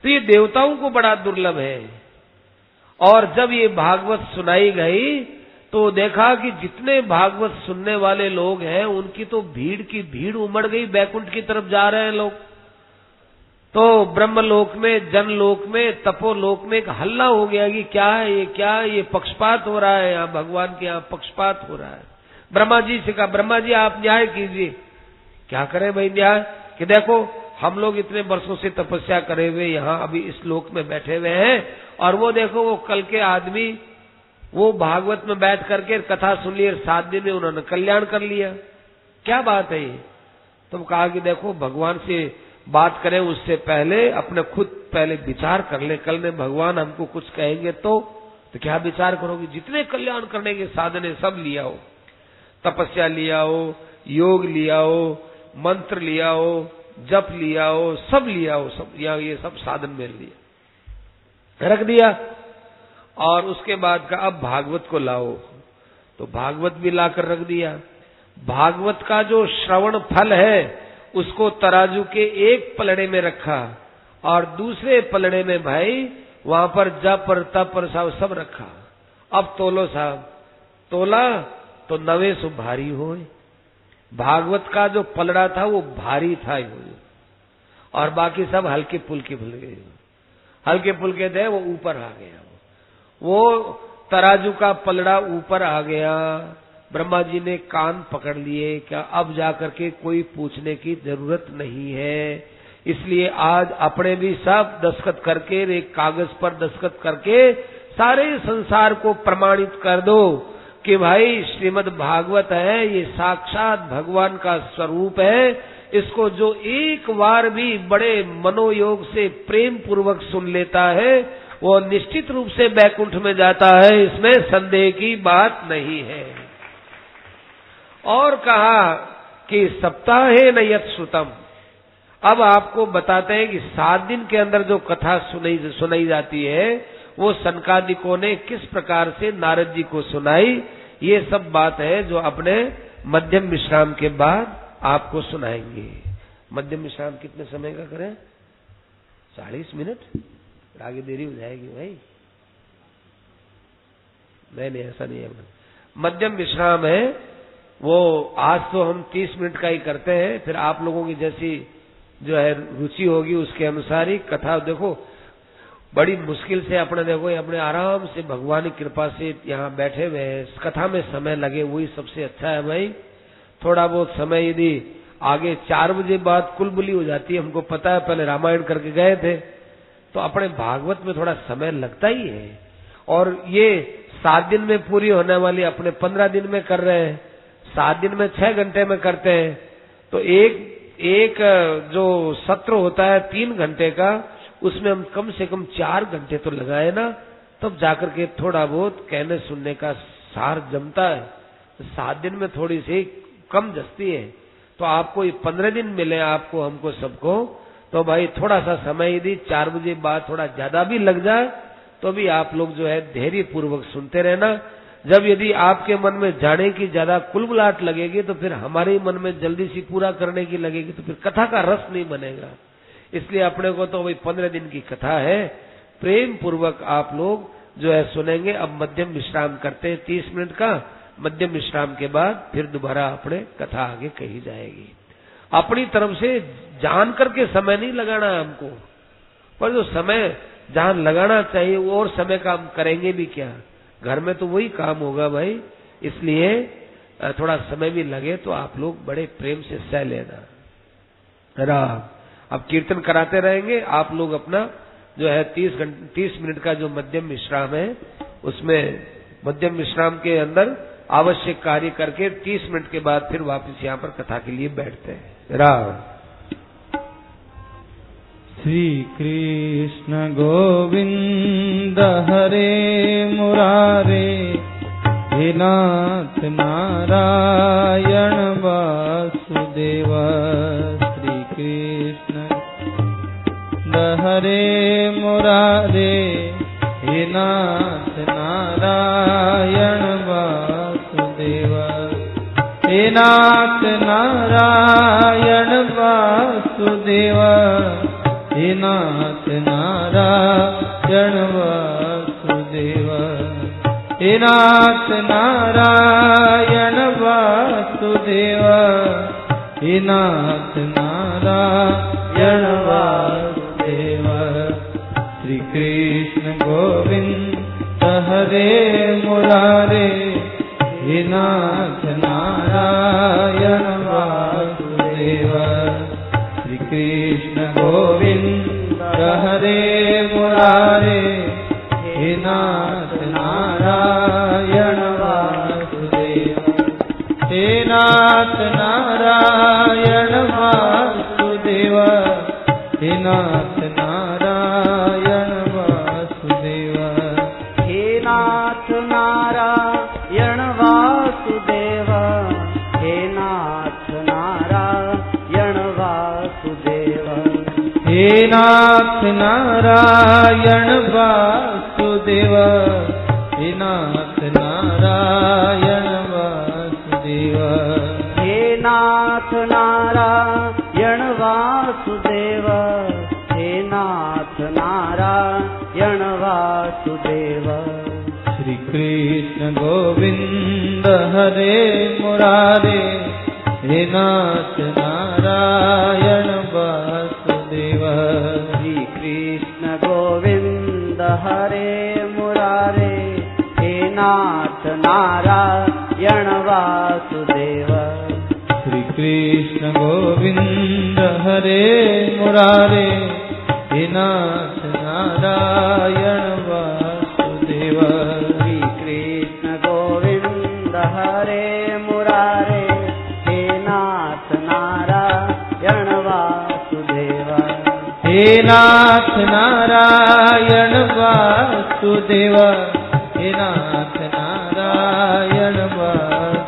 S1: तो ये देवताओं को बड़ा दुर्लभ है। और जब ये भागवत सुनाई गई तो देखा कि जितने भागवत सुनने वाले लोग हैं उनकी तो भीड़ की भीड़ उमड़ गई, बैकुंठ की तरफ जा रहे हैं लोग। तो ब्रह्मलोक में, जनलोक में, तपोलोक में एक हल्ला हो गया कि क्या है ये, क्या है ये, पक्षपात हो रहा है, यहाँ भगवान के यहाँ पक्षपात हो रहा है। ब्रह्मा जी से कहा, ब्रह्मा जी आप न्याय कीजिए। क्या करें भाई न्याय, कि देखो हम लोग इतने वर्षों से तपस्या करे हुए यहाँ अभी इस लोक में बैठे हुए हैं, और वो देखो वो कल के आदमी वो भागवत में बैठ करके कथा सुन ली, 7 दिन में उन्होंने कल्याण कर लिया, क्या बात है ये। तुम कहा कि देखो भगवान से बात करें उससे पहले अपने खुद पहले विचार कर ले, कल में भगवान हमको कुछ कहेंगे तो तो क्या विचार करोगे, जितने कल्याण करने के साधन है सब लिया हो, तपस्या लिया हो, योग लिया हो, मंत्र लिया हो, जप लिया हो, सब लिया हो, सब ये सब साधन में लिया रख दिया। और उसके बाद का अब भागवत को लाओ, तो भागवत भी लाकर रख दिया। भागवत का जो श्रवण फल है उसको तराजू के एक पलड़े में रखा और दूसरे पलड़े में भाई वहां पर जप और तप और सब रखा। अब तोलो साहब, तोला तो 900 भारी हो। भागवत का जो पलड़ा था वो भारी था और बाकी सब हल्के फुल्के भूल गए, हल्के फुल्के थे, वो ऊपर आ गया। वो तराजू का पलड़ा ऊपर आ गया। ब्रह्मा जी ने कान पकड़ लिए, क्या अब जाकर के कोई पूछने की जरूरत नहीं है। इसलिए आज अपने भी सब दस्तखत करके, एक कागज पर दस्तखत करके सारे संसार को प्रमाणित कर दो कि भाई श्रीमद् भागवत है, ये साक्षात भगवान का स्वरूप है। इसको जो एक बार भी बड़े मनोयोग से प्रेम पूर्वक सुन लेता है वो निश्चित रूप से बैकुंठ में जाता है, इसमें संदेह की बात नहीं है। और कहा कि सप्ताहे न यत् श्रुतम। अब आपको बताते हैं कि 7 दिन के अंदर जो कथा सुनाई जाती है वो सनकादिकों ने किस प्रकार से नारद जी को सुनाई। ये सब बात है जो अपने मध्यम विश्राम के बाद आपको सुनाएंगे। मध्यम विश्राम कितने समय का करें? 40 मिनट, आगे देरी हो जाएगी भाई। नहीं, ऐसा नहीं है। मध्यम विश्राम है वो, आज तो हम 30 मिनट का ही करते हैं, फिर आप लोगों की जैसी जो है रुचि होगी उसके अनुसार ही कथा। देखो बड़ी मुश्किल से अपने अपने आराम से भगवान की कृपा से यहाँ बैठे हुए हैं, कथा में समय लगे वही सबसे अच्छा है भाई। थोड़ा बहुत समय यदि आगे 4 बजे बाद कुलबुली हो जाती है, हमको पता है, पहले रामायण करके गए थे, तो अपने भागवत में थोड़ा समय लगता ही है। और ये 7 दिन में पूरी होने वाली अपने 15 दिन में कर रहे हैं, 7 दिन में 6 घंटे में करते हैं। तो एक जो सत्र होता है 3 घंटे का, उसमें हम कम से कम 4 घंटे तो लगाए ना, तब जाकर के थोड़ा बहुत कहने सुनने का सार जमता है। 7 दिन में थोड़ी सी कम जस्ती है। तो आपको ये 15 दिन मिले, आपको हमको सबको, तो भाई थोड़ा सा समय यदि 4 बजे बाद थोड़ा ज्यादा भी लग जाए तो भी आप लोग जो है धैर्य पूर्वक सुनते रहना। जब यदि आपके मन में जाने की ज्यादा कुलबुलाहट लगेगी तो फिर हमारे मन में जल्दी सी पूरा करने की लगेगी, तो फिर कथा का रस नहीं बनेगा। इसलिए अपने को तो वही 15 दिन की कथा है, प्रेम पूर्वक आप लोग जो है सुनेंगे। अब मध्यम विश्राम करते हैं 30 मिनट का। मध्यम विश्राम के बाद फिर दोबारा अपने कथा आगे कही जाएगी। अपनी तरफ से जान करके समय नहीं लगाना है हमको, पर जो समय जहां लगाना चाहिए वो और समय का हम करेंगे भी क्या, घर में तो वही काम होगा भाई। इसलिए थोड़ा समय भी लगे तो आप लोग बड़े प्रेम से सह लेना। अब कीर्तन कराते रहेंगे, आप लोग अपना जो है 30 मिनट का जो मध्यम विश्राम है उसमें मध्यम विश्राम के अंदर आवश्यक कार्य करके 30 मिनट के बाद फिर वापस यहाँ पर कथा के लिए बैठते हैं। राम
S2: श्री कृष्ण गोविंद हरे मुरारे, हे नाथ नारायण वासुदेव। श्री कृष्ण हरे मुरारे, हे नाथ नारायण वासुदेव। हे नाथ नारायण वासुदेव, हे नाथ नारायण वासुदेव। हे नाथ नारायण वासुदेव, हे नाथ नारायण वासुदेव। श्री कृष्ण गोविंद हरे मुरारे, हे नाथ नारायण वासुदेव। श्री कृष्ण गोविंद हरे मुरारे, हे नाथ नारायण वासुदेव। हे नाथ नारायण वासुदेव, हे नाथ नारायण वासुदेव। हे नाथ हे नाथ नारायण वासुदेव, हे नाथ नारायण वासुदेव,
S3: हे नाथ नारायण वासुदेव, हे नाथ नारायण वासुदेव।
S2: श्री कृष्ण गोविंद हरे मुरारे, हे नाथ नारायण वासुदेव।
S3: श्री कृष्ण गोविंद हरे मुरारे, हे नाथ नारायण वासुदेव।
S2: श्री कृष्ण गोविंद हरे मुरारे, हे नाथ नारायण वासुदेव।
S3: श्री कृष्ण गोविंद हरे मुरारे, हे नाथ नारायण वासुदेव।
S2: हे नाथ नारायण वासुदेव, हे नाथ नारायण वासुदेव।